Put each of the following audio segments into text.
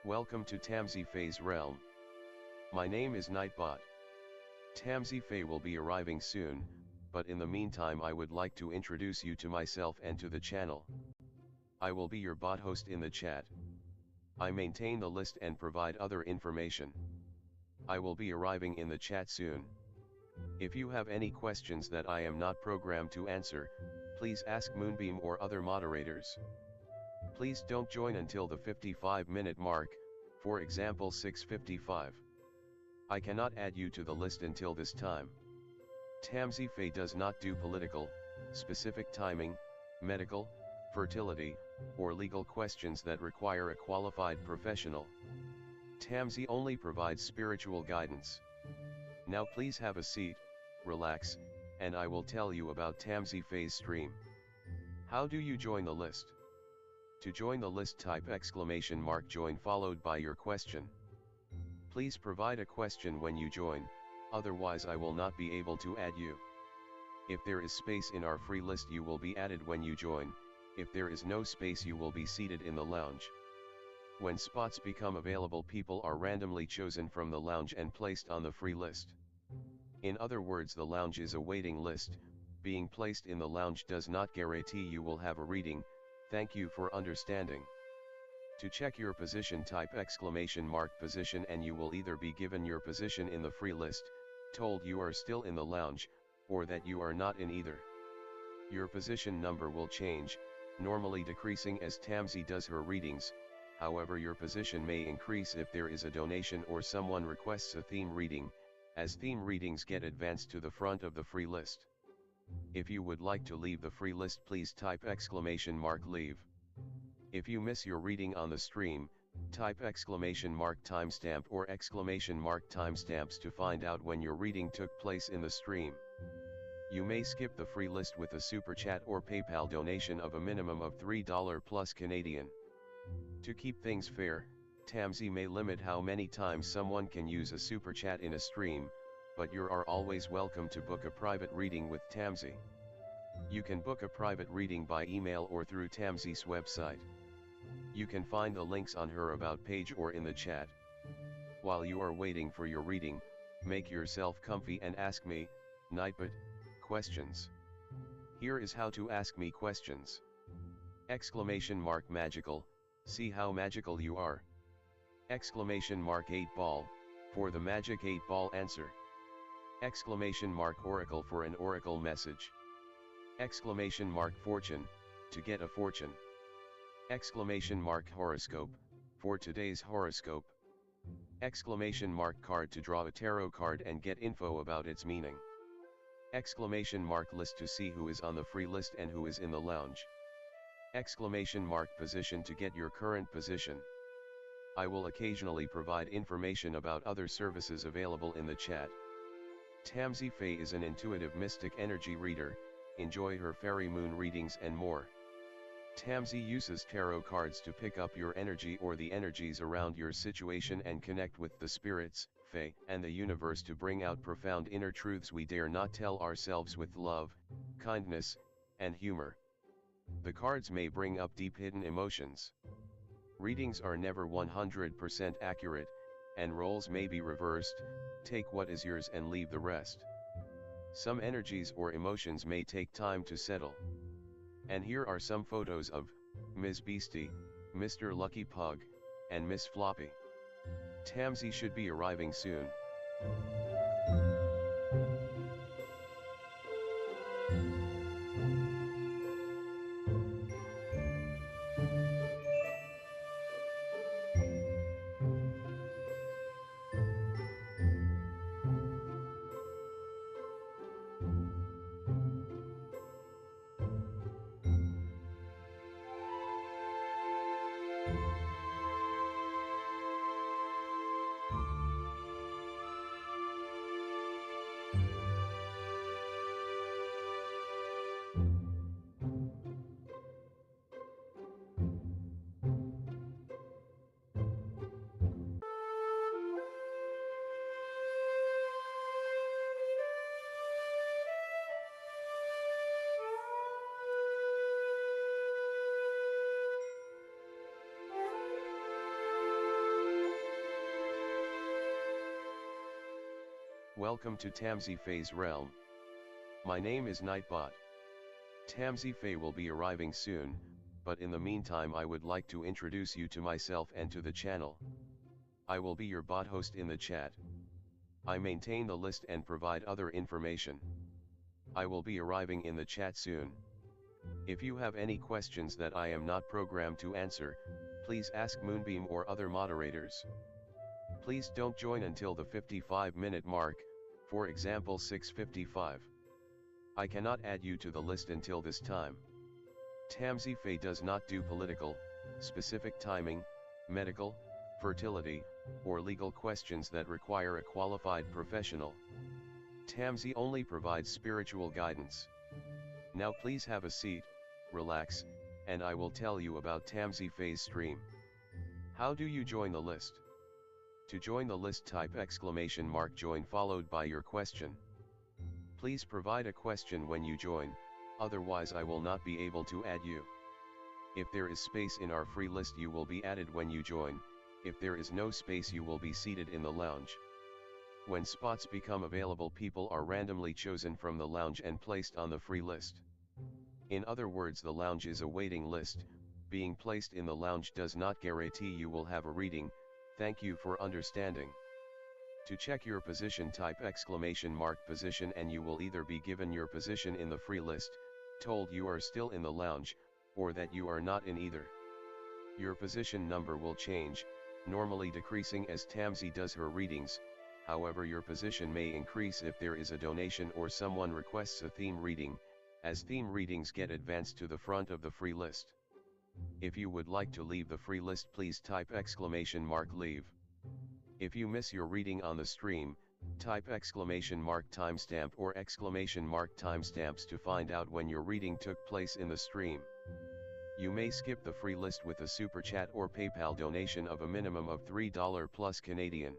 Welcome to Tamsy Fae's realm. My name is Nightbot. Tamsy Fae will be arriving soon, but in the meantime I would like to introduce you to myself and to the channel. I will be your bot host in the chat. I maintain the list and provide other information. I will be arriving in the chat soon. If you have any questions that I am not programmed to answer, please ask Moonbeam or other moderators. Please don't join until the 55-minute mark, for example 6:55. I cannot add you to the list until this time. Tamsy Fae does not do political, specific timing, medical, fertility, or legal questions that require a qualified professional. Tamsy only provides spiritual guidance. Now please have a seat, relax, and I will tell you about Tamsy Fae's stream. How do you join the list? To join the list, type !join followed by your question. Please provide a question when you join, otherwise I will not be able to add you. If there is space in our free list, you will be added when you join. If there is no space, you will be seated in the lounge. When spots become available, people are randomly chosen from the lounge and placed on the free list. In other words, the lounge is a waiting list. Being placed in the lounge does not guarantee you will have a reading. Thank you for understanding. To check your position, type !position and you will either be given your position in the free list, told you are still in the lounge, or that you are not in either. Your position number will change, normally decreasing as Tamsy does her readings. However, your position may increase if there is a donation or someone requests a theme reading, as theme readings get advanced to the front of the free list. If you would like to leave the free list, please type !leave. If you miss your reading on the stream, type !timestamp or !timestamps to find out when your reading took place in the stream. You may skip the free list with a super chat or PayPal donation of a minimum of $3 plus Canadian. To keep things fair, Tamsy may limit how many times someone can use a super chat in a stream, but you are always welcome to book a private reading with Tamsy. You can book a private reading by email or through Tamsy's website. You can find the links on her about page or in the chat. While you are waiting for your reading, make yourself comfy and ask me, Nightbot, questions. Here is how to ask me questions. !magical, see how magical you are. !8ball, for the magic 8-ball answer. !oracle for an oracle message. !fortune, to get a fortune. !horoscope, for today's horoscope. !card, to draw a tarot card and get info about its meaning. !list, to see who is on the free list and who is in the lounge. !position, to get your current position. I will occasionally provide information about other services available in the chat. Tamsy Fae is an intuitive mystic energy reader. Enjoy her fairy moon readings and more. Tamsy uses tarot cards to pick up your energy or the energies around your situation and connect with the spirits, Fae, and the universe to bring out profound inner truths we dare not tell ourselves with love, kindness, and humor. The cards may bring up deep hidden emotions. Readings are never 100% accurate, and roles may be reversed. Take what is yours and leave the rest. Some energies or emotions may take time to settle. And here are some photos of Ms. Beastie, Mr. Lucky Pug, and Miss Floppy. Tamsy should be arriving soon. Welcome to Tamsy Fae's realm. My name is Nightbot. Tamsy Fae will be arriving soon, but in the meantime I would like to introduce you to myself and to the channel. I will be your bot host in the chat. I maintain the list and provide other information. I will be arriving in the chat soon. If you have any questions that I am not programmed to answer, please ask Moonbeam or other moderators. Please don't join until the 55-minute mark, for example 6:55. I cannot add you to the list until this time. Tamsy Fae does not do political, specific timing, medical, fertility, or legal questions that require a qualified professional. Tamsy only provides spiritual guidance. Now please have a seat, relax, and I will tell you about Tamsy Fae's stream. How do you join the list? To join the list, type !join followed by your question. Please provide a question when you join, otherwise I will not be able to add you. If there is space in our free list you will be added when you join, if there is no space you will be seated in the lounge. When spots become available, people are randomly chosen from the lounge and placed on the free list. In other words, the lounge is a waiting list. Being placed in the lounge does not guarantee you will have a reading. Thank you for understanding. To check your position, type !position and you will either be given your position in the free list, told you are still in the lounge, or that you are not in either. Your position number will change, normally decreasing as Tamsy does her readings. However, your position may increase if there is a donation or someone requests a theme reading, as theme readings get advanced to the front of the free list. If you would like to leave the free list, please type !leave. If you miss your reading on the stream, type !timestamp or !timestamps to find out when your reading took place in the stream. You may skip the free list with a super chat or PayPal donation of a minimum of $3 plus Canadian.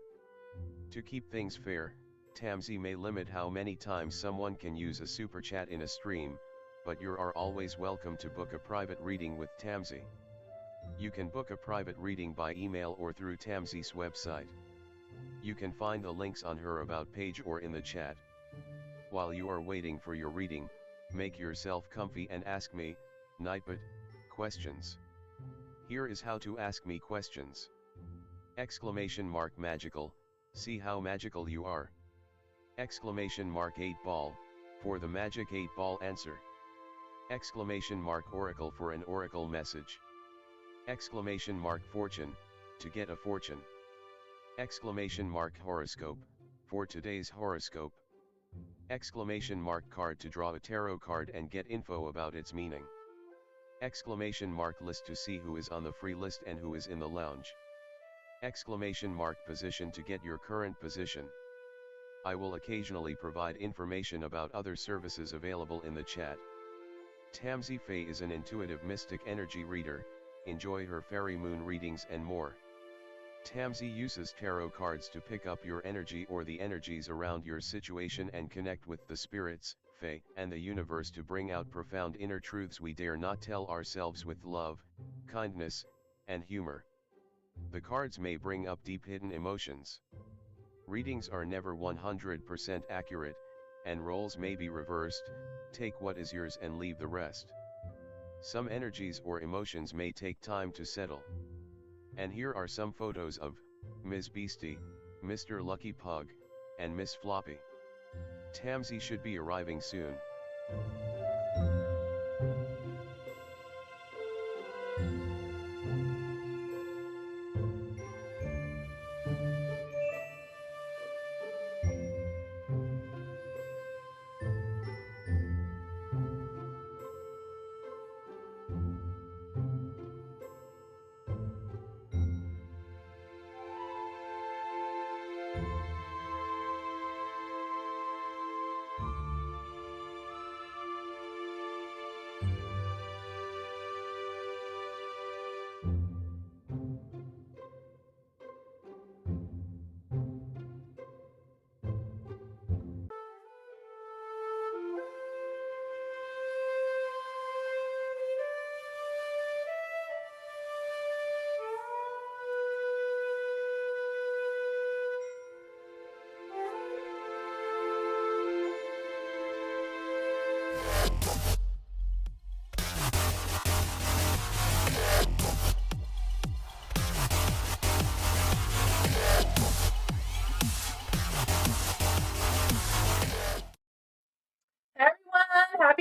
To keep things fair, Tamsy may limit how many times someone can use a super chat in a stream, but you are always welcome to book a private reading with Tamsy. You can book a private reading by email or through Tamsy's website. You can find the links on her About page or in the chat. While you are waiting for your reading, make yourself comfy and ask me, Nightbot, questions. Here is how to ask me questions. !magical, see how magical you are. !8 ball, for the magic 8 ball answer. !oracle for an oracle message. !fortune, to get a fortune. !horoscope, for today's horoscope. !card to draw a tarot card and get info about its meaning. !list to see who is on the free list and who is in the lounge. !position to get your current position. I will occasionally provide information about other services available in the chat. Tamsy Fae is an intuitive mystic energy reader. Enjoy her fairy moon readings and more. Tamsy uses tarot cards to pick up your energy or the energies around your situation and connect with the spirits, Fae, and the universe to bring out profound inner truths we dare not tell ourselves with love, kindness, and humor. The cards may bring up deep hidden emotions. Readings are never 100% accurate, and roles may be reversed. Take what is yours and leave the rest. Some energies or emotions may take time to settle. And here are some photos of Ms. Beastie, Mr. Lucky Pug, and Miss Floppy. Tamsy should be arriving soon.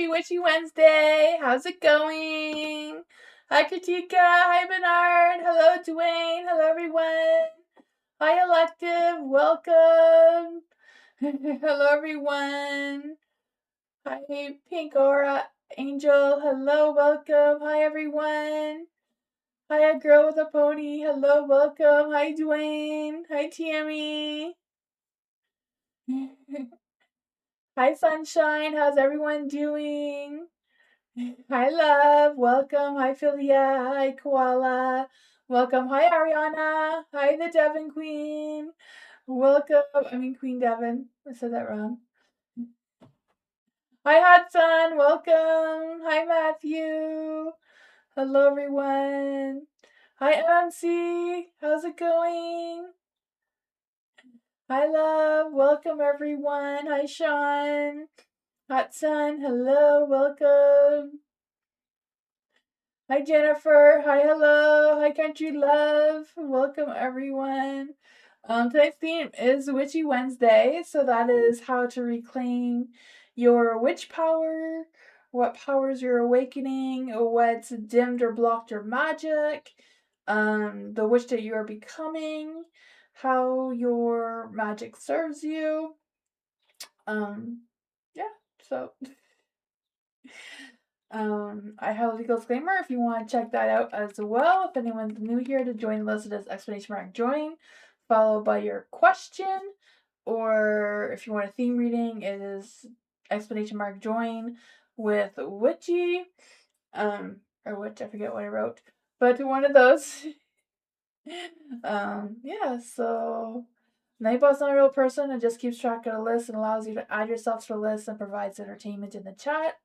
Happy Witchy Wednesday. How's it going? Hi, Katika. Hi, Bernard. Hello, Dwayne. Hello, everyone. Hi, Elective. Welcome. Hello, everyone. Hi, Pink Aura. Angel. Hello, welcome. Hi, everyone. Hi, a girl with a pony. Hello, welcome. Hi, Dwayne. Hi, Tammy. Hi, Sunshine. How's everyone doing? Hi, love. Welcome. Hi, Philia. Hi, Koala. Welcome. Hi, Ariana. Hi, the Devon Queen. Welcome. I mean, Queen Devon. I said that wrong. Hi, Hudson. Welcome. Hi, Matthew. Hello, everyone. Hi, MC. How's it going? Hi, love. Welcome, everyone. Hi, Sean. Hudson. Hello. Welcome. Hi, Jennifer. Hi, hello. Hi, Country Love. Welcome, everyone. Tonight's theme is Witchy Wednesday, so that is how to reclaim your witch power, what powers you're awakening, what's dimmed or blocked your magic, the witch that you are becoming, how your magic serves you. Yeah, so I have a legal disclaimer if you want to check that out as well. If anyone's new here to join the list, it is exclamation mark join, followed by your question. Or if you want a theme reading, it is exclamation mark join with witchy. Or witch, I forget what I wrote. But one of those. Yeah, so Nightbot's not a real person. It just keeps track of the list and allows you to add yourself to the list and provides entertainment in the chat.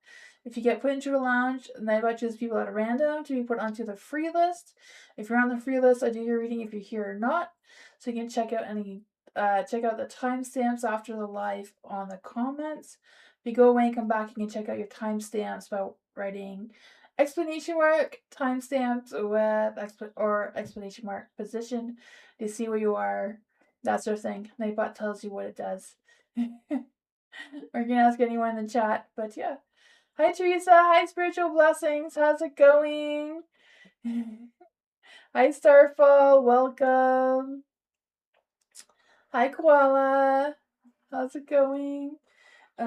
If you get put into the lounge, Nightbot chooses people at random to be put onto the free list. If you're on the free list, I do your reading if you're here or not. So you can check out the timestamps after the live on the comments. If you go away and come back, you can check out your timestamps by writing explanation mark timestamps with explanation mark position to see where you are, that sort of thing. Nightbot tells you what it does. Or you can ask anyone in the chat. But yeah. Hi, Teresa. Hi, Spiritual Blessings. How's it going? Hi, Starfall. Welcome. Hi, Koala. How's it going?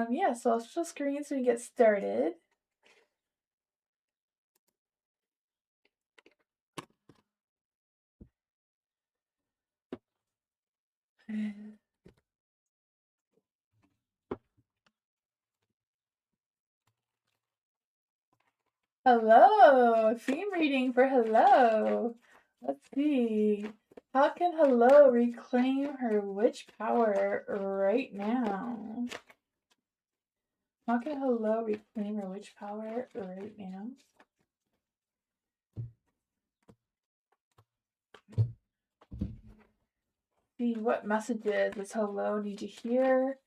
Yeah, so I'll show screen so we get started. Hello! Theme reading for hello. Let's see. How can hello reclaim her witch power right now? How can hello reclaim her witch power right now? See what messages does hello need to hear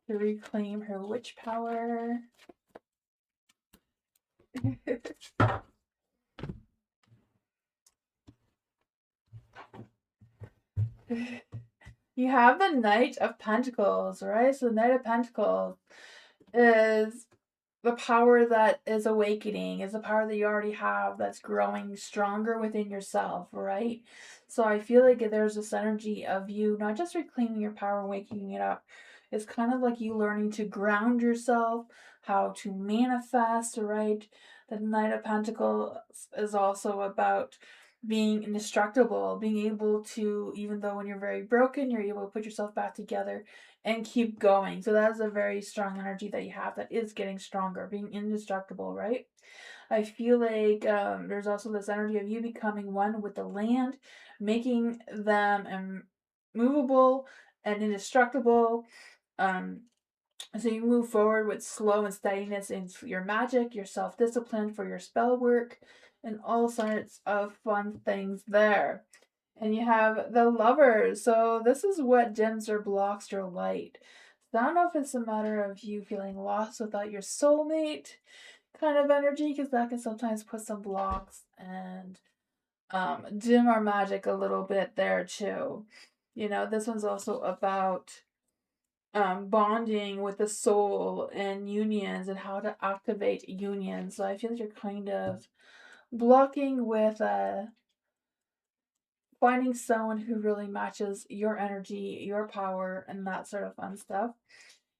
to reclaim her witch power? You have the Knight of Pentacles, right? So the Knight of Pentacles is the power that is awakening, is the power that you already have that's growing stronger within yourself, right? So I feel like there's this energy of you not just reclaiming your power and waking it up. It's kind of like you learning to ground yourself, how to manifest, right? The Knight of Pentacles is also about being indestructible, being able to, even though when you're very broken, you're able to put yourself back together and keep going. So that is a very strong energy that you have that is getting stronger, being indestructible, right? I feel like there's also this energy of you becoming one with the land, making them movable and indestructible. So you move forward with slow and steadiness in your magic, your self-discipline for your spell work, and all sorts of fun things there. And you have the Lovers. So this is what dims or blocks your light. So I don't know if it's a matter of you feeling lost without your soulmate kind of energy, because that can sometimes put some blocks and dim our magic a little bit there too. You know, this one's also about bonding with the soul and unions and how to activate unions. So I feel like you're kind of blocking with finding someone who really matches your energy, your power, and that sort of fun stuff.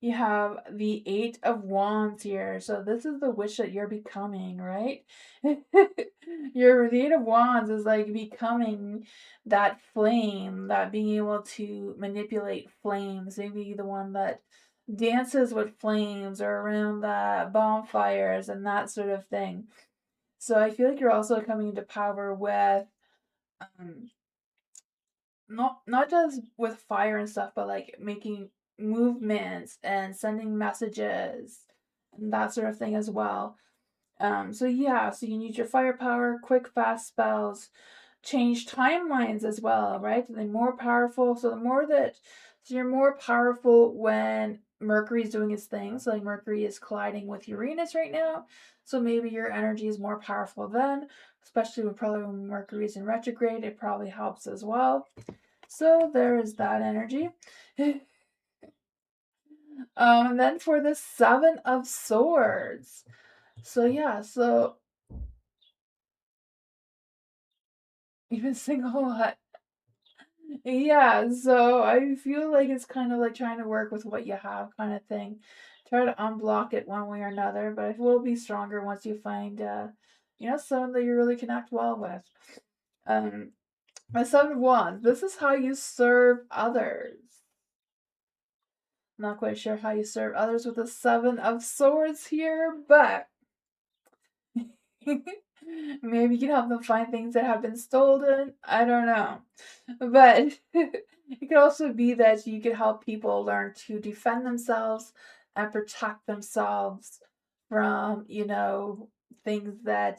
You have the Eight of Wands here. So this is the witch that you're becoming, right? The Eight of Wands is like becoming that flame, that being able to manipulate flames, maybe the one that dances with flames or around the bonfires and that sort of thing. So I feel like you're also coming into power with um not just with fire and stuff, but like making movements and sending messages and that sort of thing as well. So yeah, so you need your firepower, quick, fast spells, change timelines as well, right? They're more powerful. So you're more powerful when Mercury's doing its thing. So like Mercury is colliding with Uranus right now. So maybe your energy is more powerful then, especially when Mercury is in retrograde. It probably helps as well. So there is that energy. Then for the Seven of Swords. So yeah, so you've been single a lot. Yeah, so I feel like it's kind of like trying to work with what you have kind of thing. Try to unblock it one way or another, but it will be stronger once you find someone that you really connect well with. Um the Seven of Wands, this is how you serve others. Not quite sure how you serve others with the Seven of Swords here, but maybe you can help them find things that have been stolen. I don't know. But it could also be that you could help people learn to defend themselves and protect themselves from, things that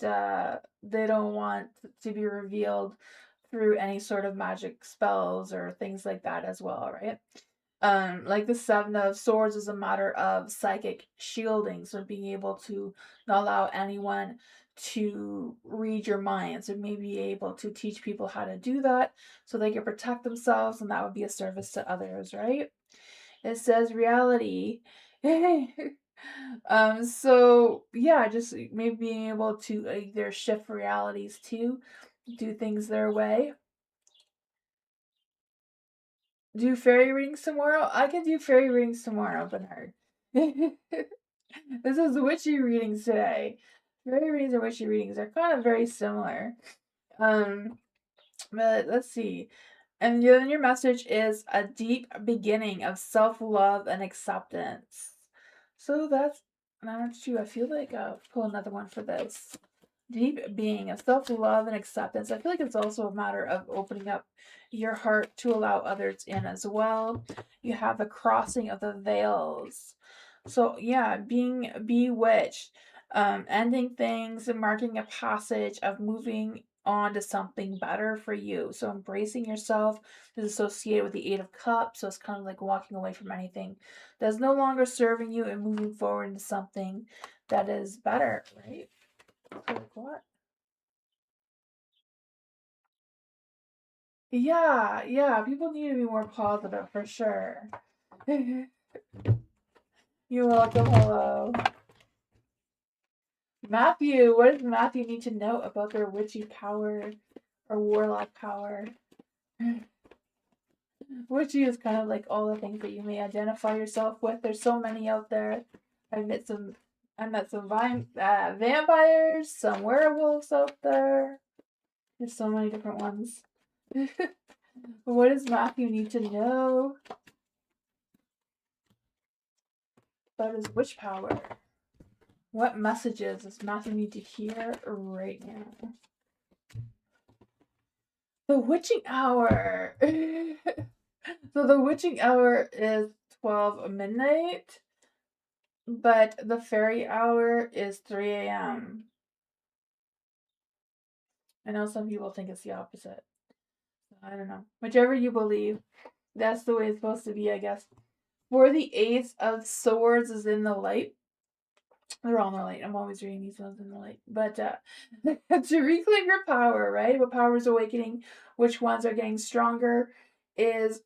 they don't want to be revealed through any sort of magic spells or things like that as well, right? Like the Seven of Swords is a matter of psychic shielding, so being able to not allow anyone to read your mind. So maybe able to teach people how to do that so they can protect themselves, and that would be a service to others, right? It says reality. So yeah, just maybe being able to either shift realities too, do things their way. Do fairy readings tomorrow? I can do fairy readings tomorrow, Bernard. This is witchy readings today. Fairy readings and witchy readings are kind of very similar. Um, but let's see. And then your message is a deep beginning of self love and acceptance. So that's number two. I feel like I'll pull another one for this. Deep being of self love and acceptance. I feel like it's also a matter of opening up your heart to allow others in as well. You have the crossing of the veils. So yeah, being bewitched, ending things and marking a passage of moving on to something better for you. So embracing yourself is associated with the Eight of Cups. So it's kind of like walking away from anything that's no longer serving you and moving forward into something that is better, right? Like what? Yeah, yeah. People need to be more positive for sure. You're welcome. Hello. Matthew, what does Matthew need to know about their witchy power or warlock power? Witchy is kind of like all the things that you may identify yourself with. There's so many out there. I met some vampires, some werewolves out there. There's so many different ones. What does Matthew need to know about his witch power? What messages does Matthew need to hear right now? The witching hour. So the witching hour is 12 midnight, but the fairy hour is 3 a.m. I know some people think it's the opposite. I don't know. Whichever you believe, that's the way it's supposed to be, I guess. For the Ace of Swords is in the light. They're all in the light. I'm always reading these ones in the light. But to reclaim your power, right? What power is awakening? Which ones are getting stronger? Is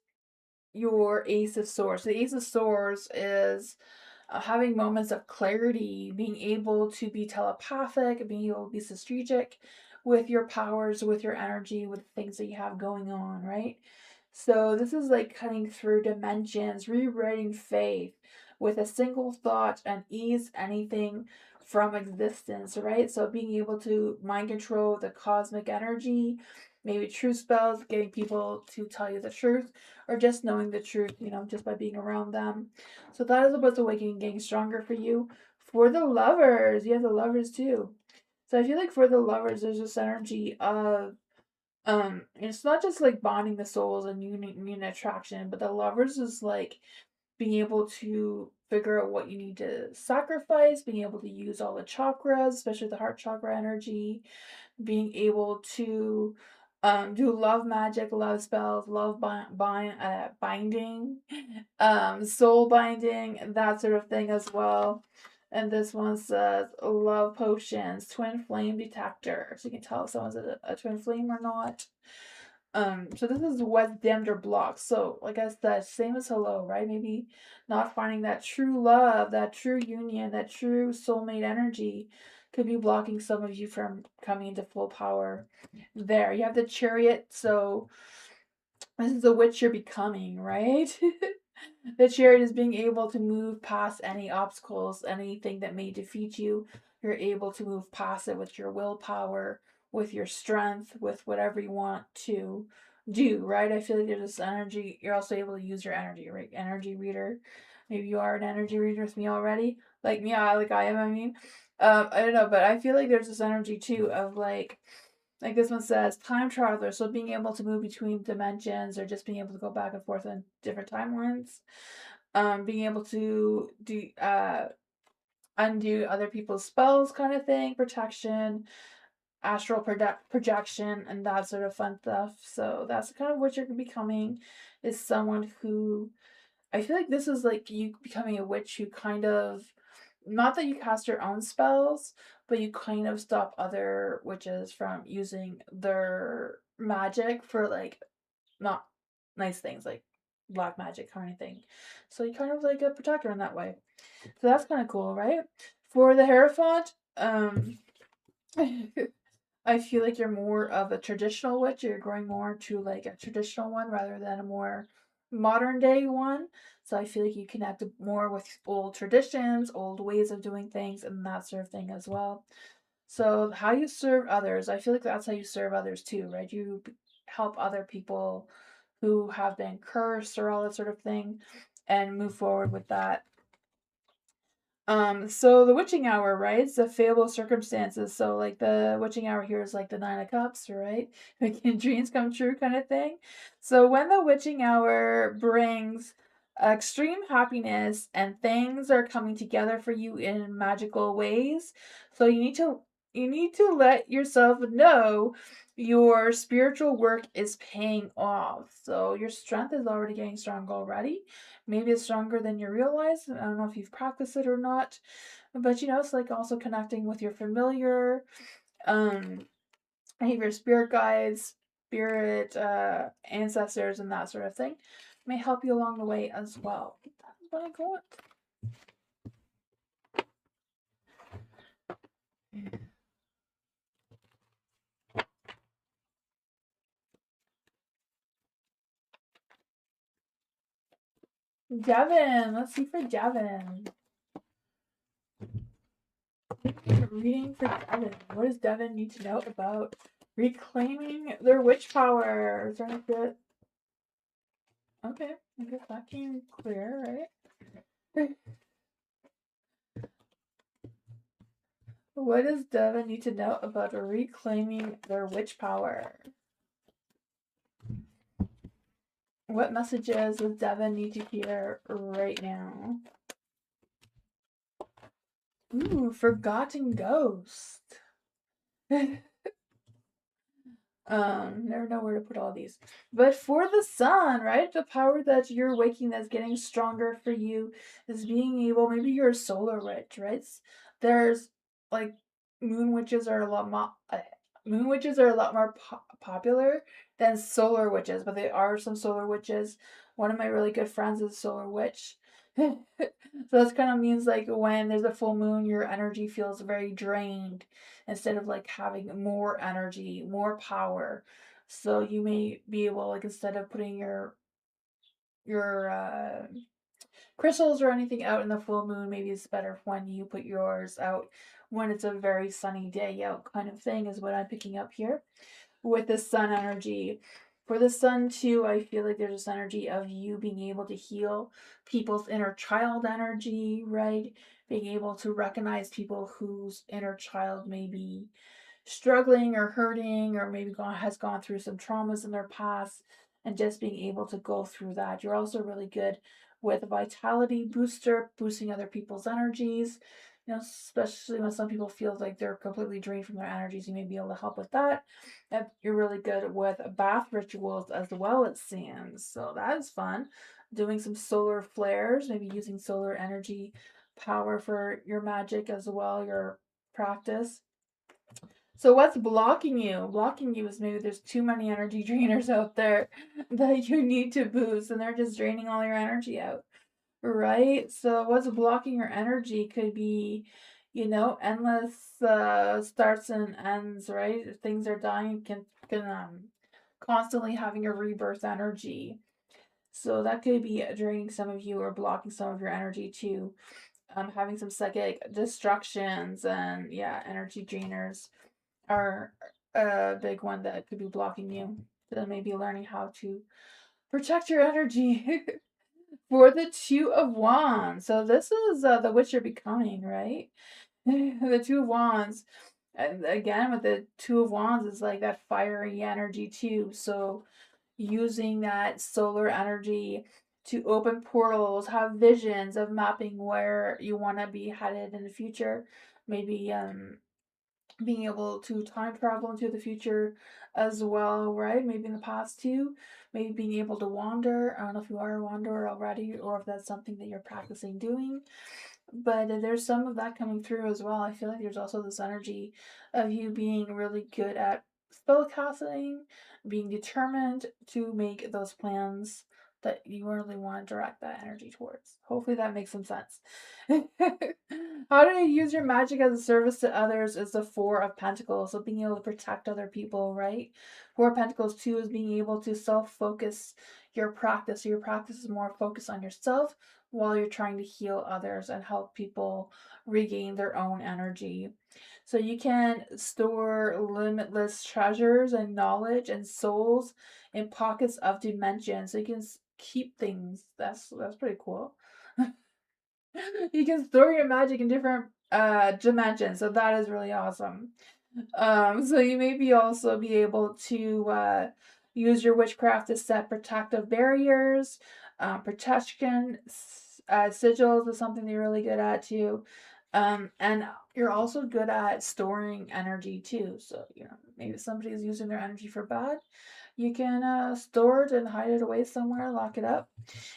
your Ace of Swords. The Ace of Swords is having moments of clarity, being able to be telepathic, being able to be strategic with your powers, with your energy, with things that you have going on, right? So this is like cutting through dimensions, rewriting faith with a single thought and ease anything from existence, right? So being able to mind control the cosmic energy, maybe truth spells, getting people to tell you the truth, or just knowing the truth, just by being around them. So that is about awakening, getting stronger for you. For the lovers, you have the lovers too. So I feel like for the lovers, there's this energy of it's not just like bonding the souls and union attraction, but the lovers is like being able to figure out what you need to sacrifice, being able to use all the chakras, especially the heart chakra energy, being able to do love magic, love spells, love binding, soul binding, and that sort of thing as well. And this one says love potions, twin flame detector, so you can tell if someone's a twin flame or not. So this is what's dimmed or blocked. So like I said, same as hello, right? Maybe not finding that true love, that true union, that true soulmate energy could be blocking some of you from coming into full power. There, you have the chariot. So this is the witch you're becoming, right? The chariot is being able to move past any obstacles, anything that may defeat you. You're able to move past it with your willpower, with your strength, with whatever you want to do, right? I feel like there's this energy. You're also able to use your energy, right? Energy reader. Maybe you are an energy reader with me already. Like me, like I am, I mean. I don't know, but I feel like there's this energy too of like this one says, time traveler, so being able to move between dimensions or just being able to go back and forth on different timelines. Being able to undo other people's spells, kind of thing, protection, astral projection, and that sort of fun stuff. So that's kind of what you're becoming, is someone who, I feel like this is like you becoming a witch who kind of, not that you cast your own spells, but you kind of stop other witches from using their magic for like not nice things, like black magic kind of thing. So you kind of like a protector in that way. So that's kind of cool, right? For the Hierophant, I feel like you're more of a traditional witch. You're growing more to like a traditional one rather than a more modern day one. So I feel like you connect more with old traditions, old ways of doing things, and that sort of thing as well. So how you serve others, I feel like that's how you serve others too, right? You help other people who have been cursed or all that sort of thing, and move forward with that. So the witching hour, right? It's the favorable circumstances. So like the witching hour here is like the 9 of Cups, right? Making dreams come true kind of thing. So when the witching hour brings extreme happiness and things are coming together for you in magical ways, so you need to let yourself know your spiritual work is paying off. So your strength is already getting strong already. Maybe it's stronger than you realize. I don't know if you've practiced it or not, but it's like also connecting with your familiar, um, your spirit guides, spirit ancestors, and that sort of thing may help you along the way as well. That's what I got. Devin, let's see for Devin. Reading for Devin. What does Devin need to know about reclaiming their witch power? Is there any good? Okay, I guess that came clear, right? What does Devin need to know about reclaiming their witch power? What messages does Devin need to hear right now? Ooh, Forgotten Ghost. Never know where to put all these. But for the sun, right? The power that you're waking that's getting stronger for you is being able, maybe you're a solar witch, right? There's like moon witches are a lot more. moon witches are a lot more popular than solar witches, but there are some solar witches. One of my really good friends is a solar witch. So that kind of means like when there's a full moon, your energy feels very drained instead of like having more energy, more power. So you may be able, like, instead of putting your crystals or anything out in the full moon, maybe it's better when you put yours out when it's a very sunny day out, kind of thing, is what I'm picking up here with the sun energy. For the sun too, I feel like there's this energy of you being able to heal people's inner child energy, right? Being able to recognize people whose inner child may be struggling or hurting, or maybe has gone through some traumas in their past, and just being able to go through that. You're also really good with a vitality booster, boosting other people's energies. You know, especially when some people feel like they're completely drained from their energies, you may be able to help with that. And you're really good with bath rituals as well, it seems. So that is fun. Doing some solar flares, maybe using solar energy power for your magic as well, your practice. So what's blocking you? Blocking you is maybe there's too many energy drainers out there that you need to boost, and they're just draining all your energy out, right? So what's blocking your energy could be, endless starts and ends, right? If things are dying, can constantly having a rebirth energy. So that could be draining some of you or blocking some of your energy too. Having some psychic destructions and, yeah, energy drainers are a big one that could be blocking you. So maybe learning how to protect your energy. For the Two of Wands. So this is the witch you're becoming, right? The Two of Wands. And again, with the Two of Wands is like that fiery energy too. So using that solar energy to open portals, have visions of mapping where you want to be headed in the future. Maybe being able to time travel into the future as well, right? Maybe in the past too. Maybe being able to wander. I don't know if you are a wanderer already or if that's something that you're practicing doing. But there's some of that coming through as well. I feel like there's also this energy of you being really good at spell casting, being determined to make those plans that you really want to direct that energy towards. Hopefully that makes some sense. How do you use your magic as a service to others is the Four of Pentacles. So being able to protect other people, right? Four of Pentacles too is being able to self-focus your practice. So your practice is more focused on yourself while you're trying to heal others and help people regain their own energy. So you can store limitless treasures and knowledge and souls in pockets of dimension. So you can keep things. That's pretty cool. You can store your magic in different dimensions. So that is really awesome. So you maybe also be able to use your witchcraft to set protective barriers, protection sigils is something that you're really good at too. And you're also good at storing energy too. So, maybe somebody's using their energy for bad. You can store it and hide it away somewhere, lock it up.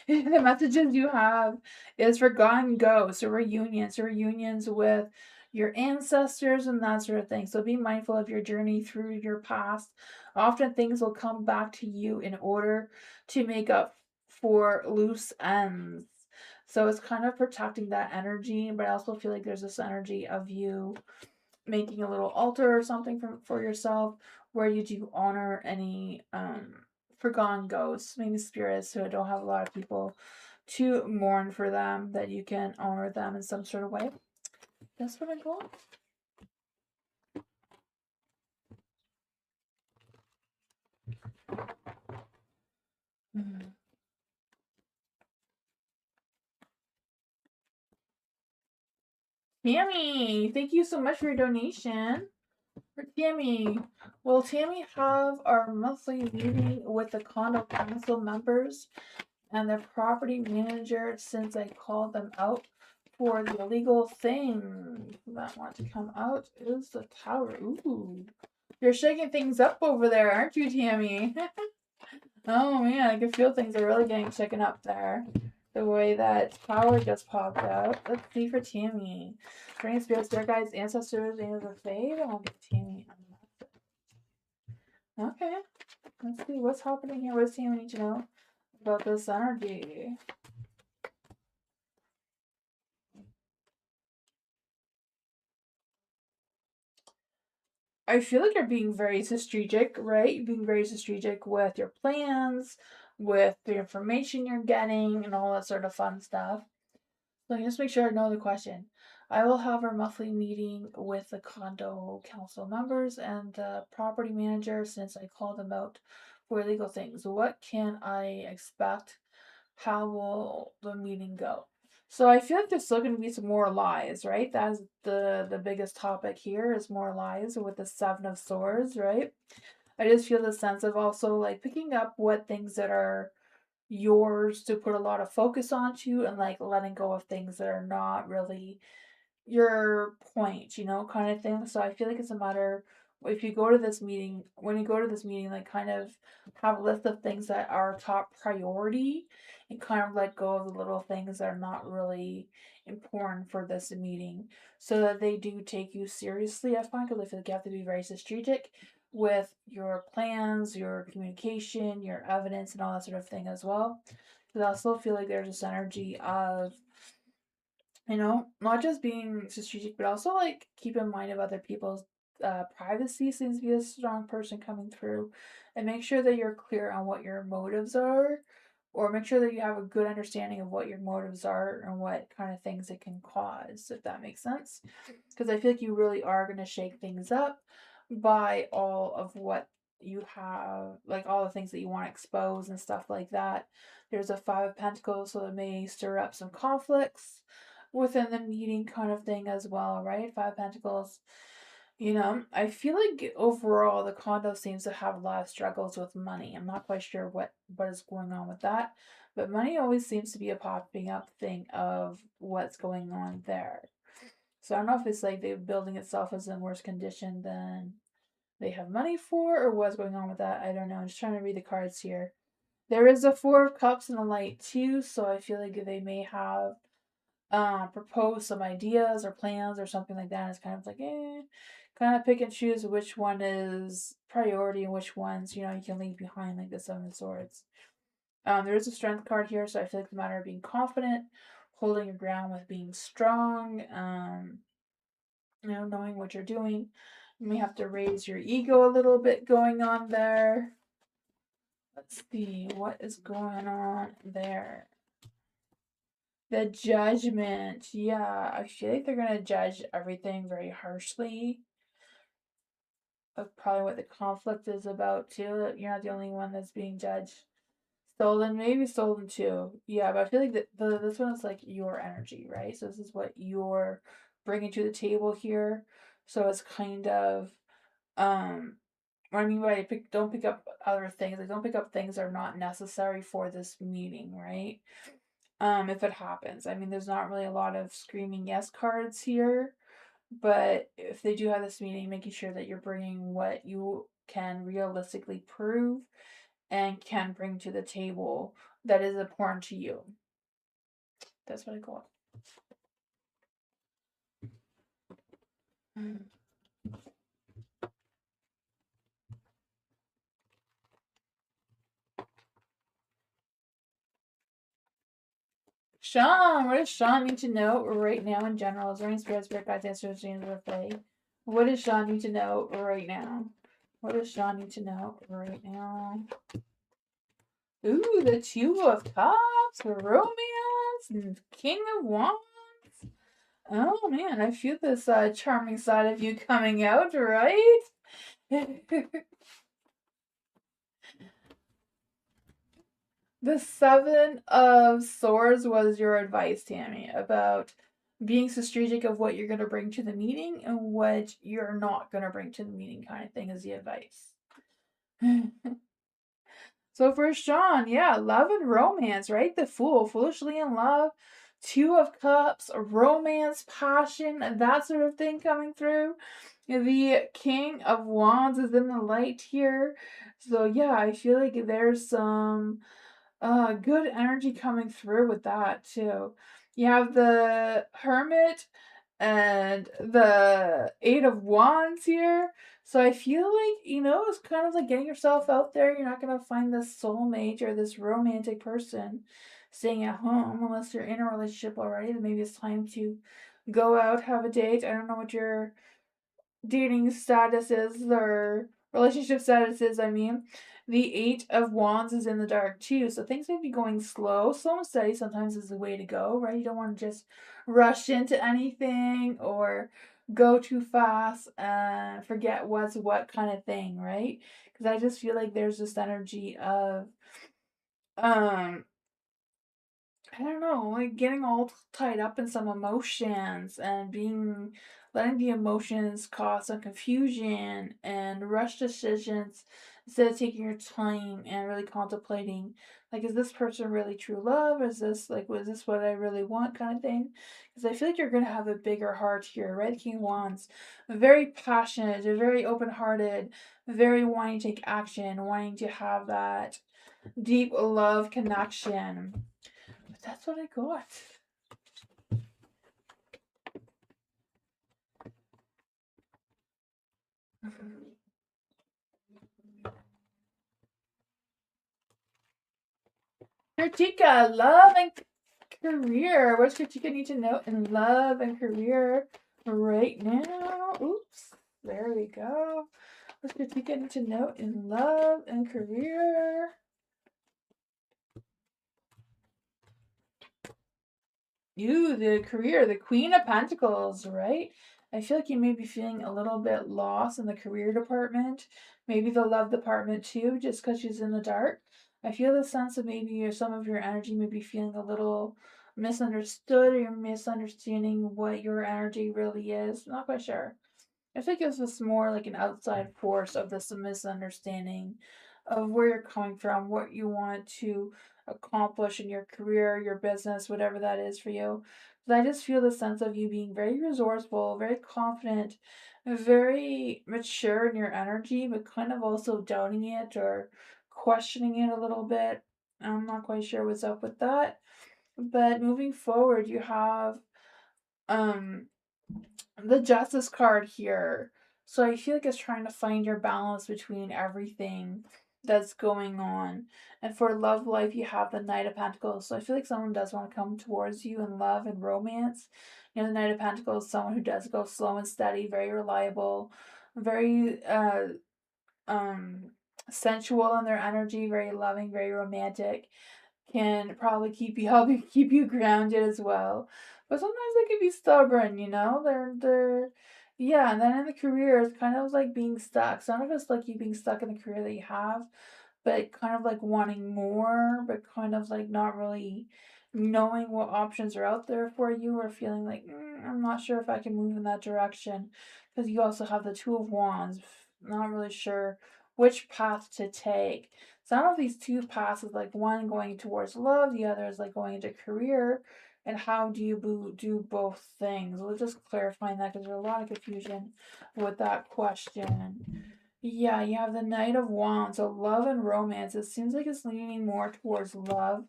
The messages you have is forgotten ghosts or reunions with your ancestors and that sort of thing. So be mindful of your journey through your past. Often things will come back to you in order to make up for loose ends. So it's kind of protecting that energy, but I also feel like there's this energy of you making a little altar or something for yourself where you do honor any forgone ghosts, maybe spirits who don't have a lot of people to mourn for them, that you can honor them in some sort of way. That's pretty cool. Tammy, thank you so much for your donation. For Tammy, will Tammy have our monthly meeting with the condo council members and the property manager since I called them out for the illegal thing that want to come out is the tower. Ooh. You're shaking things up over there, aren't you, Tammy? Oh man, I can feel things are really getting shaken up there. The way that tower just popped out. Let's see for Tammy. Bring spirits, their guides, ancestors, and the fade. I'll give Tammy a message. Okay. Let's see what's happening here. What does he need to know about this energy? I feel like you're being very strategic, right? You're being very strategic with your plans, with the information you're getting, and all that sort of fun stuff. Let me just make sure I know the question. I will have our monthly meeting with the condo council members and the property manager since I called them out for legal things. What can I expect? How will the meeting go? So I feel like there's still going to be some more lies, right? That's the biggest topic here is more lies with the Seven of Swords, right? I just feel the sense of also like picking up what things that are yours to put a lot of focus onto and like letting go of things that are not really your point, kind of thing. So I feel like it's a matter if you go to this meeting, when you go to this meeting, like kind of have a list of things that are top priority and kind of let go of the little things that are not really important for this meeting so that they do take you seriously. I find because I feel like you have to be very strategic with your plans, your communication, your evidence, and all that sort of thing as well. Because I also feel like there's this energy of not just being strategic, but also like keep in mind of other people's privacy seems to be a strong person coming through, and make sure that you're clear on what your motives are, or make sure that you have a good understanding of what your motives are and what kind of things it can cause, if that makes sense. Because I feel like you really are going to shake things up by all of what you have, like all the things that you want to expose and stuff like that. There's a Five of Pentacles, so it may stir up some conflicts within the meeting kind of thing as well, right? Five of Pentacles. I feel like overall the condo seems to have a lot of struggles with money. I'm not quite sure what is going on with that, but money always seems to be a popping up thing of what's going on there. So I don't know if it's like the building itself is in worse condition than they have money for, or what's going on with that. I don't know. I'm just trying to read the cards here. There is a Four of Cups and a Light too, so I feel like they may have proposed some ideas or plans or something like that. It's kind of like, kind of pick and choose which one is priority and which ones, you can leave behind, like the Seven of Swords. There is a Strength card here, so I feel like the matter of being confident, holding your ground with being strong, knowing what you're doing. You may have to raise your ego a little bit going on there. Let's see, what is going on there? The Judgment. Yeah, I feel like they're going to judge everything very harshly. That's probably what the conflict is about, too. That you're not the only one that's being judged. Stolen, maybe stolen too. Yeah, but I feel like this one is like your energy, right? So this is what you're bringing to the table here. So it's kind of, what I mean by don't pick up other things. Like don't pick up things that are not necessary for this meeting, right? If it happens. I mean, there's not really a lot of screaming yes cards here, but if they do have this meeting, making sure that you're bringing what you can realistically prove and can bring to the table that is important to you. That's what I call it. Sean, what does Sean need to know right now in general? Is there any spirit guides, answers, James, or Fae? What does Sean need to know right now? What does Sean need to know right now? Ooh, the Two of Cups, romance, and King of Wands. Oh man, I feel this charming side of you coming out, right? The Seven of Swords was your advice, Tammy, about being strategic of what you're going to bring to the meeting and what you're not going to bring to the meeting, kind of thing, is the advice. So for Sean, yeah, love and romance, right? The Fool, foolishly in love, Two of Cups, romance, passion, that sort of thing coming through. The King of Wands is in the light here. So yeah, I feel like there's some good energy coming through with that too. You have the Hermit and the Eight of Wands here. So I feel like, it's kind of like getting yourself out there. You're not going to find this soulmate or this romantic person staying at home unless you're in a relationship already. Then maybe it's time to go out, have a date. I don't know what your dating statuses or relationship statuses, I mean. The Eight of Wands is in the dark too, so things may be going slow. Slow and steady sometimes is the way to go, right? You don't want to just rush into anything or go too fast and forget what's what kind of thing, right? Because I just feel like there's this energy of um I don't know, like getting all tied up in some emotions and letting the emotions cause some confusion and rush decisions instead of taking your time and really contemplating, like, is this person really true love? Is this like, was this what I really want kind of thing? Because I feel like you're going to have a bigger heart here, right? King of Wands, very passionate, very open hearted, very wanting to take action, wanting to have that deep love connection. But that's what I got. Kritika, love and career. What does Kritika need to know in love and career right now? Oops. There we go. What does Kritika need to know in love and career? You, the career, the Queen of Pentacles, right? I feel like you may be feeling a little bit lost in the career department, maybe the love department too, just because she's in the dark. I feel the sense of maybe some of your energy may be feeling a little misunderstood or you're misunderstanding what your energy really is. Not quite sure. I think it's just more like an outside force of this misunderstanding of where you're coming from, what you want to accomplish in your career, your business, whatever that is for you. But I just feel the sense of you being very resourceful, very confident, very mature in your energy, but kind of also doubting it or questioning it a little bit. I'm not quite sure what's up with that. But moving forward, you have um the Justice card here. So I feel like it's trying to find your balance between everything that's going on. And for love life, you have the Knight of Pentacles. So I feel like someone does want to come towards you in love and romance. The Knight of Pentacles is someone who does go slow and steady, very reliable, very um sensual in their energy, very loving, very romantic, can probably help you keep you grounded as well. But sometimes they can be stubborn, They're yeah, and then in the career it's kind of like being stuck. Some of it's like you being stuck in the career that you have, but kind of like wanting more, but kind of like not really knowing what options are out there for you or feeling like I'm not sure if I can move in that direction. Because you also have the Two of Wands, not really sure which path to take. Some of these two paths is like one going towards love, the other is like going into career. And how do you do both things? We'll just clarifying that because there's a lot of confusion with that question. Yeah, you have the Knight of Wands, so love and romance. It seems like it's leaning more towards love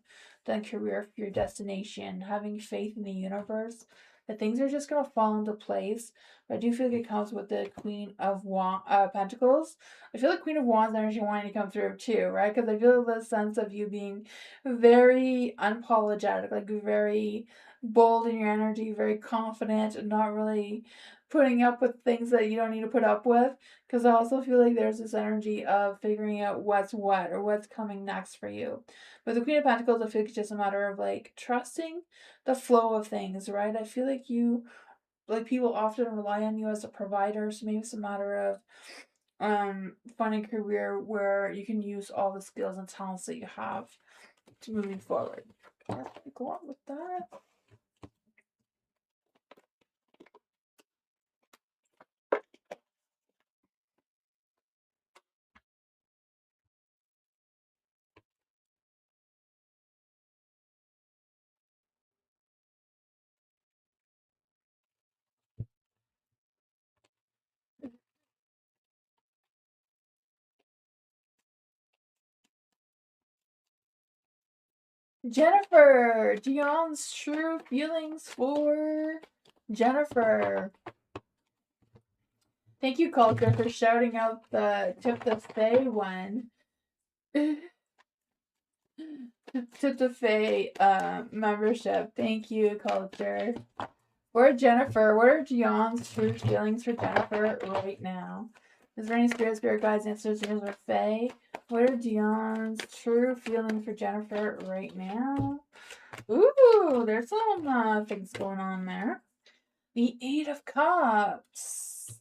than career for your destination. Having faith in the universe that things are just gonna fall into place. But I do feel like it comes with the Queen of Pentacles. I feel like Queen of Wands energy wanting to come through too, right? Because I feel the sense of you being very unapologetic, like very bold in your energy, very confident, and not really putting up with things that you don't need to put up with. Because I also feel like there's this energy of figuring out what's what or what's coming next for you. But the Queen of Pentacles, I feel like it's just a matter of like trusting the flow of things, right? I feel like people often rely on you as a provider, so maybe it's a matter of finding a career where you can use all the skills and talents that you have to moving forward. Let's go on with that. Jennifer, Dion's true feelings for Jennifer. Thank you, Culture, for shouting out the Tip the Fae one. Tip the Fae membership. Thank you, Culture. Where Jennifer? What are Dion's true feelings for Jennifer right now? Is there any spirit guides, answers, or Fae? What are Dion's true feelings for Jennifer right now? Ooh, there's some things going on there. The Eight of Cups.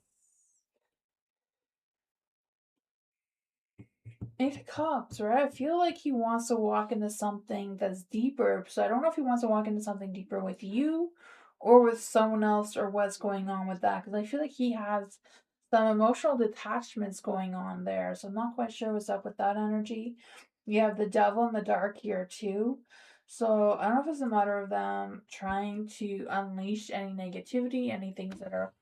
Eight of Cups, right? I feel like he wants to walk into something that's deeper. So I don't know if he wants to walk into something deeper with you or with someone else or what's going on with that. Because I feel like he has some emotional detachments going on there. So I'm not quite sure what's up with that energy. You have the devil in the dark here too. So I don't know if it's a matter of them trying to unleash any negativity, any things that are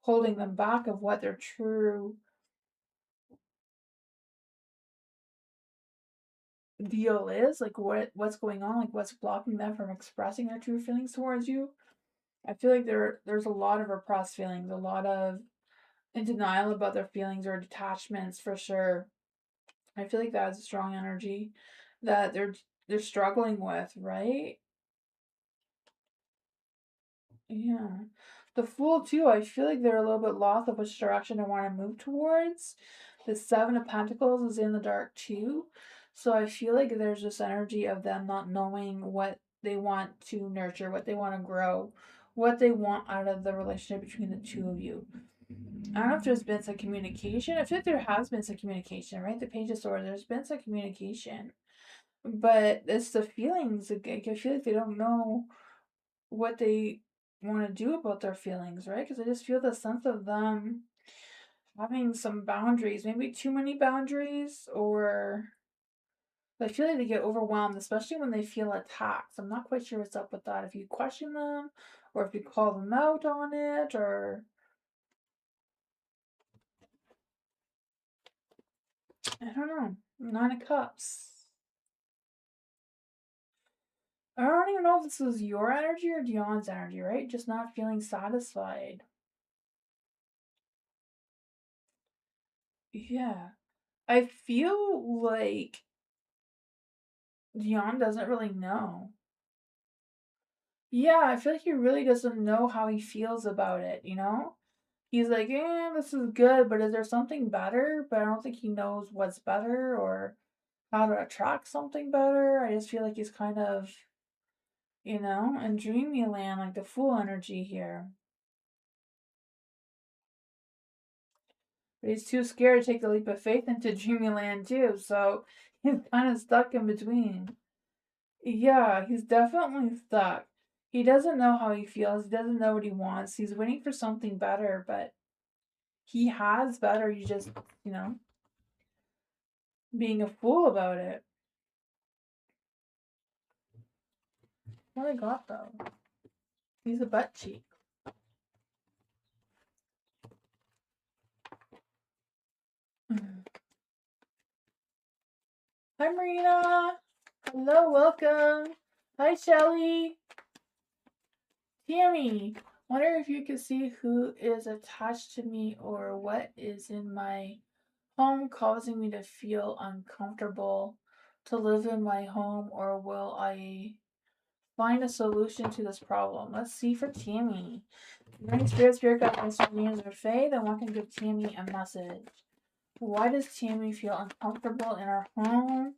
holding them back of what their true deal is, like what's going on, like what's blocking them from expressing their true feelings towards you. I feel like there's a lot of repressed feelings, a lot of in denial about their feelings or detachments for sure. I feel like that's a strong energy that they're struggling with, right? Yeah. The Fool too, I feel like they're a little bit lost of which direction they want to move towards. The Seven of Pentacles is in the dark too. So I feel like there's this energy of them not knowing what they want to nurture, what they want to grow, what they want out of the relationship between the two of you. I don't know if there's been some communication. I feel like there has been some communication, right? The Page of Swords, there's been some communication. But it's the feelings. I feel like they don't know what they want to do about their feelings, right? Because I just feel the sense of them having some boundaries, maybe too many boundaries, or I feel like they get overwhelmed, especially when they feel attacked. So I'm not quite sure what's up with that. If you question them, or if you call them out on it, or I don't know. Nine of Cups. I don't even know if this is your energy or Dion's energy, right? Just not feeling satisfied. Yeah. I feel like Dion doesn't really know. Yeah, I feel like he really doesn't know how he feels about it, you know? He's like, this is good, but is there something better? But I don't think he knows what's better or how to attract something better. I just feel like he's kind of, in dreamy land, like the Fool energy here. But he's too scared to take the leap of faith into dreamy land too, so he's kind of stuck in between. Yeah, he's definitely stuck. He doesn't know how he feels. He doesn't know what he wants. He's waiting for something better, but he has better. You just, being a fool about it. What I got though? He's a butt cheek. Hi, Marina. Hello, welcome. Hi, Shelly. Tammy. Wonder if you could see who is attached to me or what is in my home causing me to feel uncomfortable to live in my home, or will I find a solution to this problem? Let's see for Tammy. Bring spirit guides, messages, or faith, then one can give Tammy a message. Why does Tammy feel uncomfortable in her home?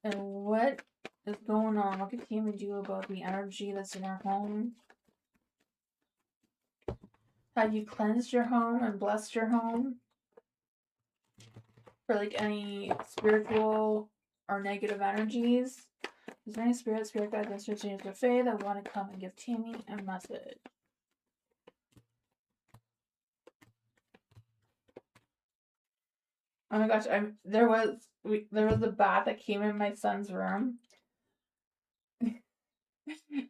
And what is going on? What can Tammy do about the energy that's in her home? Have you cleansed your home and blessed your home? For like any spiritual or negative energies? Is there any spirit guides, messages, or faith that want to come and give Tammy a message? Oh my gosh, there was a bat that came in my son's room, and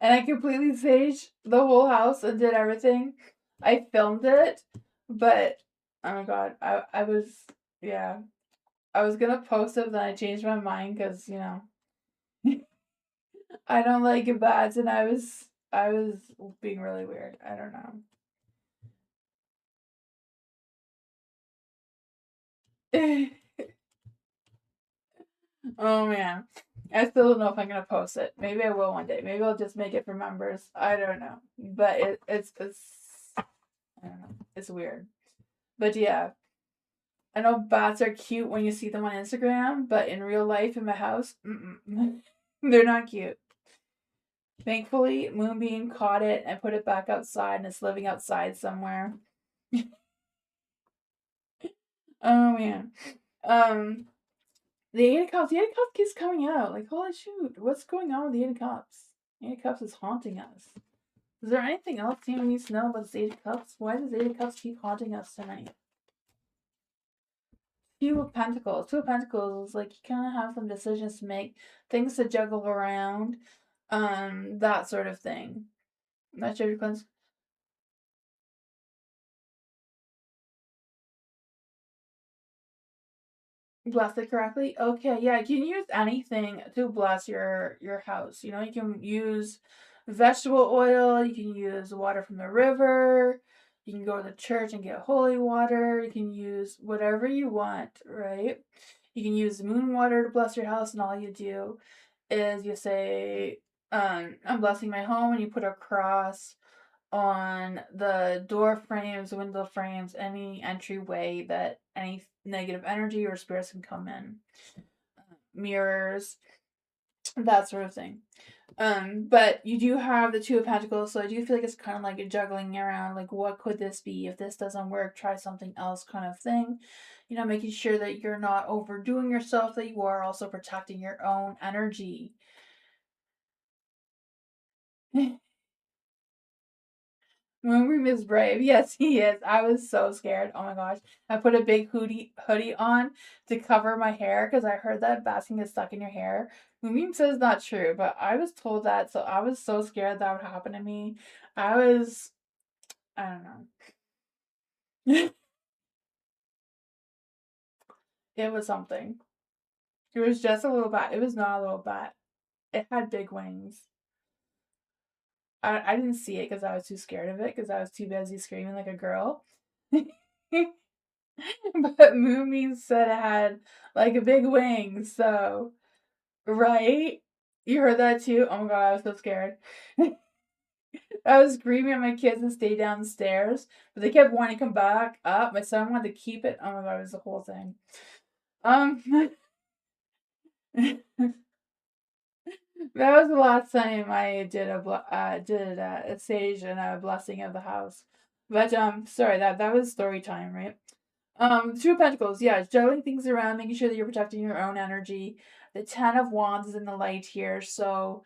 I completely saged the whole house and did everything. I filmed it, but oh my god, I was, yeah, I was gonna post it, then I changed my mind because I don't like bats, and I was I was being really weird. I don't know. Oh man. I still don't know if I'm gonna post it. Maybe I will one day. Maybe I'll just make it for members. I don't know. But it's I don't know. It's weird. But yeah. I know bats are cute when you see them on Instagram, but in real life in my house, they're not cute. Thankfully, Moonbeam caught it and put it back outside and it's living outside somewhere. Oh man. Um the Eight of Cups, keeps coming out. Like, holy shoot, what's going on with the Eight of Cups? The Eight of Cups is haunting us. Is there anything else you need to know about the Eight of Cups? Why does the Eight of Cups keep haunting us tonight? Two of Pentacles. Two of Pentacles is like you kind of have some decisions to make, things to juggle around, that sort of thing. Not sure if you bless it correctly. Okay, yeah, you can use anything to bless your house. You know, you can use vegetable oil. You can use water from the river. You can go to the church and get holy water. You can use whatever you want, right? You can use moon water to bless your house, and all you do is you say, I'm blessing my home, and you put a cross on the door frames, window frames, any entryway that any negative energy or spirits can come in. Mirrors, that sort of thing. But you do have the Two of Pentacles, so I do feel like it's kind of like a juggling around, like what could this be? If this doesn't work, try something else kind of thing. You know, making sure that you're not overdoing yourself, that you are also protecting your own energy. Moonbeam is brave. Yes, he is. I was so scared. Oh my gosh. I put a big hoodie on to cover my hair because I heard that basking is stuck in your hair. Moonbeam says not true, but I was told that, so I was so scared that would happen to me. I don't know. It was something. It was just a little bat. It was not a little bat. It had big wings. I didn't see it because I was too scared of it because I was too busy screaming like a girl. But Moomy said it had like a big wing, so right? You heard that too? Oh my god, I was so scared. I was screaming at my kids to stay downstairs, but they kept wanting to come back up. My son wanted to keep it. Oh my god, it was the whole thing. Um that was the last time I did a sage and a blessing of the house. But sorry, that was story time, right? Two of Pentacles, yeah, juggling things around, making sure that you're protecting your own energy. The Ten of Wands is in the light here, so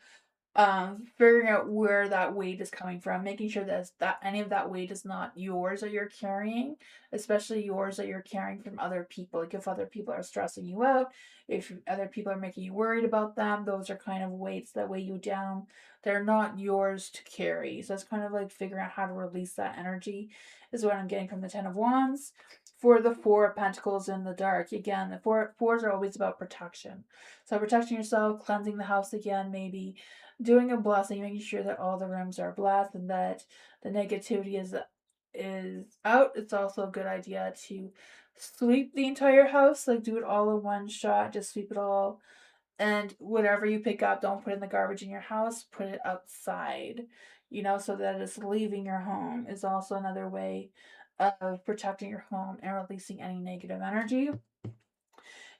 figuring out where that weight is coming from, making sure that any of that weight is not yours that you're carrying, especially yours that you're carrying from other people. Like if other people are stressing you out, if other people are making you worried about them, those are kind of weights that weigh you down. They're not yours to carry. So it's kind of like figuring out how to release that energy is what I'm getting from the Ten of Wands. For the Four of Pentacles in the dark, again, the fours are always about protection. So protecting yourself, cleansing the house again, maybe doing a blessing, making sure that all the rooms are blessed and that the negativity is out. It's also a good idea to sweep the entire house, like do it all in one shot, just sweep it all. And whatever you pick up, don't put it in the garbage in your house, put it outside, so that it's leaving your home is also another way of protecting your home and releasing any negative energy.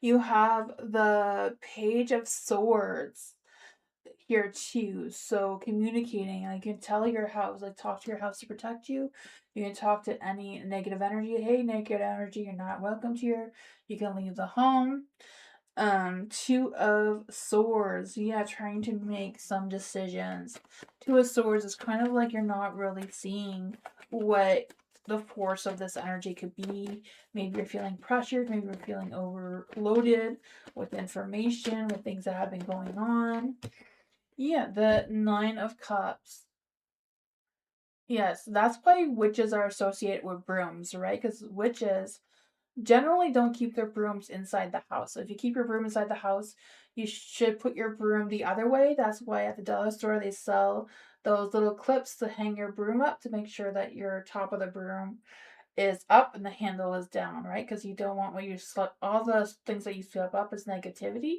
You have the Page of Swords here too. So communicating, like you can tell your house, like talk to your house to protect you. You can talk to any negative energy. Hey, negative energy, you're not welcome here. You can leave the home. Two of Swords. Yeah, trying to make some decisions. Two of Swords is kind of like you're not really seeing what the force of this energy could be. Maybe you're feeling pressured, maybe you're feeling overloaded with information, with things that have been going on. Yeah, the Nine of Cups. Yes, that's why witches are associated with brooms, right? Because witches generally don't keep their brooms inside the house. So if you keep your broom inside the house, you should put your broom the other way. That's why at the dollar store they sell those little clips to hang your broom up to make sure that your top of the broom is up and the handle is down, right? Because you don't want when you all the things that you sweep up as negativity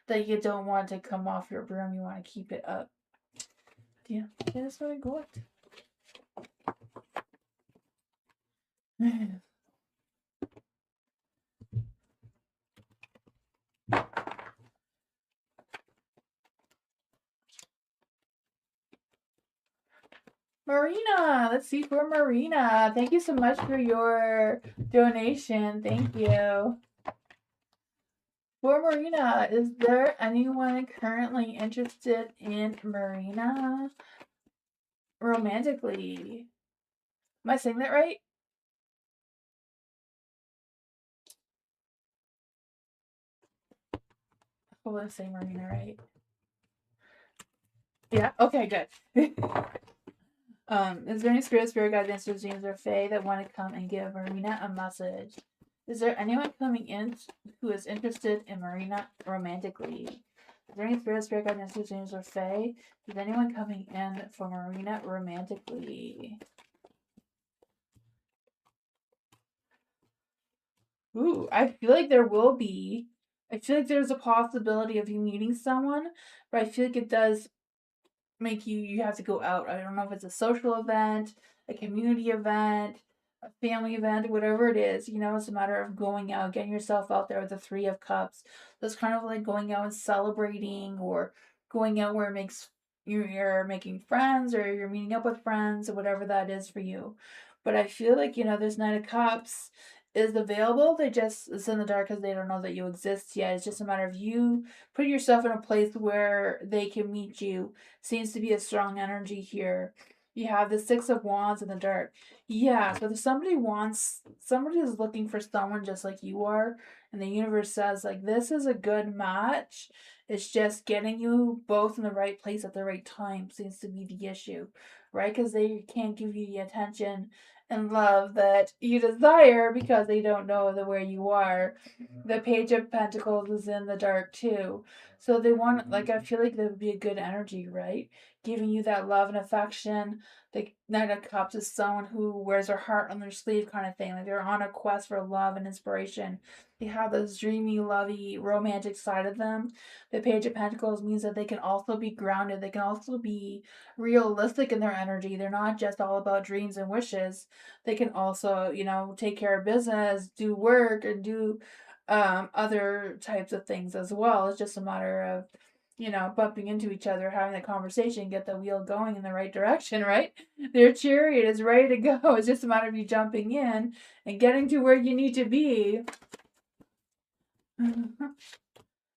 that you don't want to come off your broom. You want to keep it up. Yeah, that's what I got. Marina, let's see for Marina. Thank you so much for your donation. Thank you. For Marina, is there anyone currently interested in Marina romantically? Am I saying that right? Hold on, say Marina right. Yeah. Okay. Good. Is there any spirit guides, James, or Fae that want to come and give Marina a message? Is there anyone coming in who is interested in Marina romantically? Is there any spirit guides, James, or Fae? Is anyone coming in for Marina romantically? Ooh, I feel like there will be. I feel like there's a possibility of you meeting someone, but I feel like it does make you have to go out. I don't know if it's a social event, a community event, a family event, whatever it is. It's a matter of going out, getting yourself out there with the Three of Cups. That's kind of like going out and celebrating, or going out where it makes you're making friends, or you're meeting up with friends, or whatever that is for you. But I feel like this Knight of Cups is available. It's in the dark because they don't know that you exist yet. It's just a matter of you putting yourself in a place where they can meet you. Seems to be a strong energy here. You have the Six of Wands in the dark. Yeah, so if somebody is looking for someone just like you are, and the universe says, like, this is a good match. It's just getting you both in the right place at the right time seems to be the issue, right? Because they can't give you the attention and love that you desire because they don't know where you are. The Page of Pentacles is in the dark too. So they want, like, I feel like there would be a good energy, right? Giving you that love and affection. The Knight of Cups is someone who wears their heart on their sleeve, kind of thing. Like, they're on a quest for love and inspiration. They have this dreamy, lovey, romantic side of them. The Page of Pentacles means that they can also be grounded. They can also be realistic in their energy. They're not just all about dreams and wishes. They can also, take care of business, do work, and do other types of things as well. It's just a matter of bumping into each other, having a conversation, get the wheel going in the right direction, right? Their chariot is ready to go. It's just a matter of you jumping in and getting to where you need to be.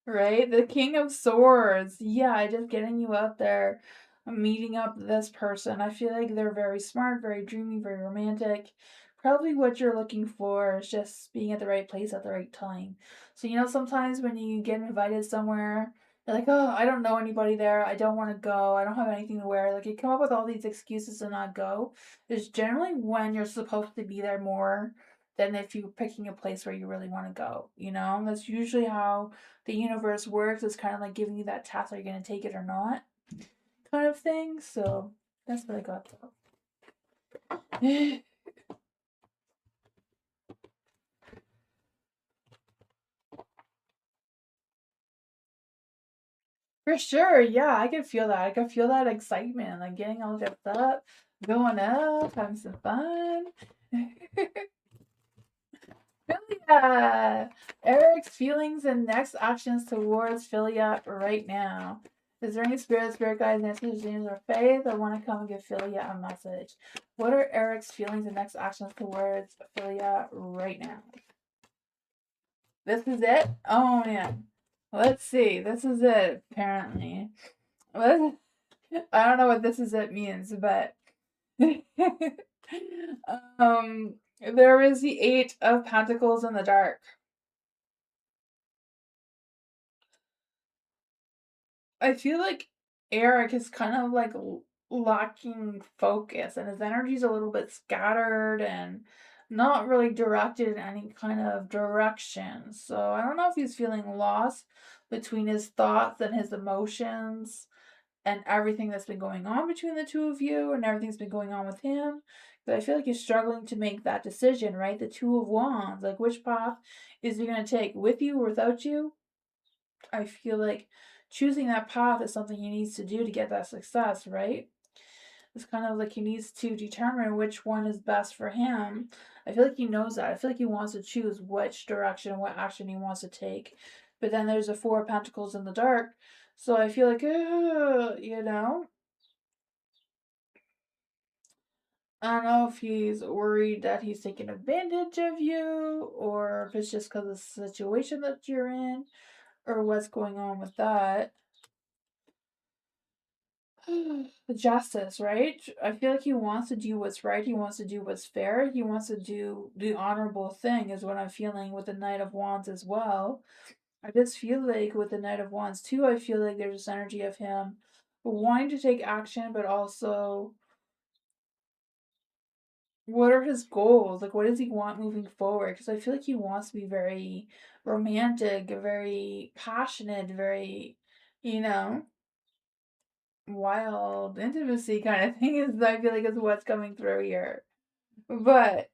Right? The King of Swords. Yeah, just getting you out there, meeting up this person. I feel like they're very smart, very dreamy, very romantic. Probably what you're looking for is just being at the right place at the right time. So, sometimes when you get invited somewhere, you're like, oh, I don't know anybody there. I don't want to go. I don't have anything to wear. Like, you come up with all these excuses to not go. It's generally when you're supposed to be there more than if you're picking a place where you really want to go. That's usually how the universe works. It's kind of like giving you that task. Are you going to take it or not? Kind of thing. So that's what I got though. For sure. Yeah, I can feel that. I can feel that excitement. Like getting all dressed up, going out, having some fun. Philia! Eric's feelings and next actions towards Philia right now. Is there any spirit guides, messages, dreams, or faith that want to come and give Philia a message? What are Eric's feelings and next actions towards Philia right now? This is it? Oh man. Let's see. This is it, apparently. I don't know what this is it means, but there is the Eight of Pentacles in the dark. I feel like Eric is kind of like lacking focus, and his energy's a little bit scattered, and not really directed in any kind of direction. So I don't know if he's feeling lost between his thoughts and his emotions and everything that's been going on between the two of you and everything's been going on with him. But I feel like he's struggling to make that decision, right? The Two of Wands. Like, which path is he going to take, with you or without you? I feel like choosing that path is something he needs to do to get that success, right? It's kind of like he needs to determine which one is best for him. I feel like he knows that. I feel like he wants to choose which direction, what action he wants to take. But then there's a Four of Pentacles in the dark. So I feel like, you know, I don't know if he's worried that he's taking advantage of you or if it's just because of the situation that you're in or what's going on with that. Justice, right? I feel like he wants to do what's right. He wants to do what's fair. He wants to do the honorable thing, is what I'm feeling with the Knight of Wands as well. I just feel like with the Knight of Wands too, I feel like there's this energy of him wanting to take action, but also what are his goals? Like, what does he want moving forward? Because I feel like he wants to be very romantic, very passionate, very, you know, wild intimacy kind of thing is I feel like is what's coming through here. But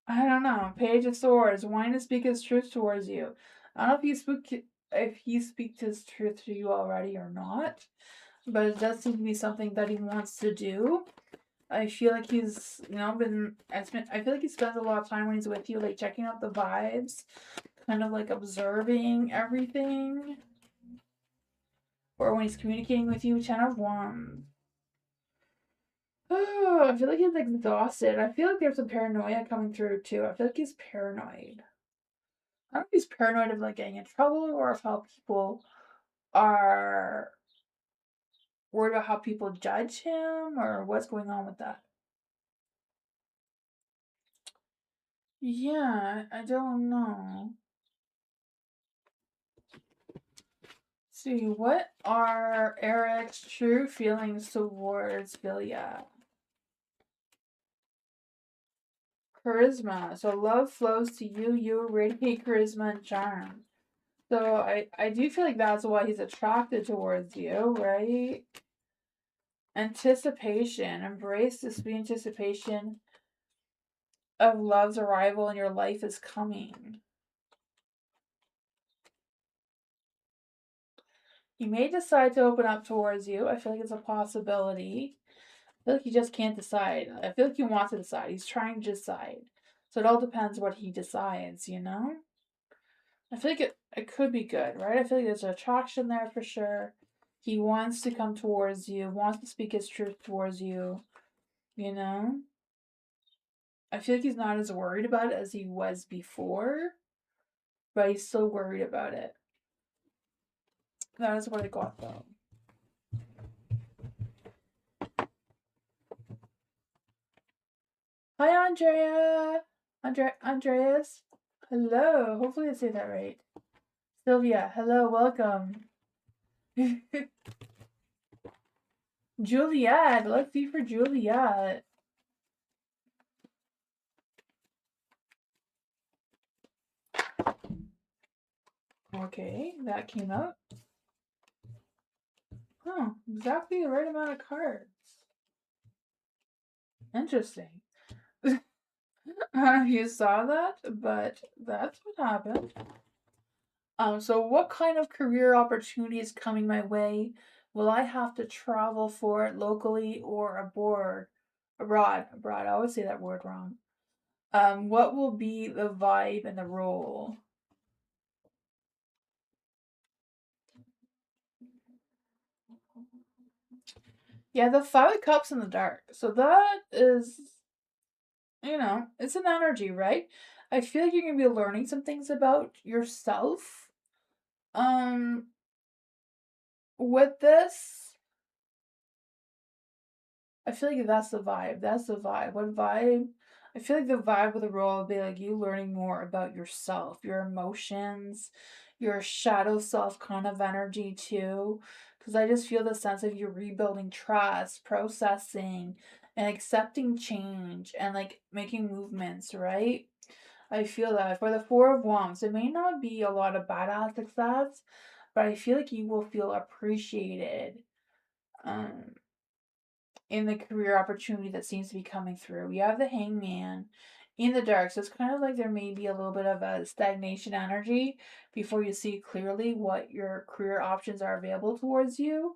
I don't know. Page of Swords, wanting to speak his truth towards you. I don't know if he speaks his truth to you already or not, but it does seem to be something that he wants to do. I feel like he's, I feel like he spends a lot of time when he's with you, like checking out the vibes, kind of like observing everything. Or when he's communicating with you, Ten of Wands. Oh, I feel like he's exhausted. I feel like there's some paranoia coming through too. I feel like he's paranoid. I don't know if he's paranoid of like getting in trouble or of how people are worried about how people judge him or what's going on with that. Yeah, I don't know. See, what are Eric's true feelings towards Vilya? Charisma. So love flows to you. You radiate charisma and charm. So I do feel like that's why he's attracted towards you, right? Anticipation. Embrace this sweet anticipation of love's arrival and your life is coming. He may decide to open up towards you. I feel like it's a possibility. I feel like he just can't decide. I feel like he wants to decide. He's trying to decide. So it all depends what he decides, you know? I feel like it could be good, right? I feel like there's attraction there for sure. He wants to come towards you, wants to speak his truth towards you, you know? I feel like he's not as worried about it as he was before, but he's still worried about it. That is what I got though. Hi, Andrea. Andreas. Hello. Hopefully I say that right. Sylvia. Hello. Welcome. Juliet. Let's see for Juliet. Okay, that came up. Oh, exactly the right amount of cards. Interesting. I don't know if you saw that, but that's what happened. So what kind of career opportunity is coming my way? Will I have to travel for it locally or abroad? Abroad. I always say that word wrong. What will be the vibe and the role? Yeah, the Five of Cups in the dark. So that is, it's an energy, right? I feel like you're gonna be learning some things about yourself. Um, with this, I feel like that's the vibe. That's the vibe. What vibe? I feel like the vibe of the role would be like you learning more about yourself, your emotions, your shadow self kind of energy too. Because I just feel the sense of you rebuilding trust, processing, and accepting change and like making movements, right? I feel that for the Four of Wands, it may not be a lot of badass success, but I feel like you will feel appreciated um, in the career opportunity that seems to be coming through. We have the Hangman in the dark, so it's kind of like there may be a little bit of a stagnation energy before you see clearly what your career options are available towards you.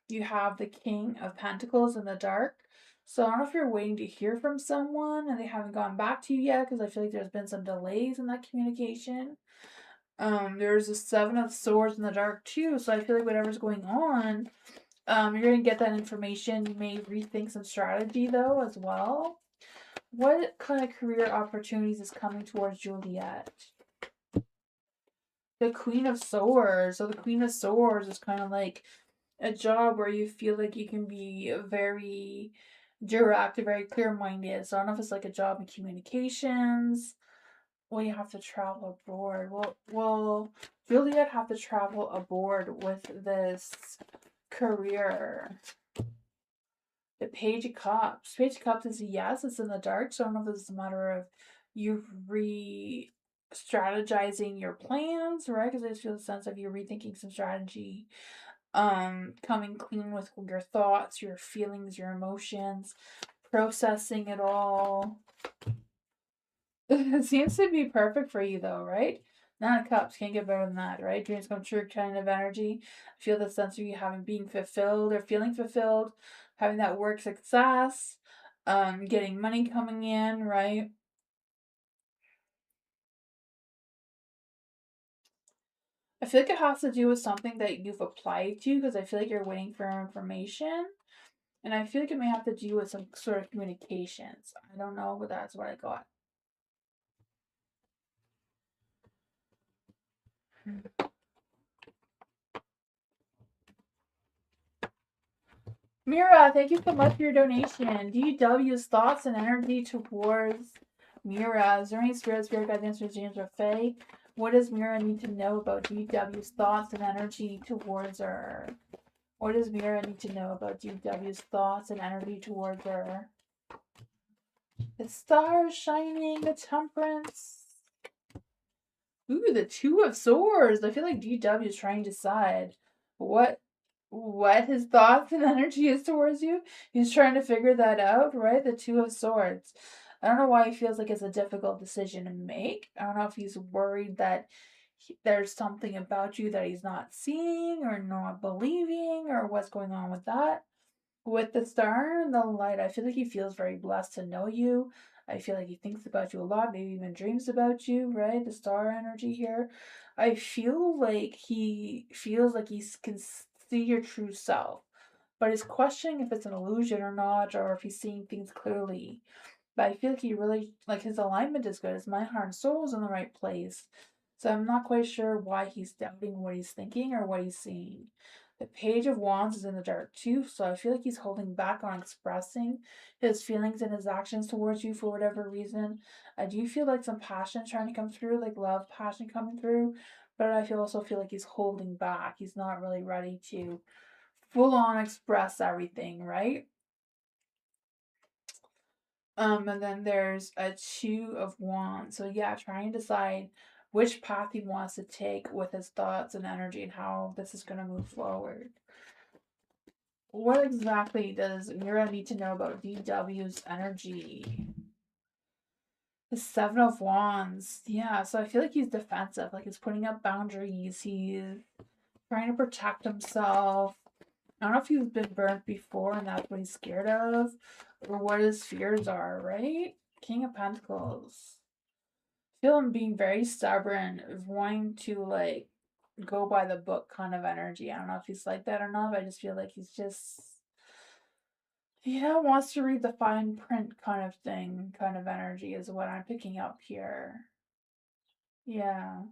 You have the King of Pentacles in the dark. So I don't know if you're waiting to hear from someone and they haven't gone back to you yet, because I feel like there's been some delays in that communication. There's a Seven of Swords in the dark too, so I feel like whatever's going on, you're gonna get that information. You may rethink some strategy though as well. What kind of career opportunities is coming towards Juliet? The Queen of Swords. So the Queen of Swords is kind of like a job where you feel like you can be very direct, very clear-minded. So I don't know if it's like a job in communications. Well, you have to travel abroad. Well, Juliet have to travel abroad with this career. The Page of Cups. Page of Cups is a yes, it's in the dark, so I don't know if it's a matter of you strategizing your plans, right? Because I just feel the sense of you rethinking some strategy, coming clean with your thoughts, your feelings, your emotions, processing it all. It seems to be perfect for you though, right? Nine of Cups, can't get better than that, right? Dreams come true kind of energy. I feel the sense of you having being fulfilled or feeling fulfilled, having that work success, getting money coming in, right? I feel like it has to do with something that you've applied to, because I feel like you're waiting for information. And I feel like it may have to do with some sort of communications. I don't know, but that's what I got. Mira, thank you so much for your donation. DW's thoughts and energy towards Mira. Is there any spirit guide answers James or Fae? What does Mira need to know about DW's thoughts and energy towards her? What does Mira need to know about DW's thoughts and energy towards her? The stars shining, the temperance. Ooh, the Two of Swords. I feel like DW is trying to decide what his thoughts and energy is towards you. He's trying to figure that out, right? The Two of Swords. I don't know why he feels like it's a difficult decision to make. I don't know if he's worried that there's something about you that he's not seeing or not believing, or what's going on with that. With the star and the light, I feel like he feels very blessed to know you. I feel like he thinks about you a lot, maybe even dreams about you, right? The star energy here. I feel like he feels like he can see your true self, but he's questioning if it's an illusion or not, or if he's seeing things clearly. But I feel like he really, like, his alignment is good. His mind, heart, and soul is in the right place. So I'm not quite sure why he's doubting what he's thinking or what he's seeing. The Page of Wands is in the dark too, so I feel like he's holding back on expressing his feelings and his actions towards you for whatever reason. I do feel like some passion trying to come through, like love, passion coming through, but also feel like he's holding back. He's not really ready to full on express everything, right? And then there's a Two of Wands. So yeah, trying to decide which path he wants to take with his thoughts and energy and how this is going to move forward. What exactly does Mira need to know about DW's energy? The Seven of Wands. Yeah, so I feel like he's defensive. Like he's putting up boundaries. He's trying to protect himself. I don't know if he's been burnt before and that's what he's scared of, or what his fears are, right? King of Pentacles. I feel him being very stubborn, of wanting to like go by the book kind of energy. I don't know if he's like that or not, but I just feel like he's just, yeah, wants to read the fine print kind of thing, kind of energy is what I'm picking up here. Yeah.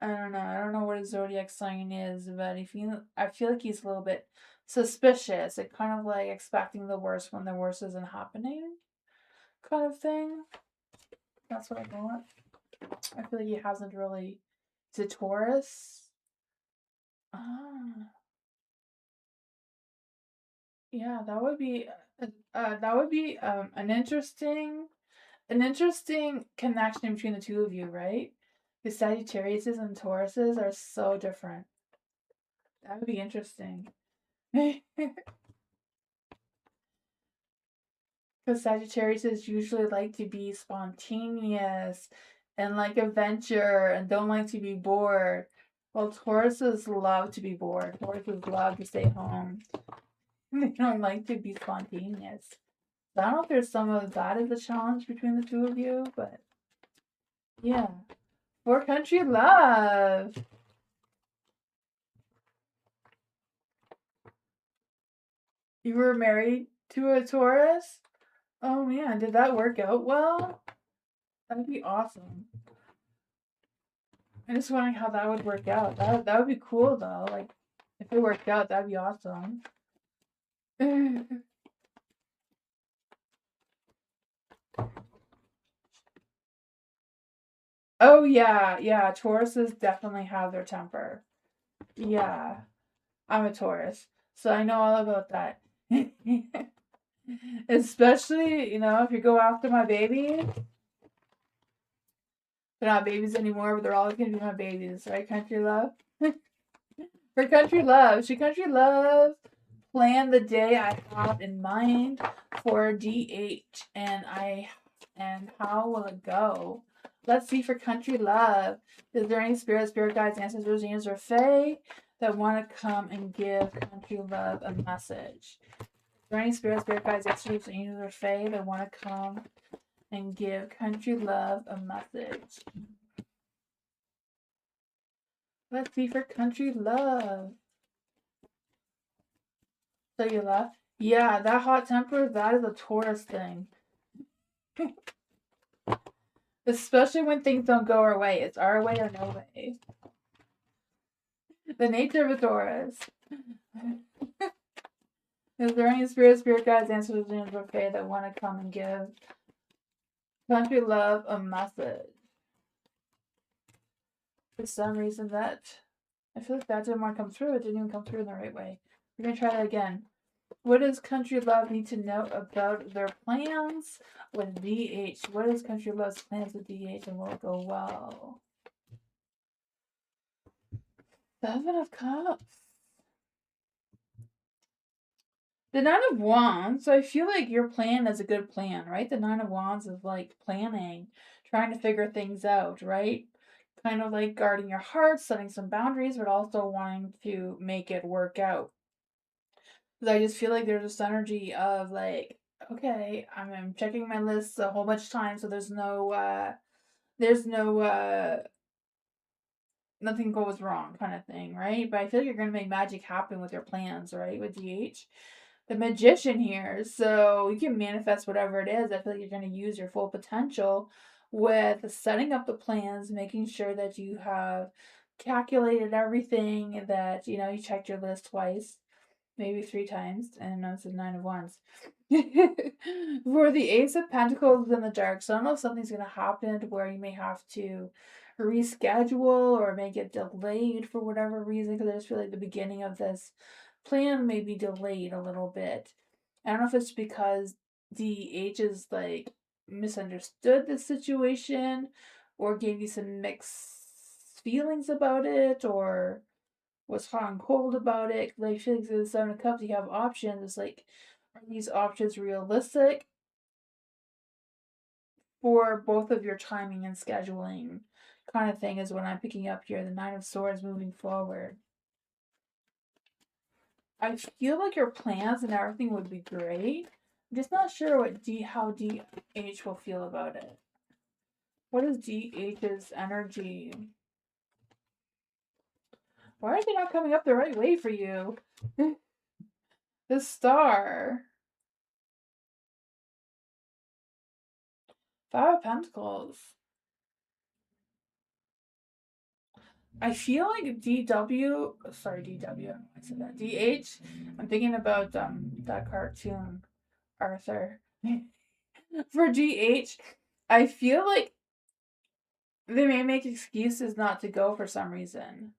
I don't know. I don't know what his zodiac sign is, but I feel like he's a little bit suspicious. Like kind of like expecting the worst when the worst isn't happening, kind of thing. That's what I got. I feel like he hasn't really. Is it Taurus? Ah, yeah, that would be. That would be an interesting connection between the two of you, right? The Sagittariuses and Tauruses are so different. That would be interesting. Because Sagittariuses usually like to be spontaneous and like adventure and don't like to be bored. Well, Tauruses love to be bored. Tauruses love to stay home. They don't like to be spontaneous. So I don't know if there's some of that as a challenge between the two of you, but yeah. For country love. You were married to a Taurus? Oh man, did that work out well? That'd be awesome. I'm just wondering how that would work out. That would be cool though. Like if it worked out, that'd be awesome. Oh yeah, yeah. Tauruses definitely have their temper. Yeah, I'm a Taurus, so I know all about that. Especially, if you go after my babies, they're not babies anymore, but they're always gonna be my babies, right, country love? For country love, should country love plan the day I have in mind for DH and how will it go? Let's see for country love. Is there any spirit guides, ancestors, angels, or fae that want to come and give country love a message? Is there any spirit guides, ancestors, angels, or fae that want to come and give country love a message? Let's see for country love. So you laugh? Yeah, that hot temper, that is a Taurus thing. Especially when things don't go our way. It's our way or no way. The nature of a Taurus. Is there any spirit guides, ancestors, or fae that want to come and give country love a message? For some reason I feel like that didn't want to come through. It didn't even come through in the right way. We're gonna try that again. What does country love need to know about their plans with DH? What is country love's plans with DH and will it go well? Seven of Cups. The Nine of Wands. So I feel like your plan is a good plan, right? The Nine of Wands is like planning, trying to figure things out, right? Kind of like guarding your heart, setting some boundaries, but also wanting to make it work out. Because I just feel like there's this energy of like, okay, I'm checking my list a whole bunch of times, so there's no nothing goes wrong kind of thing, right? But I feel like you're gonna make magic happen with your plans, right? With DH. The magician here. So you can manifest whatever it is. I feel like you're gonna use your full potential with setting up the plans, making sure that you have calculated everything, that you checked your list twice, maybe 3 times, and it's a 9 of Wands. For the Ace of Pentacles in the dark, so I don't know if something's gonna happen where you may have to reschedule or make it delayed for whatever reason, because I just feel like the beginning of this plan may be delayed a little bit. I don't know if it's because the H's like misunderstood the situation or gave you some mixed feelings about it, or was hot and cold about it. Because I feel like the Seven of Cups, you have options. It's like, are these options realistic for both of your timing and scheduling? Kind of thing is what I'm picking up here. The Nine of Swords moving forward. I feel like your plans and everything would be great. I'm just not sure how DH will feel about it. What is DH's energy? Why are they not coming up the right way for you? The Star. Five of Pentacles. I feel like DW, I said that. DH, I'm thinking about that cartoon, Arthur. For DH, I feel like they may make excuses not to go for some reason.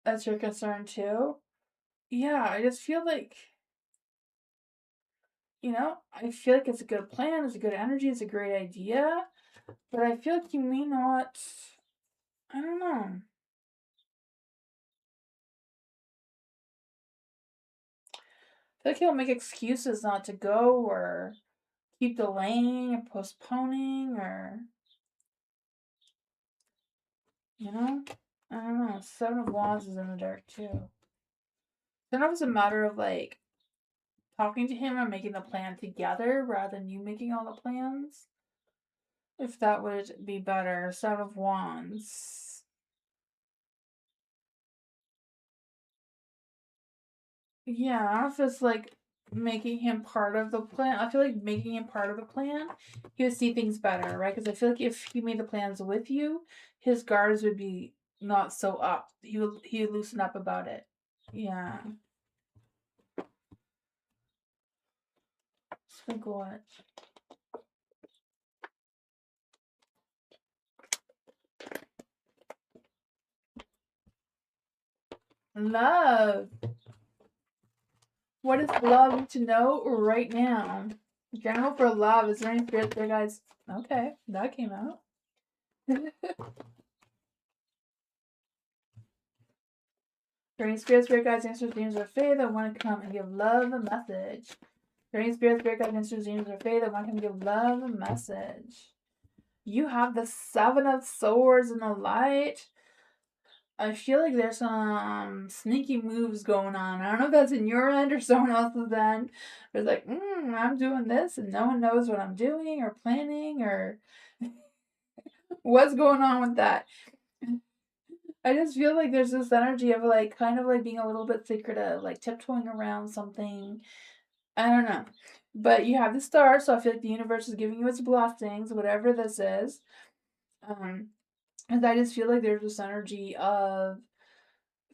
That's your concern too? yeah, I just feel like, you know, I feel like it's a good plan, it's a good energy, it's a great idea, but I feel like you may not, I don't know. I feel like he'll make excuses not to go or keep delaying or postponing or, you know? I don't know. Seven of Wands is in the dark too. I don't know if it's a matter of like talking to him and making the plan together rather than you making all the plans. If that would be better. Seven of Wands. Yeah, I don't know if it's like making him part of the plan. I feel like making him part of the plan, he would see things better, right? Because I feel like if he made the plans with you, his guards would be not so up. He would loosen up about it. Yeah. Let's think what. Love. What is love to know right now? General for love. Is there any spirit there, guys? Okay, that came out. For any spirit guides, answers, dreams, or faith that want to come and give love a message. For any spirit guides, answers, dreams, or faith that want to come and give love a message. You have the Seven of Swords in the light. I feel like there's some sneaky moves going on. I don't know if that's in your end or someone else's end. But it's like, I'm doing this and no one knows what I'm doing or planning or what's going on with that. I just feel like there's this energy of like kind of like being a little bit secretive, like tiptoeing around something. I don't know. But you have the star, so I feel like the universe is giving you its blessings, whatever this is. And I just feel like there's this energy of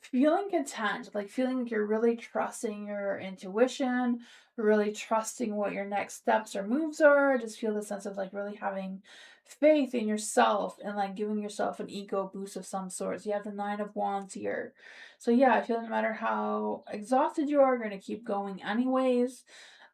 feeling content, like feeling like you're really trusting your intuition, really trusting what your next steps or moves are. Just feel the sense of like really having faith in yourself and like giving yourself an ego boost of some sort. You have the Nine of Wands here. So yeah, I feel no matter how exhausted you are, you're gonna keep going anyways.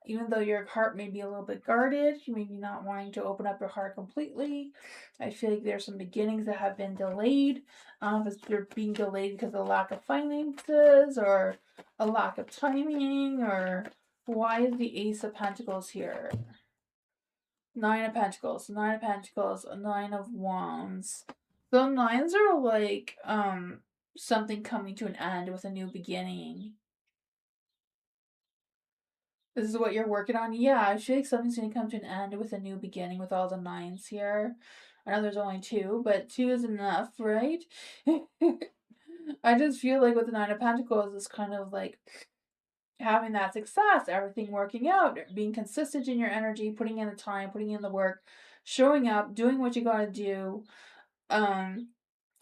Even though your heart may be a little bit guarded, you may be not wanting to open up your heart completely. I feel like there's some beginnings that have been delayed. If they're being delayed because of lack of finances or a lack of timing, or why is the Ace of Pentacles here? Nine of Pentacles, Nine of Pentacles, Nine of Wands. So nines are like something coming to an end with a new beginning. This is what you're working on? Yeah, I feel like something's going to come to an end with a new beginning with all the nines here. I know there's only two, but two is enough, right? I just feel like with the Nine of Pentacles, it's kind of like having that success, everything working out, being consistent in your energy, putting in the time, putting in the work, showing up, doing what you gotta do.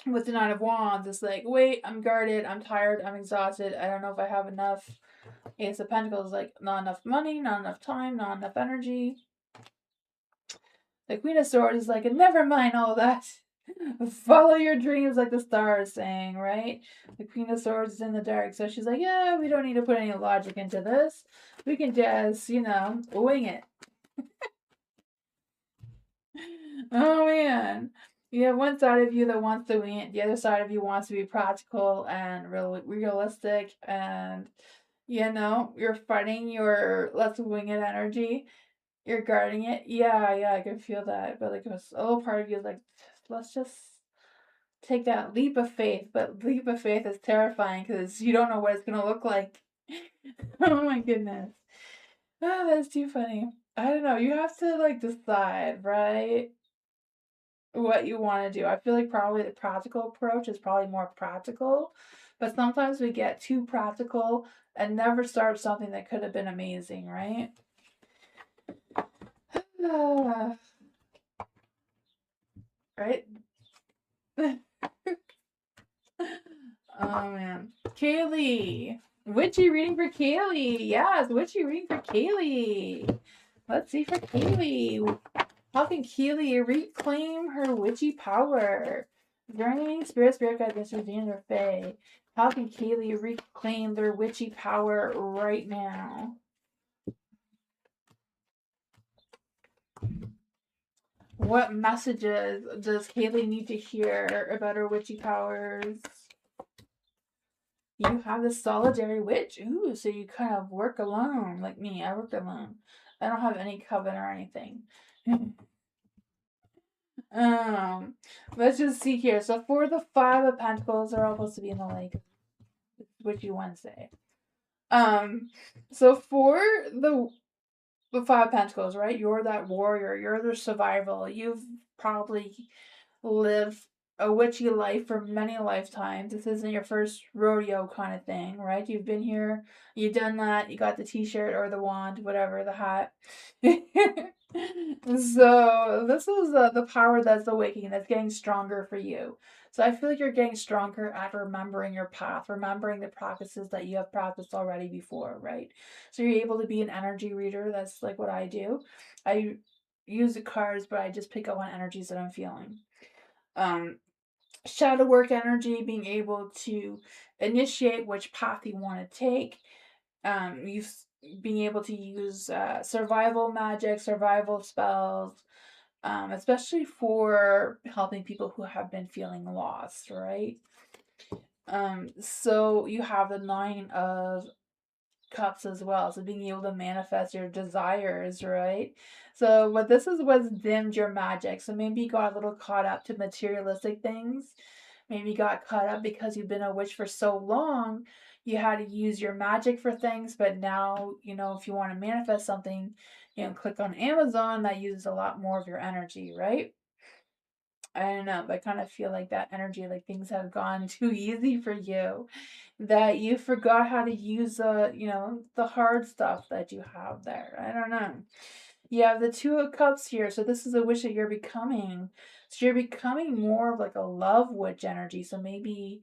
With the Nine of Wands, it's like, wait, I'm guarded, I'm tired, I'm exhausted, I don't know if I have enough. Ace of Pentacles, like, not enough money, not enough time, not enough energy. The Queen of Swords is like, never mind all that. Follow your dreams, like the star is saying, right? The Queen of Swords is in the dark, so she's like, yeah, we don't need to put any logic into this. We can just, wing it. Oh man. You have one side of you that wants to wing it, the other side of you wants to be practical and realistic, and you're fighting your let's wing it energy. You're guarding it. Yeah, I can feel that. But like a little part of you is like, let's just take that leap of faith. But leap of faith is terrifying because you don't know what it's gonna look like. Oh my goodness. Ah, that's too funny. I don't know. You have to like decide, right? What you want to do. I feel like probably the practical approach is probably more practical. But sometimes we get too practical and never start something that could have been amazing, right? Right? Oh man. Kaylee. Witchy reading for Kaylee. Yes, witchy reading for Kaylee. Let's see for Kaylee. How can Kaylee reclaim her witchy power? Is there any spirit guides, Mr. Dean or Fae? How can Kaylee reclaim their witchy power right now? What messages does Kaylee need to hear about her witchy powers? You have the solitary witch. Ooh, so you kind of work alone, like me. I work alone. I don't have any coven or anything. um, let's just see here. So for the Five of Pentacles, they're all supposed to be in the lake. What you want to say? So for the Five of Pentacles, right? You're that warrior. You're the survival. You've probably lived a witchy life for many lifetimes. This isn't your first rodeo kind of thing, right? You've been here, you've done that, you got the t-shirt or the wand, whatever, the hat. So this is the power that's awakening, that's getting stronger for you. So I feel like you're getting stronger at remembering your path, remembering the practices that you have practiced already before, right? So you're able to be an energy reader. That's like what I do. I use the cards, but I just pick up on energies that I'm feeling. Shadow work energy, being able to initiate which path you want to take. You being able to use survival magic, survival spells, especially for helping people who have been feeling lost, right? So you have the Nine of Cups as well, so being able to manifest your desires, right? So but this is what's dimmed your magic. So maybe you got a little caught up to materialistic things. Maybe you got caught up because you've been a witch for so long, you had to use your magic for things. But now, if you want to manifest something, click on Amazon. That uses a lot more of your energy, right? I don't know, but I kind of feel like that energy, like things have gone too easy for you, that you forgot how to use the hard stuff that you have there. I don't know. You have the Two of Cups here, so this is a wish that you're becoming. So you're becoming more of like a love witch energy. So maybe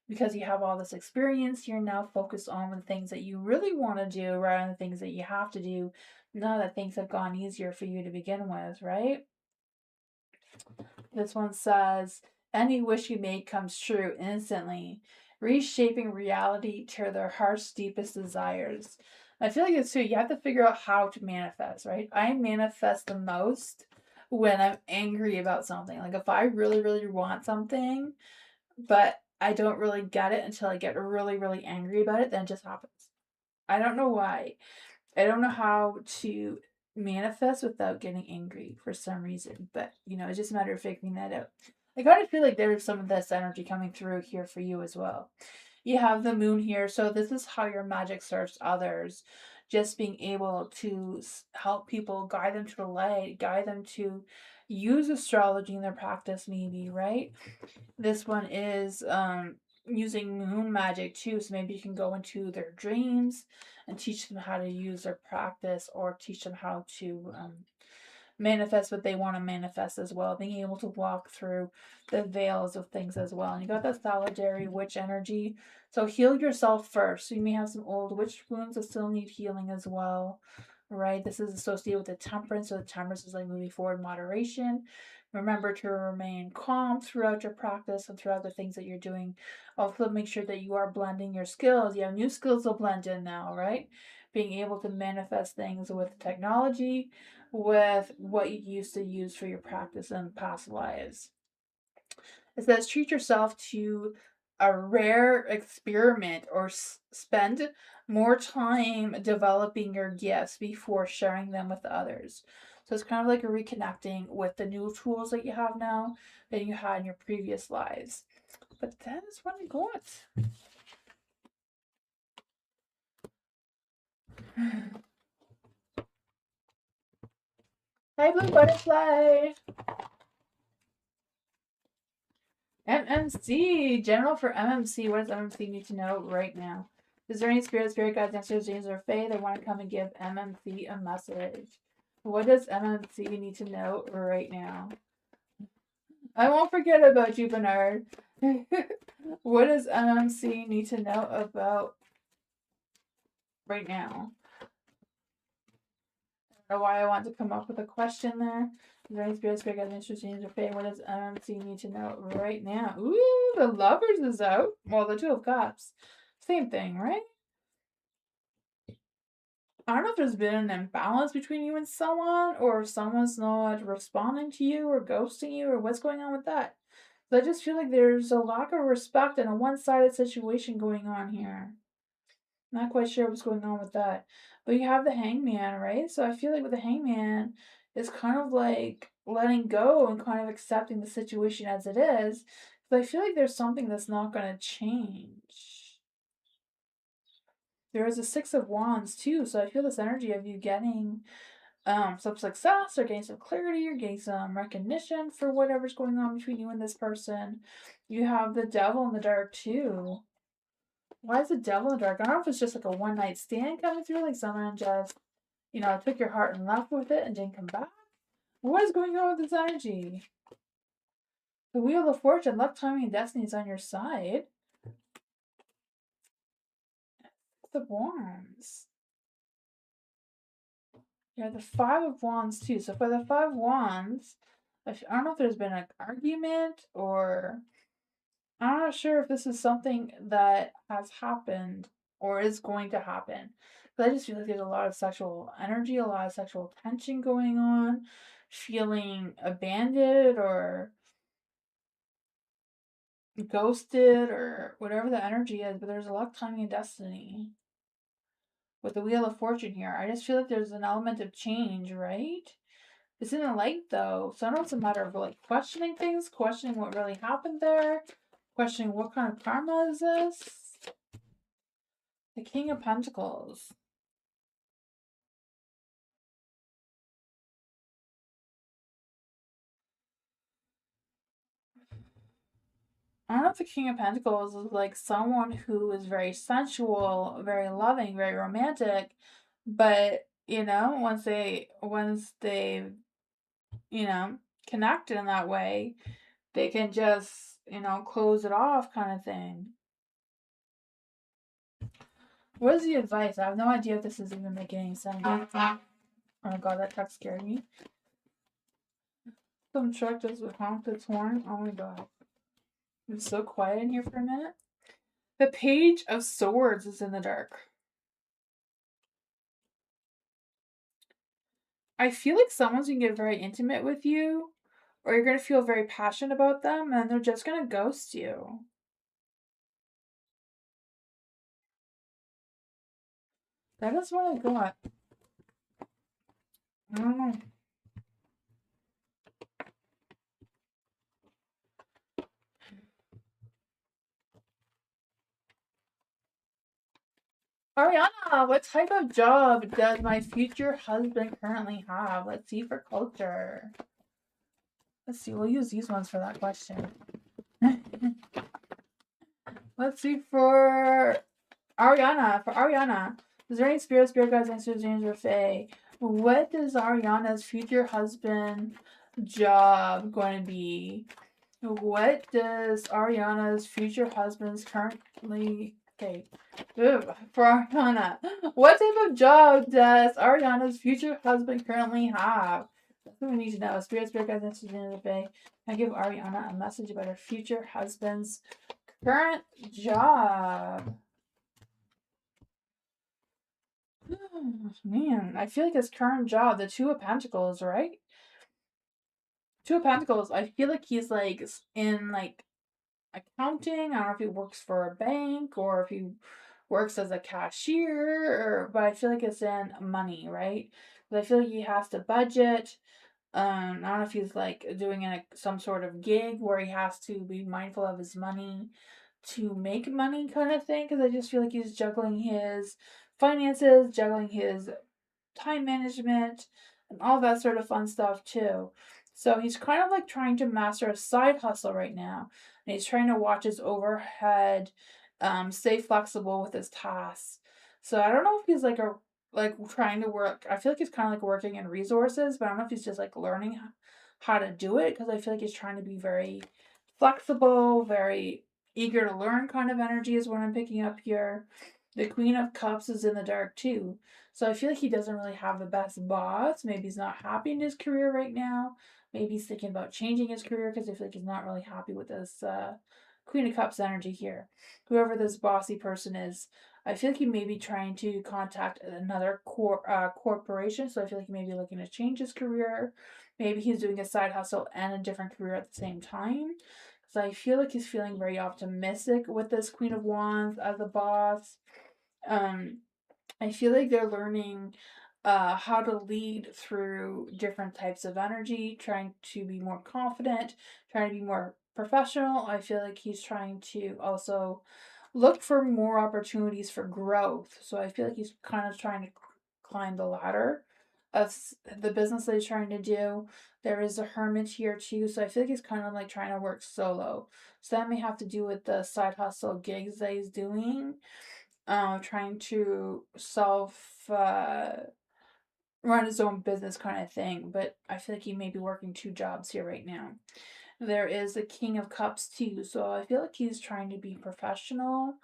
because you have all this experience, you're now focused on the things that you really want to do rather than the things that you have to do now that things have gone easier for you to begin with, right? This one says, any wish you made comes true instantly, reshaping reality to their heart's deepest desires. I feel like it's true. You have to figure out how to manifest, right? I manifest the most when I'm angry about something. Like if I really, really want something, but I don't really get it until I get really, really angry about it, then it just happens. I don't know why. I don't know how to manifest without getting angry for some reason, but it's just a matter of figuring that out. I kind of feel like there's some of this energy coming through here for you as well. You have the moon here, so this is how your magic serves others. Just being able to help people, guide them to the light, guide them to use astrology in their practice, maybe, right? This one is using moon magic too, so maybe you can go into their dreams and teach them how to use their practice, or teach them how to manifest what they want to manifest as well, being able to walk through the veils of things as well. And you got that solitary witch energy, so heal yourself first. So you may have some old witch wounds that still need healing as well, right? This is associated with the temperance, so the temperance is like moving forward, moderation. Remember to remain calm throughout your practice and throughout the things that you're doing. Also, make sure that you are blending your skills. You have new skills to blend in now, right? Being able to manifest things with technology, with what you used to use for your practice in past lives. It says treat yourself to a rare experiment, or spend more time developing your gifts before sharing them with others. So it's kind of like a reconnecting with the new tools that you have now that you had in your previous lives. But that is what I got. Hi, Blue Butterfly. MMC. General for MMC. What does MMC need to know right now? Is there any spirit guides, ancestors, angels, or fae that want to come and give MMC a message? What does MMC need to know right now? I won't forget about you, Bernard. What does MMC need to know about right now? I don't know why I want to come up with a question there. Right, spirit guys, interesting to pay. What does MMC need to know right now? Ooh, the Lovers is out. Well, the Two of Cups. Same thing, right? I don't know if there's been an imbalance between you and someone, or if someone's not responding to you, or ghosting you, or what's going on with that. So I just feel like there's a lack of respect and a one-sided situation going on here. Not quite sure what's going on with that. But you have the Hangman, right? So I feel like with the Hangman, it's kind of like letting go and kind of accepting the situation as it is. But I feel like there's something that's not going to change. There is a Six of Wands too, so I feel this energy of you getting some success or getting some clarity or getting some recognition for whatever's going on between you and this person. You have the Devil in the dark too. Why is the Devil in the dark? I don't know if it's just like a one night stand coming through, like someone just, took your heart and left with it and didn't come back. What is going on with this energy? The Wheel of Fortune, luck, timing, and destiny is on your side. The Wands. Yeah, the Five of Wands too. So for the Five of Wands, I don't know if there's been an argument, or I'm not sure if this is something that has happened or is going to happen. But I just feel like there's a lot of sexual energy, a lot of sexual tension going on, feeling abandoned or ghosted or whatever the energy is. But there's a lot of timing and destiny with the Wheel of Fortune here. I just feel like there's an element of change, right? It's in the light though, so I don't know if it's a matter of like questioning things, questioning what really happened there, questioning what kind of karma is this. The King of Pentacles. I don't know if the King of Pentacles is like someone who is very sensual, very loving, very romantic, but once they connect in that way, they can just close it off, kind of thing. What is the advice? I have no idea if this is even making any sense. Oh my god, that text scared me. Some truck does with honk its horn. Oh my god. It's so quiet in here for a minute. The Page of Swords is in the dark. I feel like someone's gonna get very intimate with you, or you're gonna feel very passionate about them, and they're just gonna ghost you. That is what I got. I don't know. Ariana, what type of job does my future husband currently have? Let's see for culture. Let's see, we'll use these ones for that question. Let's see for Ariana. For Ariana, is there any spirit guides, answers, James, or Fae? What is Ariana's future husband job going to be? What does Ariana's future husband's currently... Okay. For Ariana, what type of job does Ariana's future husband currently have? That's what we need to know. Spirit guides, answers, James, or Fae. I give Ariana a message about her future husband's current job. Man, I feel like his current job, the Two of Pentacles, right? Two of Pentacles, I feel like he's like in like accounting. I don't know if he works for a bank or if he works as a cashier, but I feel like it's in money, right? But I feel like he has to budget. I don't know if he's like doing some sort of gig where he has to be mindful of his money to make money, kind of thing. Because I just feel like he's juggling his finances, juggling his time management, and all that sort of fun stuff too. So he's kind of like trying to master a side hustle right now, and he's trying to watch his overhead, stay flexible with his tasks. So I don't know if he's like trying to work. I feel like he's kind of like working in resources, but I don't know if he's just like learning how to do it, because I feel like he's trying to be very flexible, very eager to learn kind of energy is what I'm picking up here. The Queen of Cups is in the dark too. So I feel like he doesn't really have the best boss. Maybe he's not happy in his career right now. Maybe he's thinking about changing his career because I feel like he's not really happy with this Queen of Cups energy here. Whoever this bossy person is, I feel like he may be trying to contact another corporation. So I feel like he may be looking to change his career. Maybe he's doing a side hustle and a different career at the same time. So I feel like he's feeling very optimistic with this Queen of Wands as a boss. um, I feel like they're learning how to lead through different types of energy, trying to be more confident, trying to be more professional. I feel like he's trying to also look for more opportunities for growth. So I feel like he's kind of trying to climb the ladder of the business that he's trying to do. There is a hermit here too, so I feel like he's kind of like trying to work solo. So that may have to do with the side hustle gigs that he's doing, trying to run his own business kind of thing. But I feel like he may be working two jobs here right now. There is the King of Cups too, so I feel like he's trying to be professional.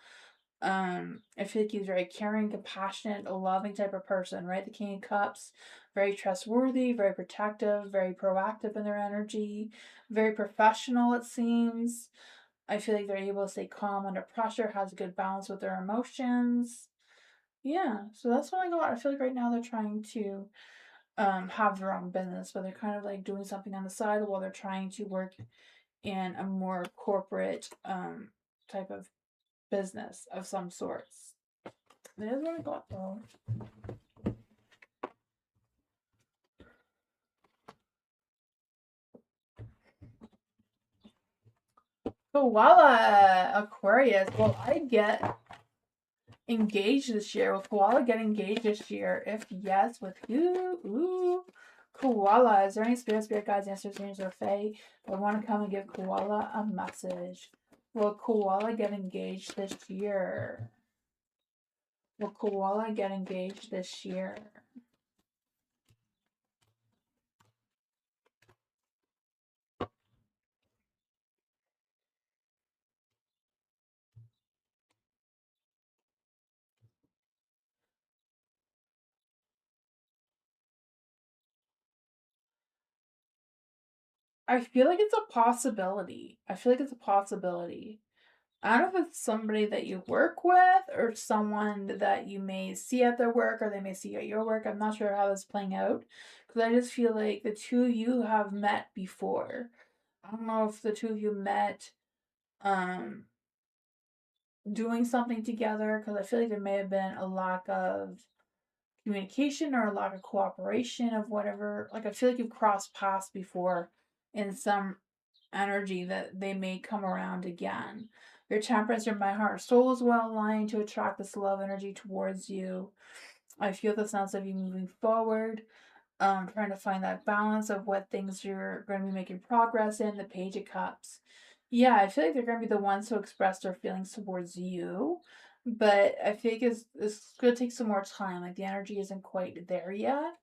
I feel like he's very caring, compassionate, a loving type of person, right? The King of Cups, very trustworthy, very protective, very proactive in their energy, very professional, it seems. I feel like they're able to stay calm under pressure, has a good balance with their emotions. Yeah, so that's what I got. I feel like right now they're trying to have their own business, but they're kind of like doing something on the side while they're trying to work in a more corporate type of business of some sorts. That is what I got though. Koala Aquarius. Will I get engaged this year? Will Koala get engaged this year? If yes, with who? Ooh. Koala. Is there any spirit guides, ancestors, or fae that want to come and give Koala a message? Will Koala get engaged this year? Will Koala get engaged this year? I feel like it's a possibility. I feel like it's a possibility. I don't know if it's somebody that you work with or someone that you may see at their work or they may see at your work. I'm not sure how this is playing out because I just feel like the two of you have met before. I don't know if the two of you met um doing something together because I feel like there may have been a lack of communication or a lack of cooperation of whatever. Like I feel like you've crossed paths before in some energy that they may come around again. Your temperance, your my heart, soul is well aligned to attract this love energy towards you. I feel the sense of you moving forward, trying to find that balance of what things you're going to be making progress in. The Page of Cups. Yeah, I feel like they're going to be the ones who express their feelings towards you, but I think it's going to take some more time. Like the energy isn't quite there yet.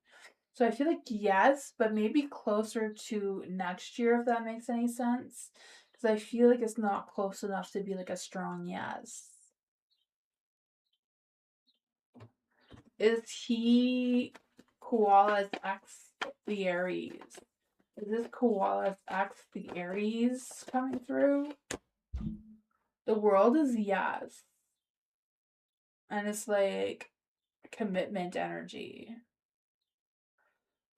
So I feel like yes, but maybe closer to next year if that makes any sense. Because I feel like it's not close enough to be like a strong yes. Is he Koala's ex the Aries? Is this Koala's ex the Aries coming through? The world is yes. And it's like commitment energy.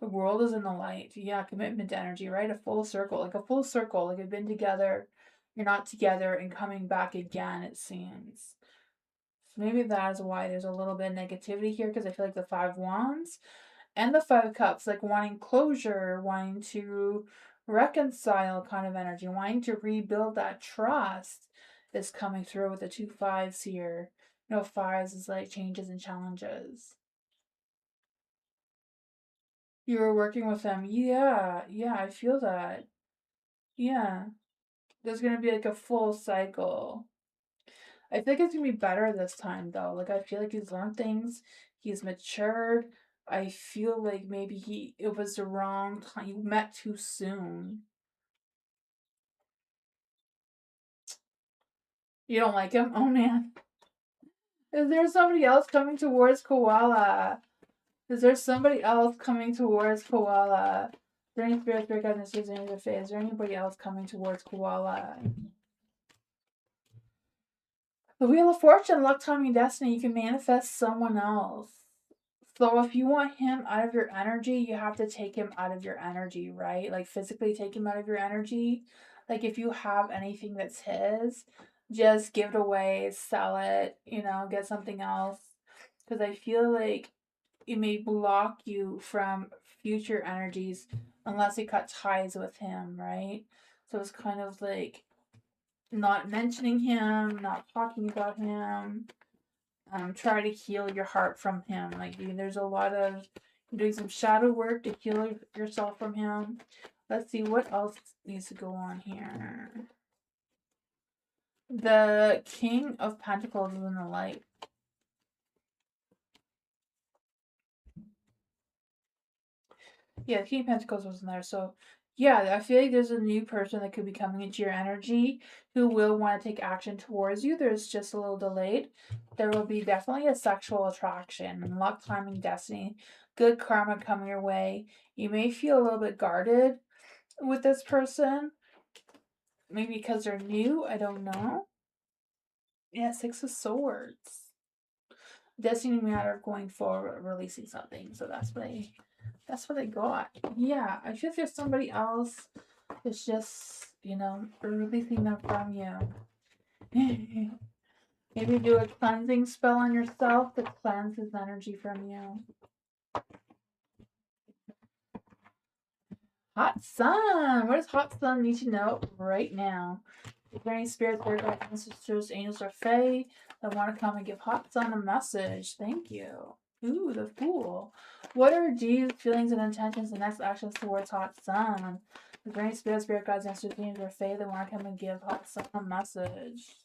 The world is in the light. Yeah, commitment energy, right? A full circle. Like a full circle. Like you've been together, you're not together, and coming back again, it seems. So maybe that is why there's a little bit of negativity here, because I feel like the Five Wands and the Five Cups, like wanting closure, wanting to reconcile kind of energy, wanting to rebuild that trust is coming through with the two fives here. You know, fives is like changes and challenges. You were working with them. Yeah, yeah, I feel that. Yeah. There's gonna be like a full cycle. I feel like it's gonna be better this time though. Like I feel like he's learned things, he's matured. I feel like maybe it was the wrong time. You met too soon. You don't like him? Oh man. Is there somebody else coming towards Koala? Is there somebody else coming towards Koala? Is there any spirit guidance in the face? Is there anybody else coming towards Koala? The Wheel of Fortune, luck, timing, destiny. You can manifest someone else. So if you want him out of your energy, you have to take him out of your energy, right? Like physically take him out of your energy. Like if you have anything that's his, just give it away, sell it, get something else. Because I feel like it may block you from future energies unless you cut ties with him, right? So it's kind of like not mentioning him, not talking about him. Try to heal your heart from him. Like there's a lot of doing some shadow work to heal yourself from him. Let's see what else needs to go on here. The King of Pentacles is in the light. Yeah, the King of Pentacles was in there. So yeah, I feel like there's a new person that could be coming into your energy who will want to take action towards you. There's just a little delayed. There will be definitely a sexual attraction, luck, timing, destiny, good karma coming your way. You may feel a little bit guarded with this person. Maybe because they're new. I don't know. Yeah, Six of Swords. Destiny matter of going forward, releasing something. So that's what I got. Yeah, I feel like there's somebody else that's just, releasing them from you. Maybe do a cleansing spell on yourself that cleanses energy from you. Hot Sun! What does Hot Sun need to know right now? Is there any spirits, guides, ancestors, angels, or fae that want to come and give Hot Sun a message? Thank you. Ooh, the Fool. What are D's feelings and intentions and next actions towards Hot Sun? Is there any spirit, guides, ancestors, angels, or fae that want to come and give Hot Sun a message?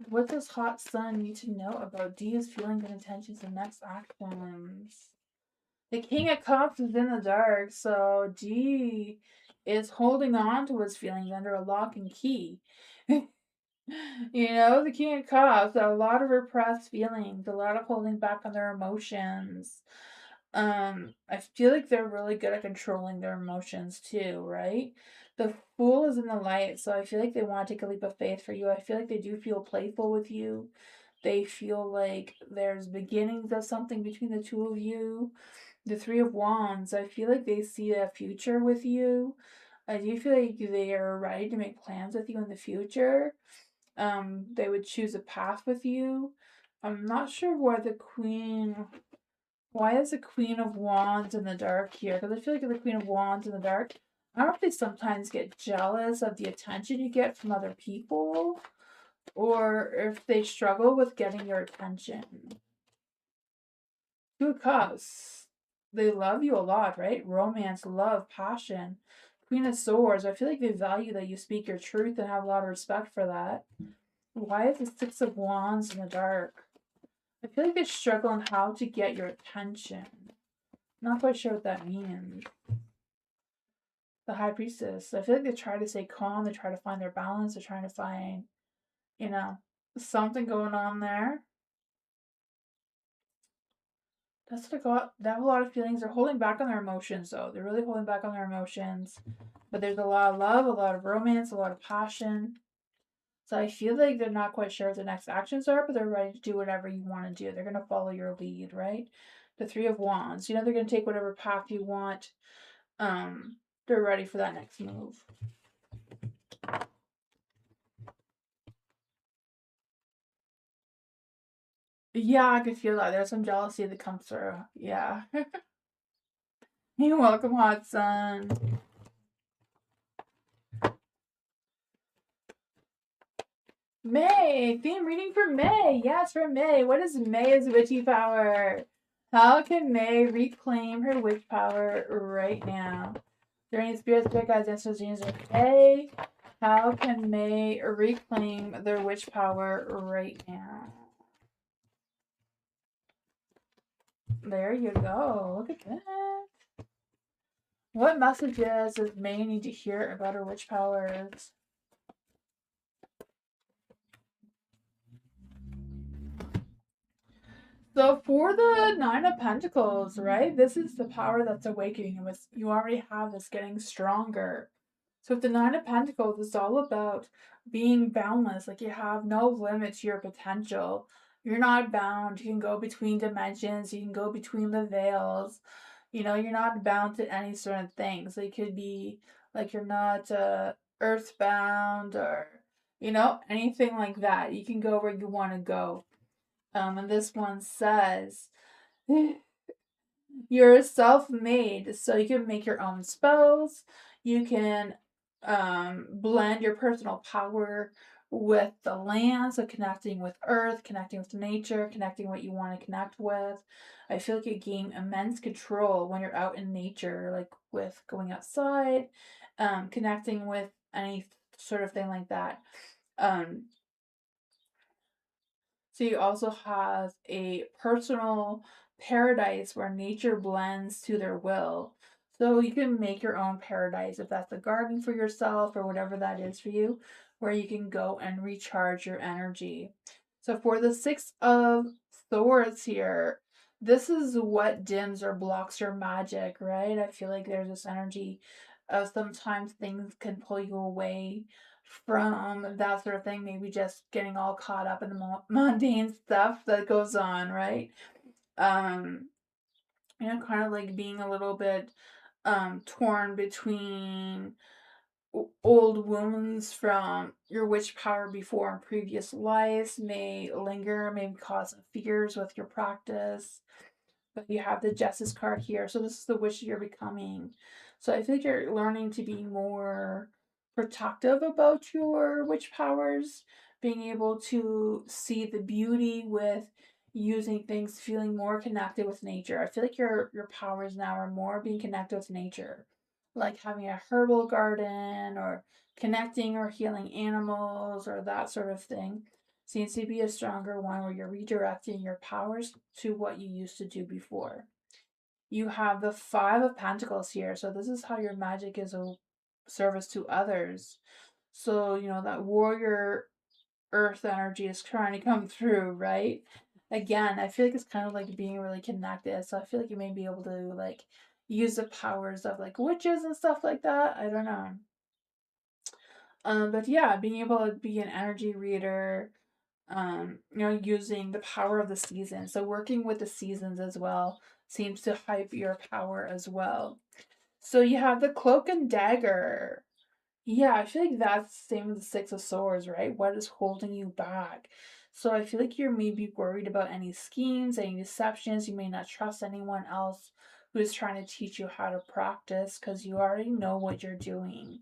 What does Hot Sun need to know about D's feelings and intentions and next actions? The King of Cups is in the dark, so D is holding on to his feelings under a lock and key. The King of Cups, a lot of repressed feelings, a lot of holding back on their emotions. I feel like they're really good at controlling their emotions too, right? The Fool is in the light, so I feel like they want to take a leap of faith for you. I feel like they do feel playful with you. They feel like there's beginnings of something between the two of you. The Three of Wands, I feel like they see a future with you. I do feel like they are ready to make plans with you in the future. They would choose a path with you. I'm not sure why is the Queen of Wands in the dark here? Because I feel like the Queen of Wands in the dark, I don't know if they sometimes get jealous of the attention you get from other people, or if they struggle with getting your attention. Two of Cups. They love you a lot, right? Romance, love, passion. Queen of Swords. I feel like they value that you speak your truth and have a lot of respect for that. Why is the Six of Wands in the dark? I feel like they struggle on how to get your attention. Not quite sure what that means. The High Priestess. I feel like they try to stay calm. They try to find their balance. They're trying to find, something going on there. That's what I got. They have a lot of feelings. They're holding back on their emotions, though. They're really holding back on their emotions. But there's a lot of love, a lot of romance, a lot of passion. So I feel like they're not quite sure what the next actions are, but they're ready to do whatever you want to do. They're going to follow your lead, right? The Three of Wands. They're going to take whatever path you want. They're ready for that next move. Yeah, I could feel that. There's some jealousy that comes through. Yeah. You're welcome, Hot Sun. May! Theme reading for May! Yes, for May. What is May's witchy power? How can May reclaim her witch power right now? Are there any spirits, spirit guides, ancestors, genius, or May? How can May reclaim their witch power right now? There you go. Look at that. What messages does May need to hear about her witch powers? So for the Nine of Pentacles, right? This is the power that's awakening. You already have this getting stronger. So with the Nine of Pentacles, it's all about being boundless. Like you have no limit to your potential. You're not bound. You can go between dimensions. You can go between the veils. You know, you're not bound to any certain things. So it could be like you're not earthbound or, you know, anything like that. You can go where you want to go. And this one says, you're self-made, so you can make your own spells. You can blend your personal power with the land, so connecting with earth, connecting with nature, connecting what you want to connect with. I feel like you gain immense control when you're out in nature, like with going outside, connecting with any sort of thing like that. Um, So you also have a personal paradise where nature blends to their will. So you can make your own paradise if that's a garden for yourself or whatever that is for you, where you can go and recharge your energy. So for the Six of Swords here, this is what dims or blocks your magic, right? I feel like there's this energy of sometimes things can pull you away from that sort of thing, maybe just getting all caught up in the mundane stuff that goes on, right? Um, you know, kind of like being a little bit torn between old wounds from your witch power before in previous lives may linger, maybe cause fears with your practice. But you have the Justice card here. So this is the witch you're becoming. So I think you're learning to be more protective about your witch powers, being able to see the beauty with using things, feeling more connected with nature. I feel like your powers now are more being connected with nature, like having a herbal garden or connecting or healing animals or that sort of thing. Seems to be a stronger one where you're redirecting your powers to what you used to do before. You have the Five of Pentacles here, so this is how your magic is a service to others. So, you know, that warrior earth energy is trying to come through, right? Again, I feel like it's kind of like being really connected. So I feel like you may be able to like use the powers of like witches and stuff like that. I don't know. But yeah, being able to be an energy reader, you know, using the power of the season. So working with the seasons as well seems to hype your power as well. So you have the cloak and dagger. Yeah, I feel like that's the same with the Six of Swords, right? What is holding you back? So I feel like you're maybe worried about any schemes, any deceptions. You may not trust anyone else who's trying to teach you how to practice because you already know what you're doing.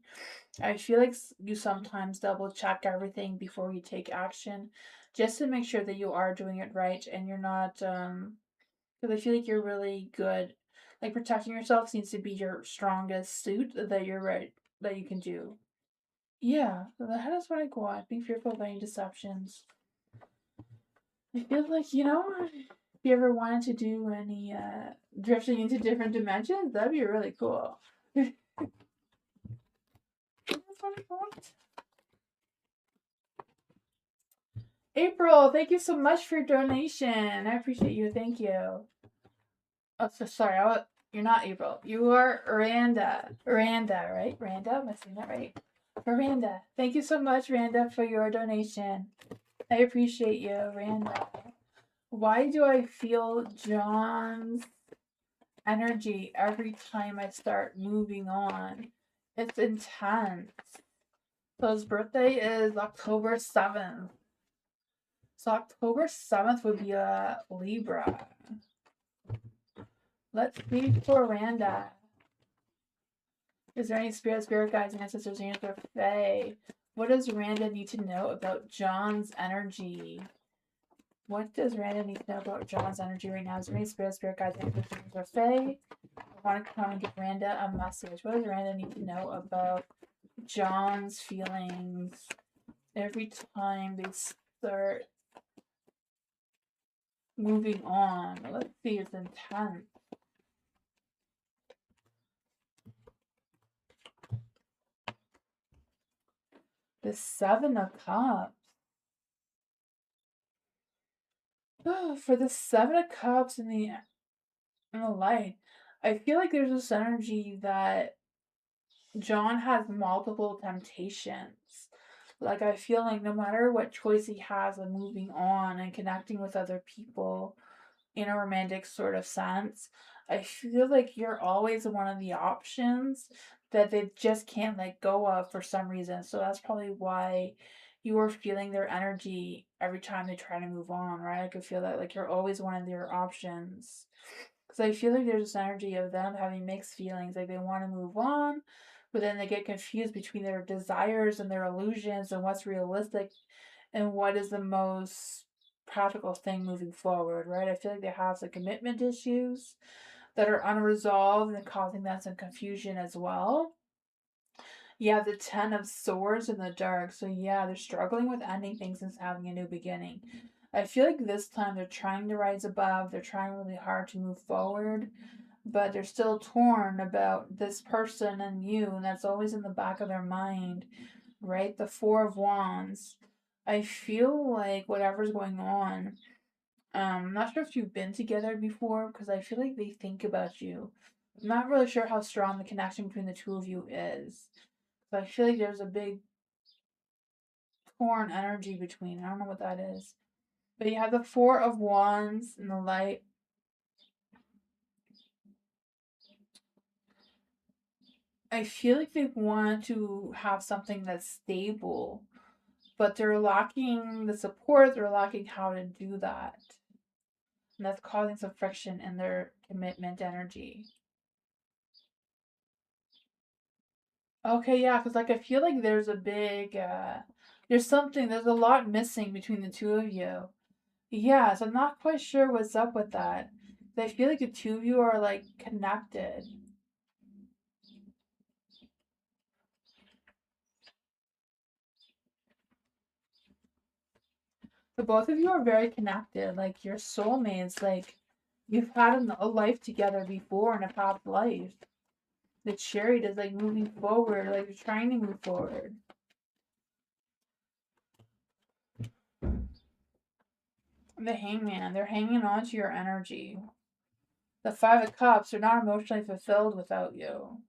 I feel like you sometimes double check everything before you take action just to make sure that you are doing it right and you're not, because I feel like you're really good. Like protecting yourself seems to be your strongest suit that you're right, that you can do. Yeah, so that is what I got. Be fearful of any deceptions. I feel like, you know, if you ever wanted to do any drifting into different dimensions, that'd be really cool. That's what I got. April, thank you so much for your donation. I appreciate you. Thank you. Oh, so sorry. You're not April. You are Randa. Randa, right? Randa? Am I saying that right? Randa. Thank you so much, Randa, for your donation. I appreciate you, Randa. Why do I feel John's energy every time I start moving on? It's intense. So his birthday is October 7th. So October 7th would be a Libra. Let's see for Randa. Is there any spirit guides, ancestors, angels, or fae? What does Randa need to know about John's energy? What does Randa need to know about John's energy right now? Is there any spirit guides, ancestors, angels, or fae? I want to come and give Randa a message. What does Randa need to know about John's feelings every time they start moving on? Let's see, it's intense. The Seven of Cups. For the Seven of Cups in the light, I feel like there's this energy that John has multiple temptations. Like, I feel like no matter what choice he has of moving on and connecting with other people in a romantic sort of sense, I feel like you're always one of the options that they just can't let go of for some reason. So that's probably why you are feeling their energy every time they try to move on, right? I could feel that like you're always one of their options. Because I feel like there's this energy of them having mixed feelings, like they want to move on, but then they get confused between their desires and their illusions and what's realistic and what is the most practical thing moving forward, right? I feel like they have some commitment issues that are unresolved and causing them some confusion as well. Yeah, the Ten of Swords in the dark. So yeah, they're struggling with ending things and having a new beginning. I feel like this time they're trying to rise above, they're trying really hard to move forward, but they're still torn about this person and you, and that's always in the back of their mind, right? The Four of Wands. I feel like whatever's going on, I'm not sure if you've been together before because I feel like they think about you. I'm not really sure how strong the connection between the two of you is. So I feel like there's a big torn energy between. I don't know what that is. But you have the Four of Wands in the light. I feel like they want to have something that's stable, but they're lacking the support, they're lacking how to do that. And that's causing some friction in their commitment energy. Okay, yeah, because like I feel like there's a big there's a lot missing between the two of you. Yeah, so I'm not quite sure what's up with that. I feel like the two of you are like connected. The both of you are very connected, like you're soulmates, like you've had a life together before in a past life. The chariot is like moving forward, like you're trying to move forward. The hangman, they're hanging on to your energy. The Five of Cups, they're not emotionally fulfilled without you.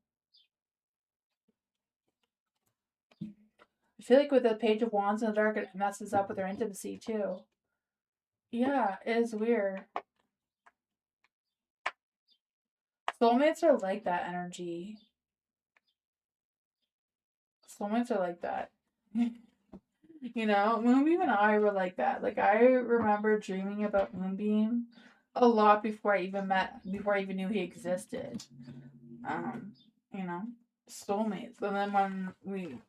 I feel like with the Page of Wands in the dark, it messes up with their intimacy too. Yeah, it is weird. Soulmates are like that energy. Soulmates are like that. Moonbeam and I were like that. Like I remember dreaming about Moonbeam a lot before I even knew he existed. Um, you know, soulmates. And then when we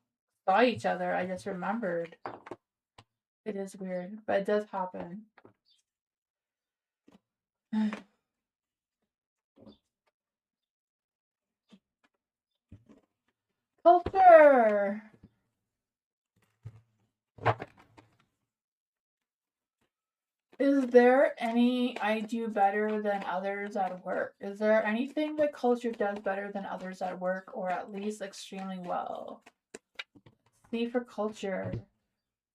saw each other, I just remembered. It is weird, but it does happen. Culture. Is there any I do better than others at work? Is there anything that culture does better than others at work, or at least extremely well? C for culture.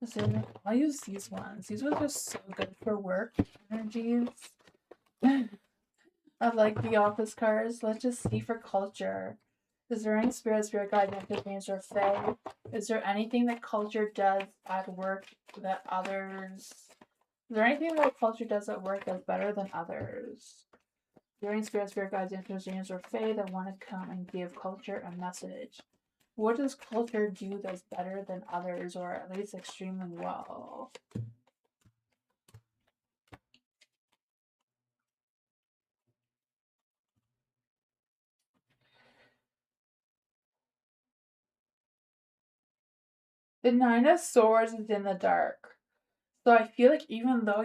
So I'll use these ones. These ones are so good for work energies. I like the office cards. Let's just see for culture. Is there any spirit guide, names, or fae? Is there anything that culture does at work that others? Is there anything that culture does at work that's better than others? Is there any spirit guides, names, or fae that want to come and give culture a message? What does culture do that's better than others, or at least extremely well? The Nine of Swords is in the dark. So I feel like even though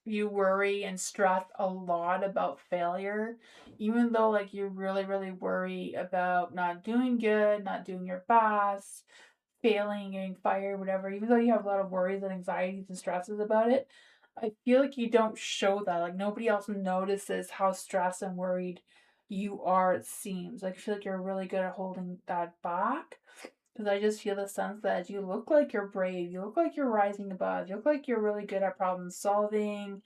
you worry and stress a lot about failure, even though like you really really worry about not doing good, not doing your best, failing, getting fired, whatever, even though you have a lot of worries and anxieties and stresses about it, I feel like you don't show that. Like nobody else notices how stressed and worried you are, it seems. Like I feel like you're really good at holding that back. Because I just feel the sense that you look like you're brave, you look like you're rising above, you look like you're really good at problem solving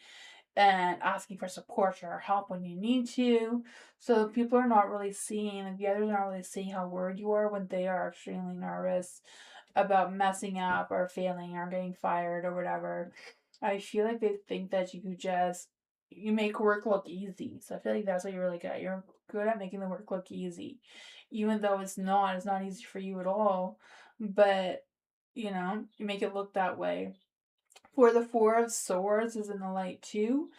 and asking for support or help when you need to. So people are not really seeing, the others are not really seeing how worried you are when they are extremely nervous about messing up or failing or getting fired or whatever. I feel like they think that you make work look easy. So I feel like that's what you're really good at. You're good at making the work look easy. Even though it's not easy for you at all. But you make it look that way. For the Four of Swords is in the light too.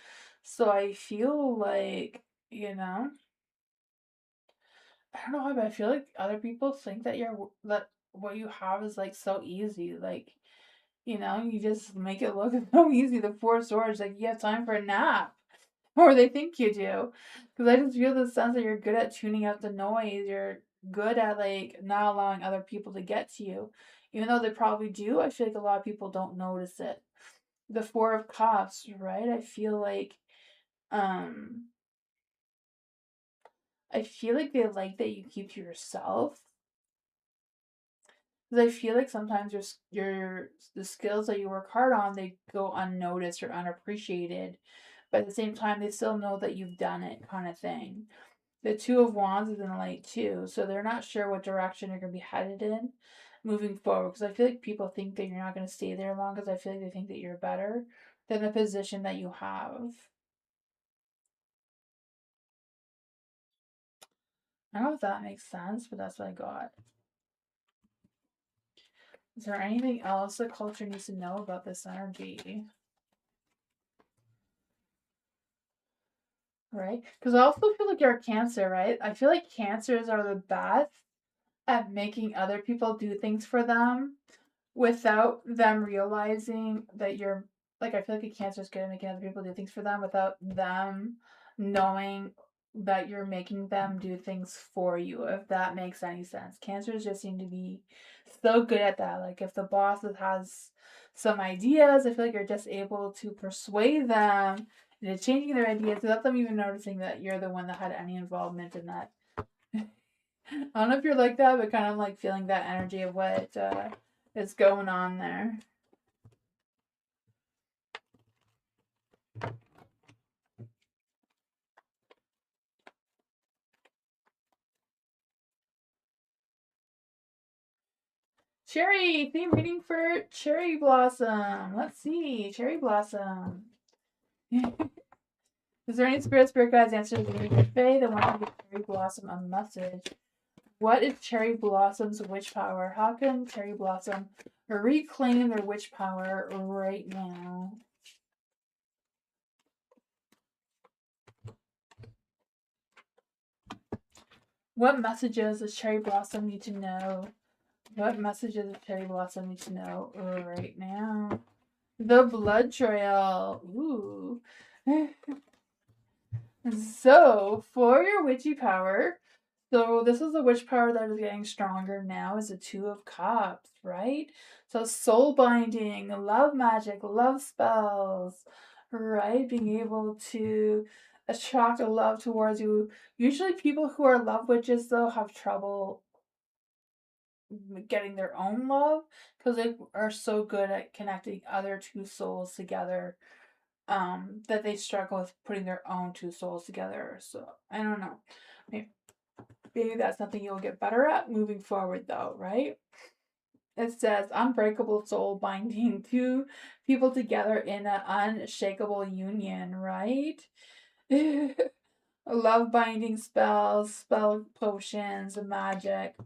So I feel like, I don't know why, but I feel like other people think that what you have is like so easy. Like, you just make it look so easy. The Four of Swords, like you have time for a nap. Or they think you do. Because I just feel the sense that you're good at tuning out the noise. You're good at like not allowing other people to get to you. Even though they probably do, I feel like a lot of people don't notice it. The Four of Cups, right? Um I feel like they like that you keep to yourself. Because I feel like sometimes the skills that you work hard on, they go unnoticed or unappreciated. But at the same time, they still know that you've done it, kind of thing. The Two of Wands is in the light too, so they're not sure what direction you're going to be headed in moving forward. Because I feel like people think that you're not going to stay there long, because I feel like they think that you're better than the position that you have. I don't know if that makes sense, but that's what I got. Is there anything else the culture needs to know about this energy? Right? Because I also feel like you're a Cancer, right? I feel like Cancers are the best at making other people do things for them without them realizing that you're like, I feel like a Cancer is good at making other people do things for them without them knowing that you're making them do things for you, if that makes any sense. Cancers just seem to be so good at that. Like if the boss has some ideas, I feel like you're just able to persuade them into changing their ideas without them even noticing that you're the one that had any involvement in that. I don't know if you're like that, but kind of like feeling that energy of what is going on there. Cherry! Theme reading for Cherry Blossom. Let's see. Cherry Blossom. Is there any spirit guides answer the reading for Faye? The one who gives Cherry Blossom a message. What is Cherry Blossom's witch power? How can Cherry Blossom reclaim their witch power right now? What messages does Cherry Blossom need to know? What messages does Cherry Blossom need to know right now? The Blood Trail. Ooh. So, for your witchy power, so this is the witch power that is getting stronger now, is the Two of Cups, right? So soul binding, love magic, love spells, right? Being able to attract a love towards you. Usually people who are love witches, though, have trouble getting their own love because they are so good at connecting other two souls together, that they struggle with putting their own two souls together. So I don't know. Maybe that's something you'll get better at moving forward, though, right? It says unbreakable soul binding two people together in an unshakable union, right? Love binding spells, spell potions, magic.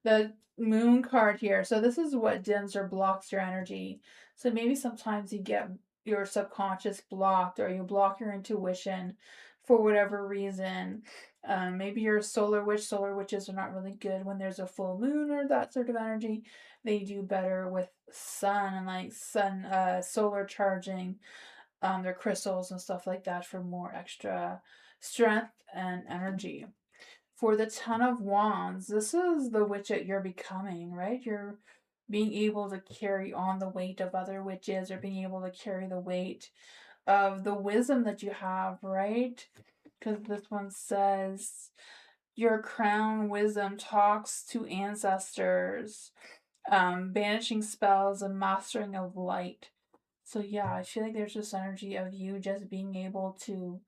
The moon card here. So this is what dims or blocks your energy. So maybe sometimes you get your subconscious blocked, or you block your intuition for whatever reason. Maybe you're a solar witch. Solar witches are not really good when there's a full moon or that sort of energy. They do better with sun and like solar charging their crystals and stuff like that for more extra strength and energy. For the Ten of Wands, this is the witch that you're becoming, right? You're being able to carry on the weight of other witches, or being able to carry the weight of the wisdom that you have, right? Because this one says Your crown wisdom talks to ancestors, banishing spells and mastering of light. So yeah, I feel like there's this energy of you just being able to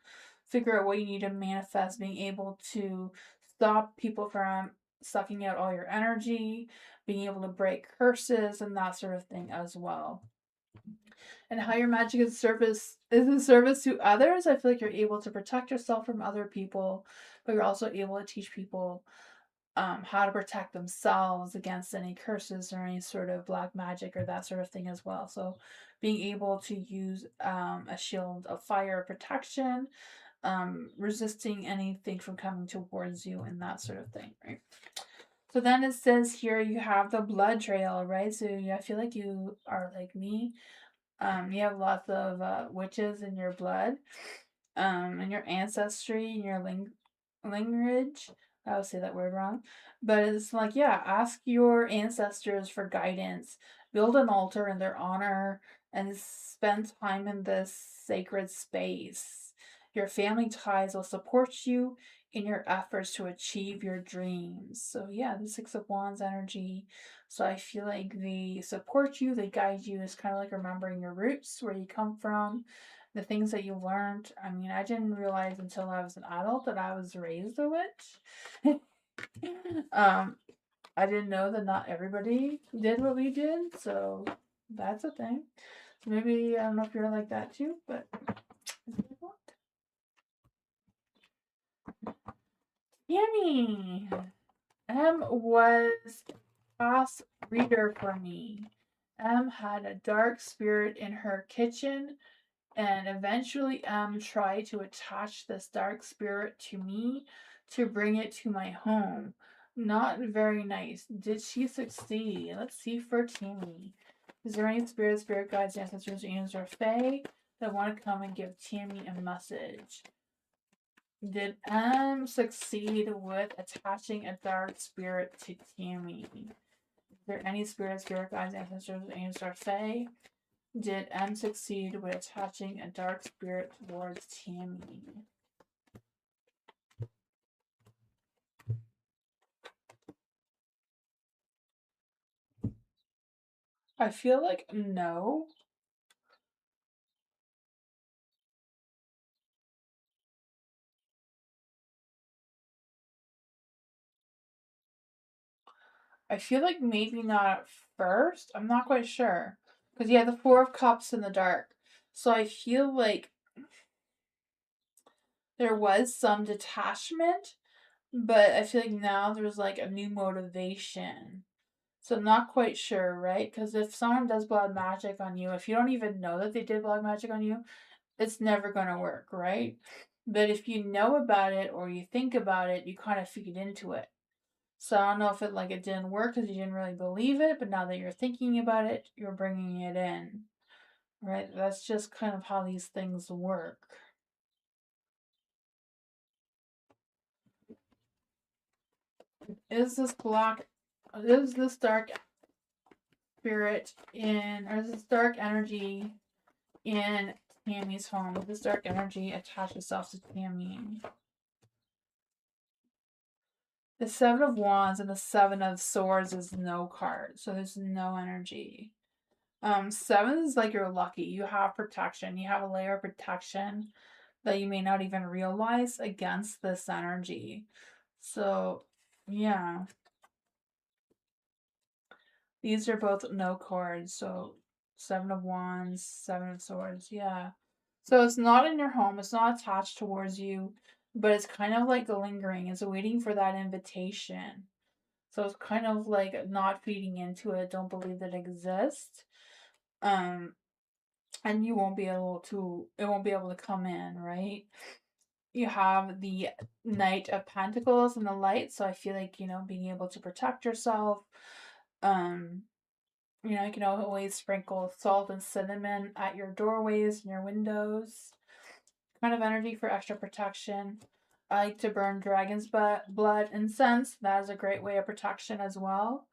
figure out what you need to manifest, being able to stop people from sucking out all your energy, being able to break curses and that sort of thing as well. And how your magic is in service to others. I feel like you're able to protect yourself from other people, but you're also able to teach people how to protect themselves against any curses or any sort of black magic or that sort of thing as well. So, being able to use a shield of fire protection, resisting anything from coming towards you, and that sort of thing, right? So then it says here you have the blood trail, right? So I feel like you are like me. You have lots of witches in your blood, in your ancestry, in your lineage. I would say that word wrong, but it's like, yeah, ask your ancestors for guidance, build an altar in their honor, and spend time in this sacred space. Your family ties will support you in your efforts to achieve your dreams. So yeah, the Six of Wands energy. So I feel like they support you, they guide you. It's kind of like remembering your roots, where you come from, the things that you learned. I mean, I didn't realize until I was an adult that I was raised a witch. um, I didn't know that not everybody did what we did, so that's a thing. So maybe I don't know if you're like that too, but Yummy. Was past reader for me. Had a dark spirit in her kitchen, and eventually tried to attach this dark spirit to me to bring it to my home. Not very nice. Did she succeed? Let's see for Tammy. Is there any spirit guides, ancestors, angels, or fae that want to come and give Tammy a message? Did M succeed with attaching a dark spirit to Tammy? Is there any spirit guides, ancestors, angels, or fae? Did M succeed with attaching a dark spirit towards Tammy? I feel like no. I feel like maybe not at first. I'm not quite sure. Because you have the Four of Cups in the dark. So I feel like there was some detachment, but I feel like now there's like a new motivation. So I'm not quite sure, right? Because if someone does blood magic on you, if you don't even know that they did blood magic on you, it's never gonna work, right? But if you know about it or you think about it, you kind of feed into it. So I don't know if it didn't work because you didn't really believe it, but now that you're thinking about it, you're bringing it in, right? That's just kind of how these things work. Is this black? Is this dark spirit in, or is this dark energy in Tammy's home? Does this dark energy attach itself to Tammy? The Seven of Wands and the Seven of Swords is no card, so there's no energy. Seven is like you're lucky. You have protection. You have a layer of protection that you may not even realize against this energy. So, yeah. These are both no cards. So, Seven of Wands, Seven of Swords. Yeah. So, it's not in your home. It's not attached towards you, but it's kind of like lingering. It's waiting for that invitation. So, it's kind of like not feeding into it. Don't believe that it exists. Um, and you won't be able to, it won't be able to come in, right? You have the Knight of Pentacles and the light, so I feel like, being able to protect yourself. um you can always sprinkle salt and cinnamon at your doorways and your windows, kind of energy for extra protection. I like to burn dragon's blood incense. That is a great way of protection as well.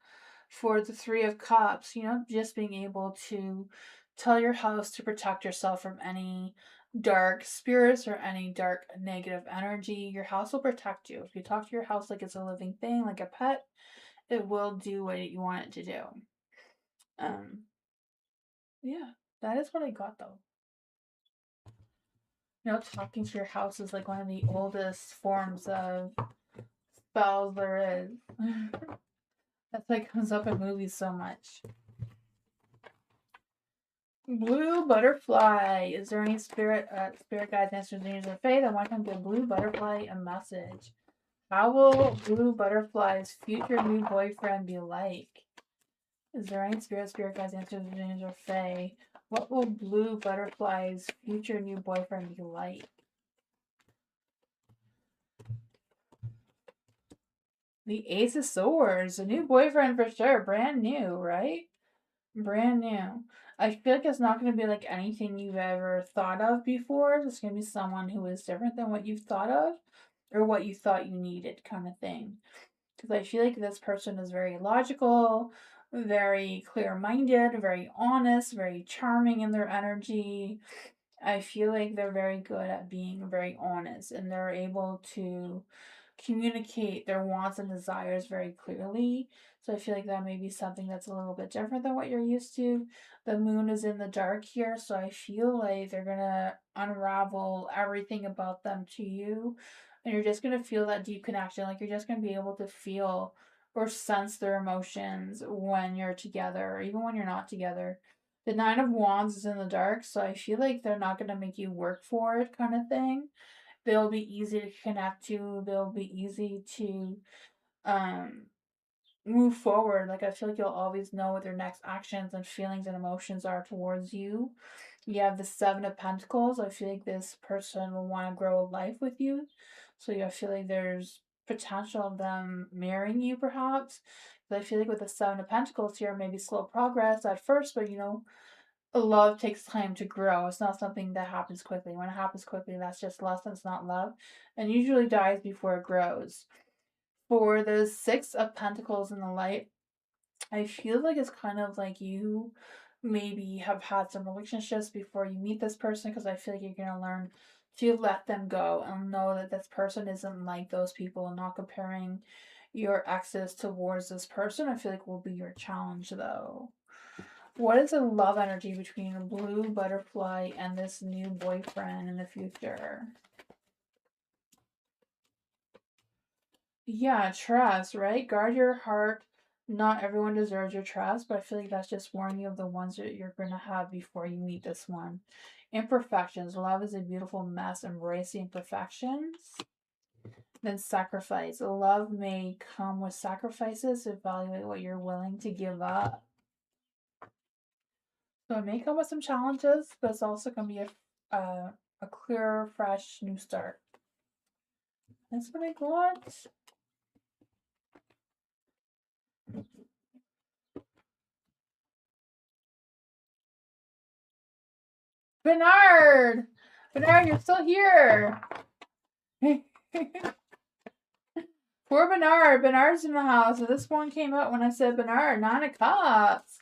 For the Three of Cups, just being able to tell your house to protect yourself from any dark spirits or any dark negative energy. Your house will protect you. If you talk to your house like it's a living thing, like a pet, it will do what you want it to do. Yeah, that is what I got though. You know, talking to your house is like one of the oldest forms of spells there is. That's why it comes up in movies so much. Blue butterfly. Is there any spirit guides, answers, angels, or fae that want to give blue butterfly a message? How will blue butterfly's future new boyfriend be like? Is there any spirit guides, answers, angels, or fae? What will blue butterfly's future new boyfriend be like? The Ace of Swords. A new boyfriend for sure. Brand new, right? Brand new. I feel like it's not going to be like anything you've ever thought of before. It's going to be someone who is different than what you've thought of or what you thought you needed, kind of thing. Because I feel like this person is very logical, very clear minded, very honest, very charming in their energy. I feel like they're very good at being very honest and they're able to communicate their wants and desires very clearly. So I feel like that may be something that's a little bit different than what you're used to. The moon is in the dark here, so I feel like they're gonna unravel everything about them to you. And you're just gonna feel that deep connection. Like you're just gonna be able to feel or sense their emotions when you're together, or even when you're not together. The Nine of Wands is in the dark, so I feel like they're not gonna make you work for it, kind of thing. They'll be easy to connect to. They'll be easy to um move forward. Like I feel like you'll always know what their next actions and feelings and emotions are towards you. You have the Seven of Pentacles. I feel like this person will want to grow a life with you. So I feel like there's potential of them marrying you perhaps. But I feel like with the Seven of Pentacles here, maybe slow progress at first, but you know, love takes time to grow. It's not something that happens quickly. When it happens quickly, that's just lust, it's not love, and usually dies before it grows. For the Six of Pentacles in the light, I feel like it's kind of like you maybe have had some relationships before you meet this person, because I feel like you're going to learn to let them go and know that this person isn't like those people, and not comparing your exes towards this person. I feel like will be your challenge though. What is the love energy between a blue butterfly and this new boyfriend in the future? Yeah, trust, right? Guard your heart. Not everyone deserves your trust, but I feel like that's just warning you of the ones that you're going to have before you meet this one. Imperfections. Love is a beautiful mess. Embrace the imperfections. Then sacrifice. Love may come with sacrifices. Evaluate what you're willing to give up. So it may come with some challenges, but it's also going to be a clear, fresh, new start. That's what I got. Bernard! Bernard, you're still here! Poor Bernard. Bernard's in the house. This one came out when I said Bernard. 9 of Cups.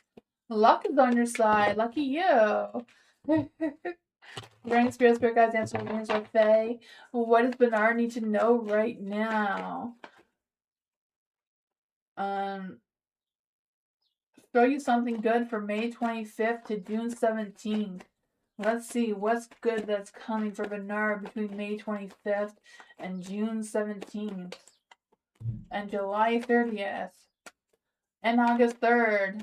Luck is on your side. Lucky you. Learning spirit guides, answer names are Fae. What does Bernard need to know right now? Show you something good for May 25th to June 17th. Let's see what's good that's coming for Bernard between May 25th and June 17th and July 30th and August 3rd.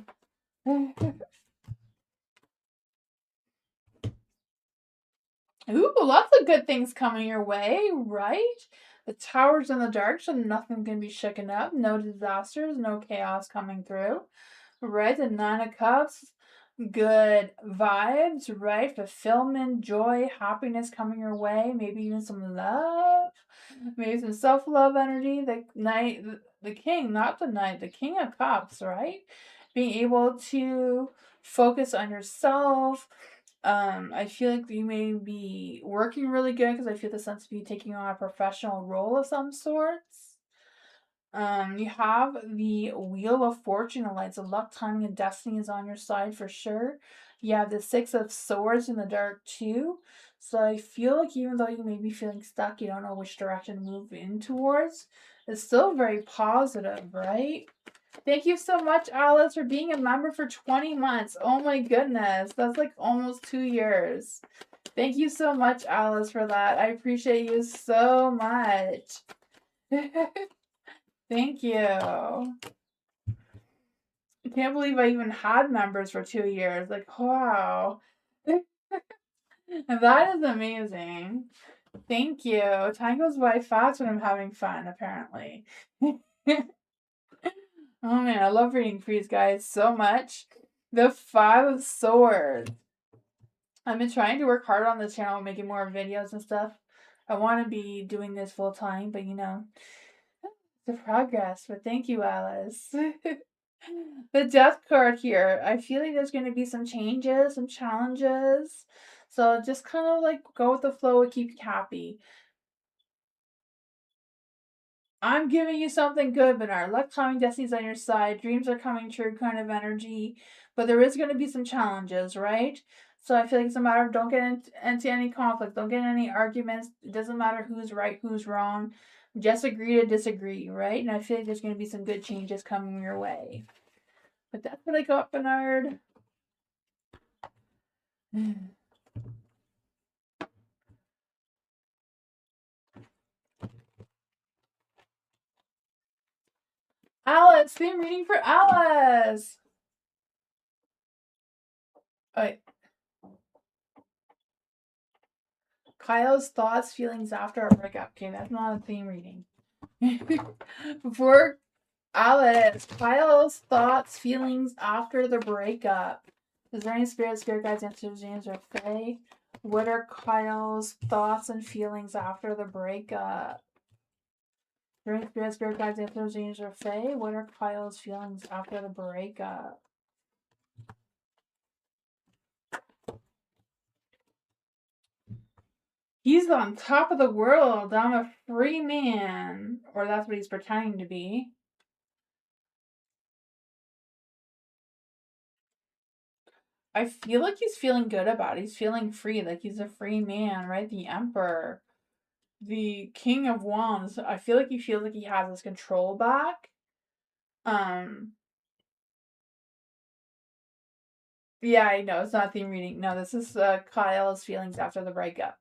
Ooh, lots of good things coming your way, right? The Tower's in the dark, so nothing can be shaken up. No disasters, no chaos coming through. Right? The Nine of Cups, good vibes, right? Fulfillment, joy, happiness coming your way. Maybe even some love. Maybe some self-love energy. The Knight, the King, not the Knight, the King of Cups, right? Being able to focus on yourself. I feel like you may be working really good, because I feel the sense of you taking on a professional role of some sorts. You have the Wheel of Fortune, the Lights of Luck, timing and destiny is on your side for sure. You have the Six of Swords in the dark too. So I feel like even though you may be feeling stuck, you don't know which direction to move in towards, it's still very positive, right? Thank you so much, Alice, for being a member for 20 months. Oh my goodness. That's like almost 2 years. Thank you so much, Alice, for that. I appreciate you so much. Thank you. I can't believe I even had members for 2 years. Like, wow. That is amazing. Thank you. Time goes by fast when I'm having fun, apparently. Oh man, I love reading for you guys so much. The Five of Swords. I've been trying to work hard on the channel, making more videos and stuff. I want to be doing this full time, but you know, the progress. But thank you, Alice. The Death card here. I feel like there's going to be some changes, some challenges. So just kind of like go with the flow and keep you happy. I'm giving you something good, Bernard. Luck, timing, destiny's on your side. Dreams are coming true kind of energy. But there is going to be some challenges, right? So I feel like it's a matter of don't get into any conflict. Don't get in any arguments. It doesn't matter who's right, who's wrong. Just agree to disagree, right? And I feel like there's going to be some good changes coming your way. But that's what I got, Bernard. Alice! Theme reading for Alice! Alright. Kyle's thoughts, feelings after a breakup. Okay, that's not a theme reading. Before Alice, Kyle's thoughts, feelings after the breakup. Is there any spirit guides, answers, James, or Fae? What are Kyle's thoughts and feelings after the breakup? Is there any spirit guides, answers, James, or Fae? What are Kyle's feelings after the breakup? He's on top of the world. I'm a free man. Or that's what he's pretending to be. I feel like he's feeling good about it. He's feeling free, like he's a free man, right? The Emperor. The King of Wands. I feel like he feels like he has his control back. Yeah, I know, it's not theme reading. No, this is Kyle's feelings after the breakup.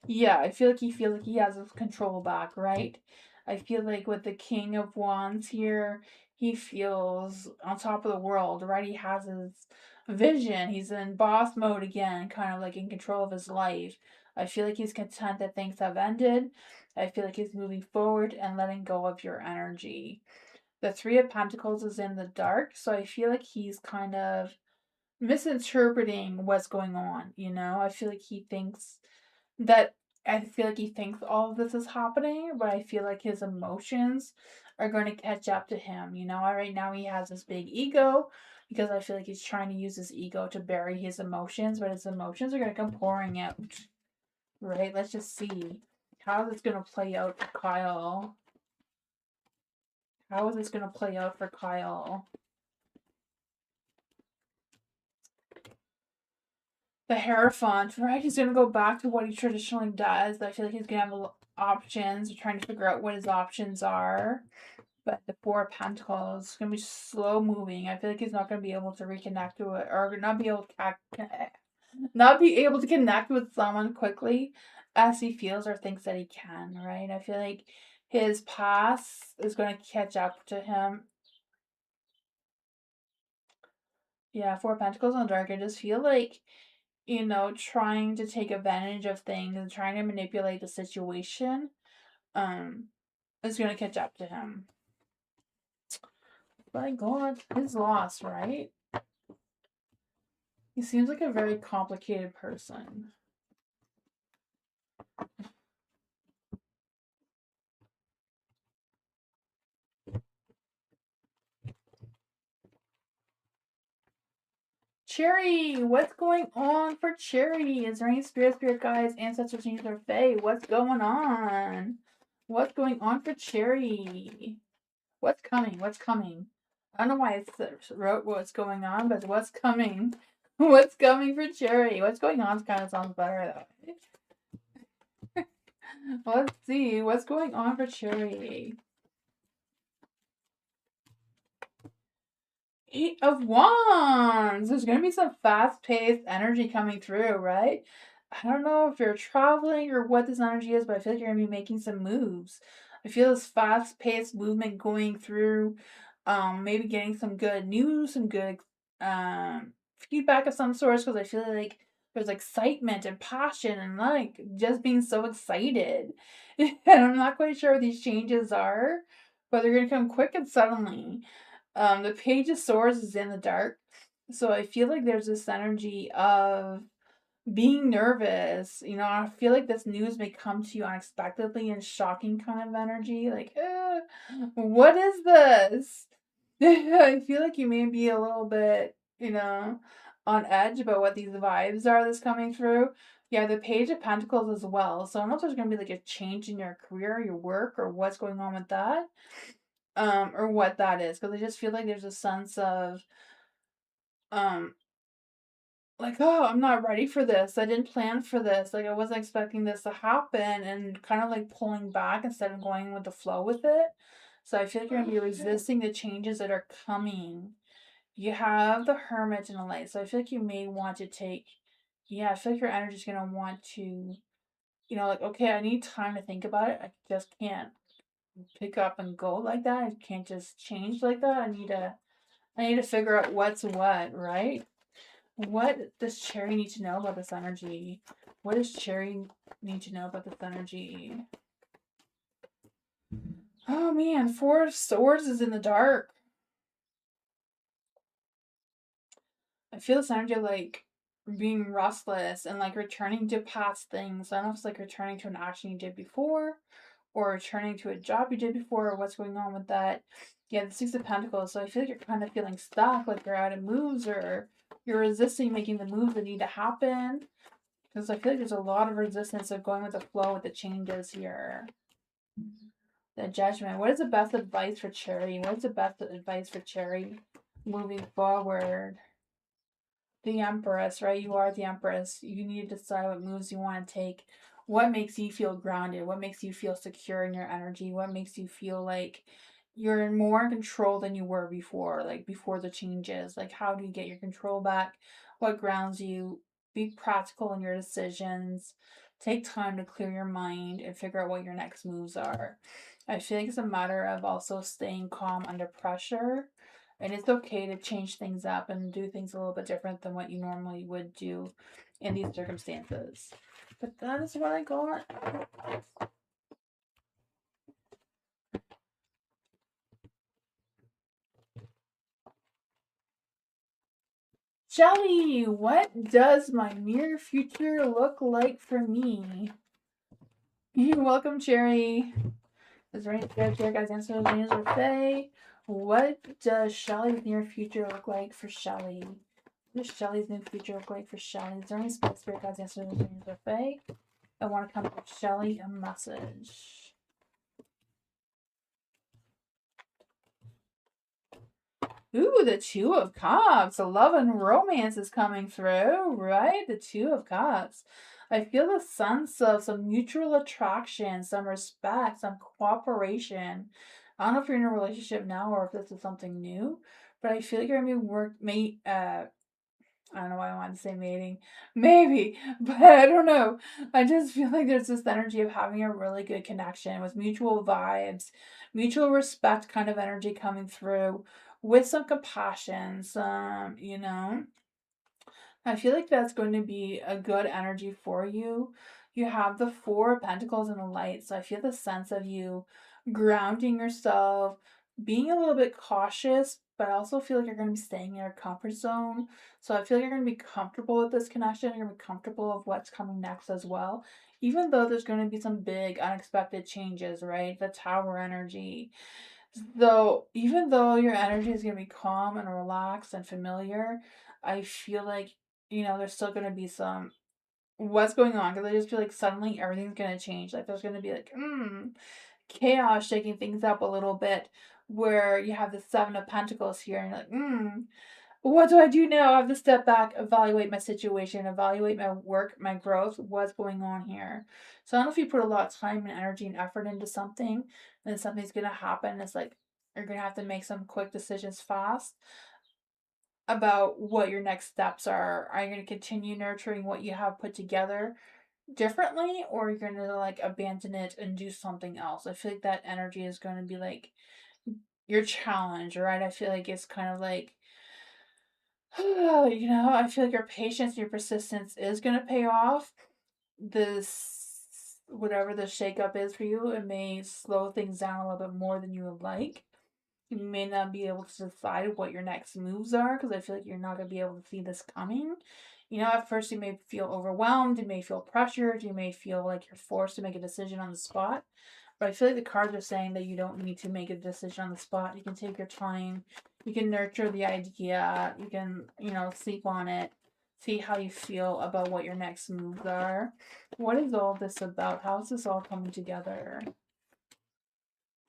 Yeah, I feel like he feels like he has his control back, right? I feel like with the King of Wands here, he feels on top of the world, right? He has his vision. He's in boss mode again, kind of like in control of his life. I feel like he's content that things have ended. I feel like he's moving forward and letting go of your energy. The Three of Pentacles is in the dark, so I feel like he's kind of misinterpreting what's going on, you know? I feel like he thinks that I feel like he thinks all of this is happening, but I feel like his emotions are going to catch up to him. You know, right now he has this big ego because I feel like he's trying to use his ego to bury his emotions, but his emotions are going to come pouring out. Right? Let's just see. How is this going to play out for Kyle? How is this going to play out for Kyle? The Hierophant, right? He's gonna go back to what he traditionally does. I feel like he's gonna have options. He's trying to figure out what his options are. But the Four of Pentacles is gonna be slow moving. I feel like he's not gonna be able to reconnect to it, or not be able to connect with someone quickly as he feels or thinks that he can. Right? I feel like his past is gonna catch up to him. Yeah, Four of Pentacles on Dark. I just feel like, you know, trying to take advantage of things and trying to manipulate the situation, is gonna catch up to him. My God, his loss, right? He seems like a very complicated person. Cherry, what's going on for Cherry? Is there any spirit guides, ancestors, angels, or fae? What's going on? What's going on for Cherry? What's coming? What's coming? I don't know why I wrote what's going on, but what's coming? What's coming for Cherry? What's going on kind of sounds better though. Let's see. What's going on for Cherry? Eight of Wands. There's going to be some fast-paced energy coming through, right? I don't know if you're traveling or what this energy is, but I feel like you're going to be making some moves. I feel this fast-paced movement going through, maybe getting some good news, some good feedback of some sort, because I feel like there's excitement and passion and like just being so excited. And I'm not quite sure what these changes are, but they're going to come quick and suddenly. The Page of Swords is in the dark. So I feel like there's this energy of being nervous. You know, I feel like this news may come to you unexpectedly and shocking kind of energy. Like, what is this? I feel like you may be a little bit, on edge about what these vibes are that's coming through. Yeah, the Page of Pentacles as well. So I don't know if there's going to be like a change in your career, your work, or what's going on with that. Or what that is, because I just feel like there's a sense of, um, like, oh, I'm not ready for this. I didn't plan for this. Like, I wasn't expecting this to happen, and kind of like pulling back instead of going with the flow with it. So I feel like you're gonna be resisting the changes that are coming. You have the Hermit in the light, so I feel like you may want to take, yeah, I feel like your energy's gonna want to, like, okay, I need time to think about it. I just can't pick up and go like that. I can't just change like that. I need to figure out what's what, right? What does Cherry need to know about this energy? What does Cherry need to know about this energy? Oh man, Four of Swords is in the dark. I feel this energy like being restless and like returning to past things. I don't know if it's like returning to an action you did before or returning to a job you did before or what's going on with that. Yeah, the Six of Pentacles. So I feel like you're kind of feeling stuck, like you're out of moves or you're resisting making the moves that need to happen. Because I feel like there's a lot of resistance of going with the flow with the changes here. The Judgment. What is the best advice for Cherry? What is the best advice for Cherry moving forward? The Empress, right? You are the Empress. You need to decide what moves you want to take. What makes you feel grounded? What makes you feel secure in your energy? What makes you feel like you're more in control than you were before, like before the changes? Like, how do you get your control back? What grounds you? Be practical in your decisions. Take time to clear your mind and figure out what your next moves are. I feel like it's a matter of also staying calm under pressure, and it's okay to change things up and do things a little bit different than what you normally would do in these circumstances. But that is what I got. Shelly, what does my near future look like for me? You're welcome, Cherry. Is there any spirit here, guys? Answer those names or Fae. What does Shelly's near future look like for Shelly? What does Shelly's near future look like for Shelly? Is there any spirit, guys? Answer those names or Fae. I want to come with Shelly a message. Ooh, the Two of Cups. The love and romance is coming through, right? The Two of Cups. I feel the sense of some mutual attraction, some respect, some cooperation. I don't know if you're in a relationship now or if this is something new, but I feel like you're gonna be I don't know why I wanted to say mating. Maybe, but I don't know. I just feel like there's this energy of having a really good connection with mutual vibes, mutual respect kind of energy coming through with some compassion, I feel like that's going to be a good energy for you. You have the Four of Pentacles in the light, so I feel the sense of you grounding yourself, being a little bit cautious, but I also feel like you're going to be staying in your comfort zone. So I feel like you're going to be comfortable with this connection. You're going to be comfortable with what's coming next as well. Even though there's going to be some big unexpected changes, right? The Tower energy. So even though your energy is going to be calm and relaxed and familiar, I feel like, there's still going to be some what's going on, because I just feel like suddenly everything's going to change. Like there's going to be like, chaos shaking things up a little bit, where you have the Seven of Pentacles here and you're like, What do I do now? I have to step back, evaluate my situation, evaluate my work, my growth, what's going on here. So I don't know if you put a lot of time and energy and effort into something, then something's gonna happen. It's like you're gonna have to make some quick decisions fast about what your next steps are. Are you gonna continue nurturing what you have put together differently, or you're gonna like abandon it and do something else? I feel like that energy is gonna be like your challenge, right? I feel like it's kind of like I feel like your patience and your persistence is going to pay off. This, whatever the shakeup is for you, it may slow things down a little bit more than you would like. You may not be able to decide what your next moves are because I feel like you're not going to be able to see this coming. At first you may feel overwhelmed, you may feel pressured, you may feel like you're forced to make a decision on the spot. But I feel like the cards are saying that you don't need to make a decision on the spot. You can take your time. You can nurture the idea. You can, sleep on it. See how you feel about what your next moves are. What is all this about? How is this all coming together?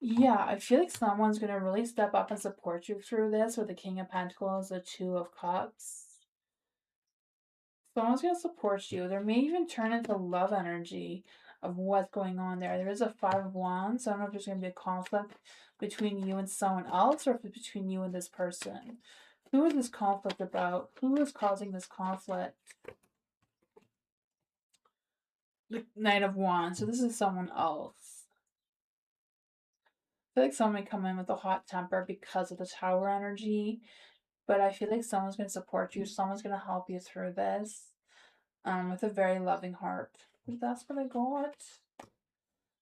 Yeah, I feel like someone's going to really step up and support you through this with the King of Pentacles, the Two of Cups. Someone's going to support you. There may even turn into love energy of what's going on there. There is a Five of Wands. So I don't know if there's going to be a conflict between you and someone else or if it's between you and this person. Who is this conflict about? Who is causing this conflict? The Knight of Wands. So this is someone else. I feel like someone may come in with a hot temper because of the Tower energy. But I feel like someone's going to support you. Someone's going to help you through this. With a very loving heart. That's what I got.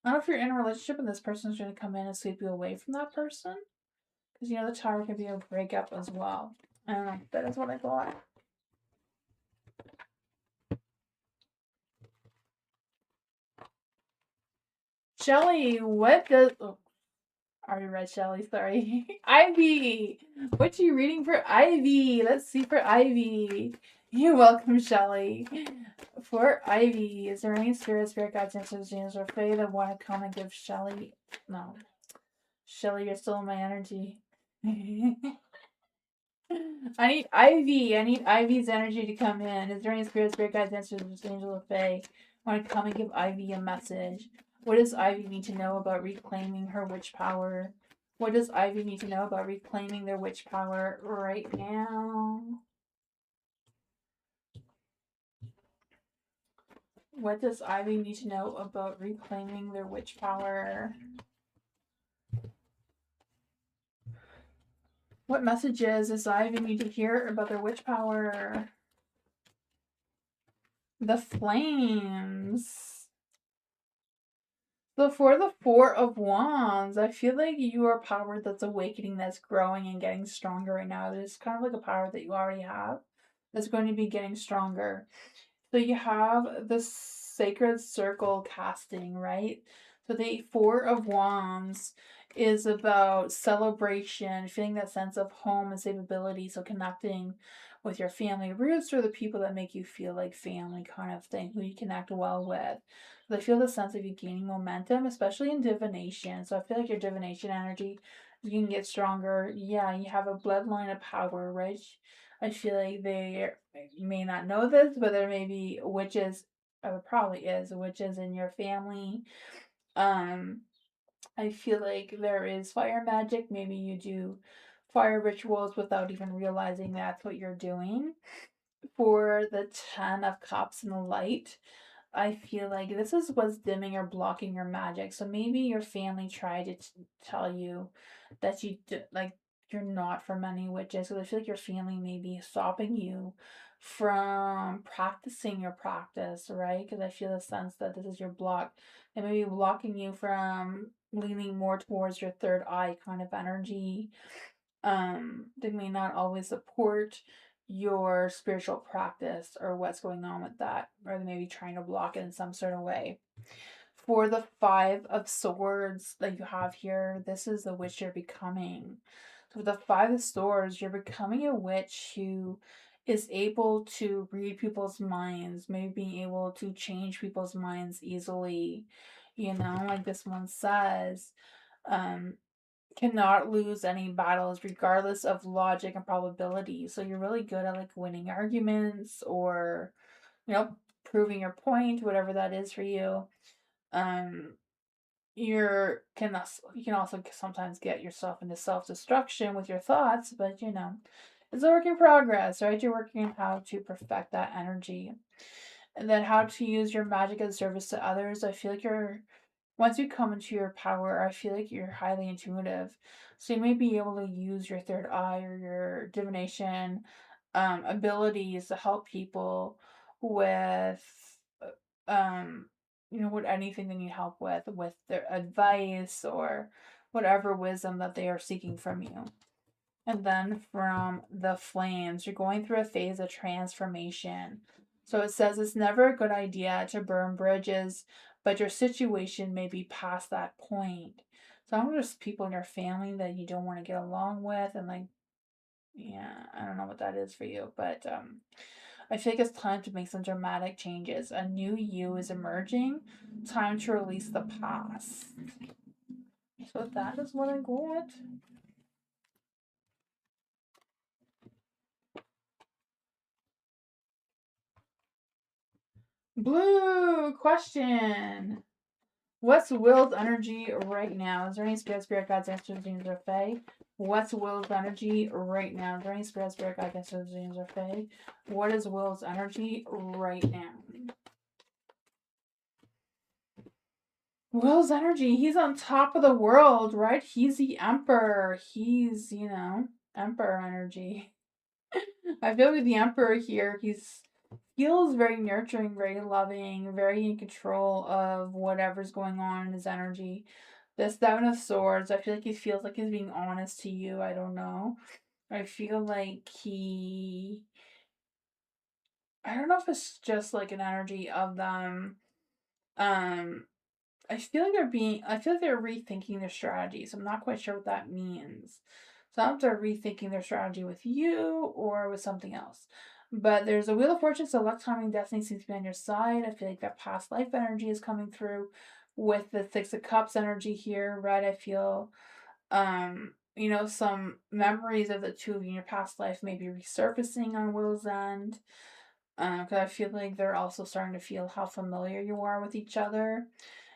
I don't know if you're in a relationship and this person's going to come in and sweep you away from that person. Because, the Tower can be a breakup as well. I don't know. That is what I got. Shelly, what does... Oh, I already read Shelly, sorry. Ivy! What you reading for Ivy? Let's see for Ivy. You're welcome, Shelly. For Ivy, is there any spirit guides, ancestors, or fae that want to come and give Shelly... No. Shelly, you're still in my energy. I need Ivy. I need Ivy's energy to come in. Is there any spirit guides, ancestors, angel, or fae want to come and give Ivy a message? What does Ivy need to know about reclaiming her witch power? What does Ivy need to know about reclaiming their witch power right now? What does Ivy need to know about reclaiming their witch power? What messages does Ivy need to hear about their witch power? The flames. So for the Four of Wands, I feel like you are a power that's awakening, that's growing and getting stronger right now. There's kind of like a power that you already have that's going to be getting stronger. So you have the Sacred Circle casting, right? So the Four of Wands is about celebration, feeling that sense of home and stability. So connecting with your family roots or the people that make you feel like family kind of thing, who you connect well with. So I feel the sense of you gaining momentum, especially in divination. So I feel like your divination energy, you can get stronger. Yeah, you have a bloodline of power, right? I feel like they may not know this, but there may be witches, probably is witches in your family. I feel like there is fire magic. Maybe you do fire rituals without even realizing that's what you're doing. For the Ten of Cups and the Light, I feel like this is what's dimming or blocking your magic. So maybe your family tried to tell you that you're not from any witches. So I feel like your family may be stopping you from practicing your practice, right? Because I feel a sense that this is your block. It may be blocking you from leaning more towards your third eye kind of energy. They may not always support your spiritual practice or what's going on with that, or they may be trying to block it in some sort of way. For the Five of Swords that you have here, this is the witch you're becoming. So with the Five of Swords, you're becoming a witch who is able to read people's minds, maybe being able to change people's minds easily. Like this one says, um, cannot lose any battles regardless of logic and probability. So you're really good at like winning arguments or, you know, proving your point, whatever that is for you. Um, you can also sometimes get yourself into self-destruction with your thoughts, but you know, it's a work in progress, right? You're working on how to perfect that energy. And then how to use your magic as service to others. I feel like once you come into your power, I feel like you're highly intuitive. So you may be able to use your third eye or your divination abilities to help people with um with anything they need help with their advice or whatever wisdom that they are seeking from you. And then from the flames, you're going through a phase of transformation. So it says it's never a good idea to burn bridges, but your situation may be past that point. So I'm just people in your family that you don't want to get along with, and like, yeah, I don't know what that is for you, but I feel like it's time to make some dramatic changes. A new you is emerging. Time to release the past. So that is what I got. Blue question. What's Will's energy right now? Is there any spirit guides, answers, dreams, or fae? What's Will's energy right now? Is there any spirit guides, answers, dreams, or fae? What is Will's energy right now? Will's energy. He's on top of the world, right? He's the emperor. He's, emperor energy. I feel like the emperor here, feels very nurturing, very loving, very in control of whatever's going on in his energy. The Seven of Swords, I feel like he feels like he's being honest to you. I don't know. I feel like I don't know if it's just like an energy of them. I feel like they're rethinking their strategies. I'm not quite sure what that means. Sometimes they're rethinking their strategy with you or with something else. But there's a Wheel of Fortune, so luck, timing, destiny seems to be on your side. I feel like that past life energy is coming through with the Six of Cups energy here, right? I feel some memories of the two of you in your past life may be resurfacing on Will's end. Because I feel like they're also starting to feel how familiar you are with each other.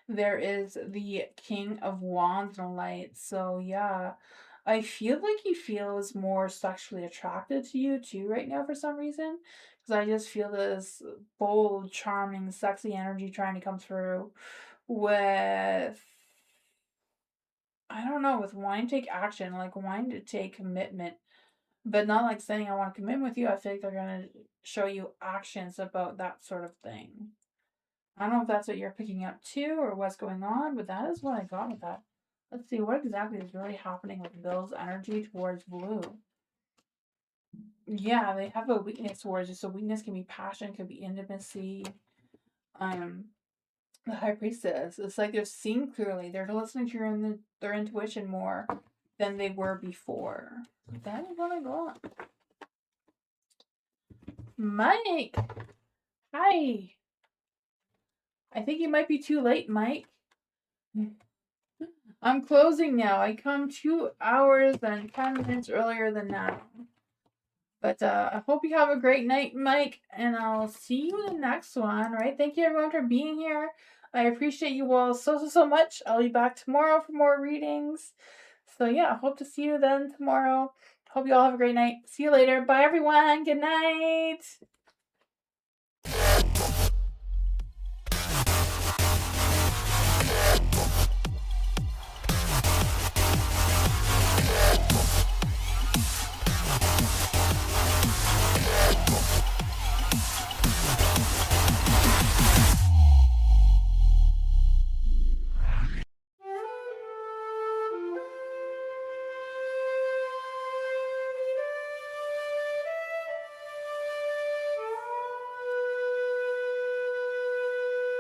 There is the King of Wands and Light. So yeah, I feel like he feels more sexually attracted to you too right now for some reason. Because I just feel this bold, charming, sexy energy trying to come through with, I don't know, with wanting to take action, like wanting to take commitment, but not like saying I want to commit with you. I feel like they're gonna show you actions about that sort of thing. I don't know if that's what you're picking up too or what's going on, but that is what I got with that. Let's see, what exactly is really happening with Bill's energy towards Blue? Yeah, they have a weakness towards you. So weakness can be passion, could be intimacy. Um, the High Priestess. It's like they're seeing clearly. They're listening to their intuition more than they were before. That is what I got. Mike! Hi! I think you might be too late, Mike. I'm closing now. I come 2 hours and 10 minutes earlier than now. But I hope you have a great night, Mike, and I'll see you in the next one, right? Thank you everyone for being here. I appreciate you all so much. I'll be back tomorrow for more readings. So yeah, hope to see you then tomorrow. Hope you all have a great night. See you later. Bye everyone. Good night.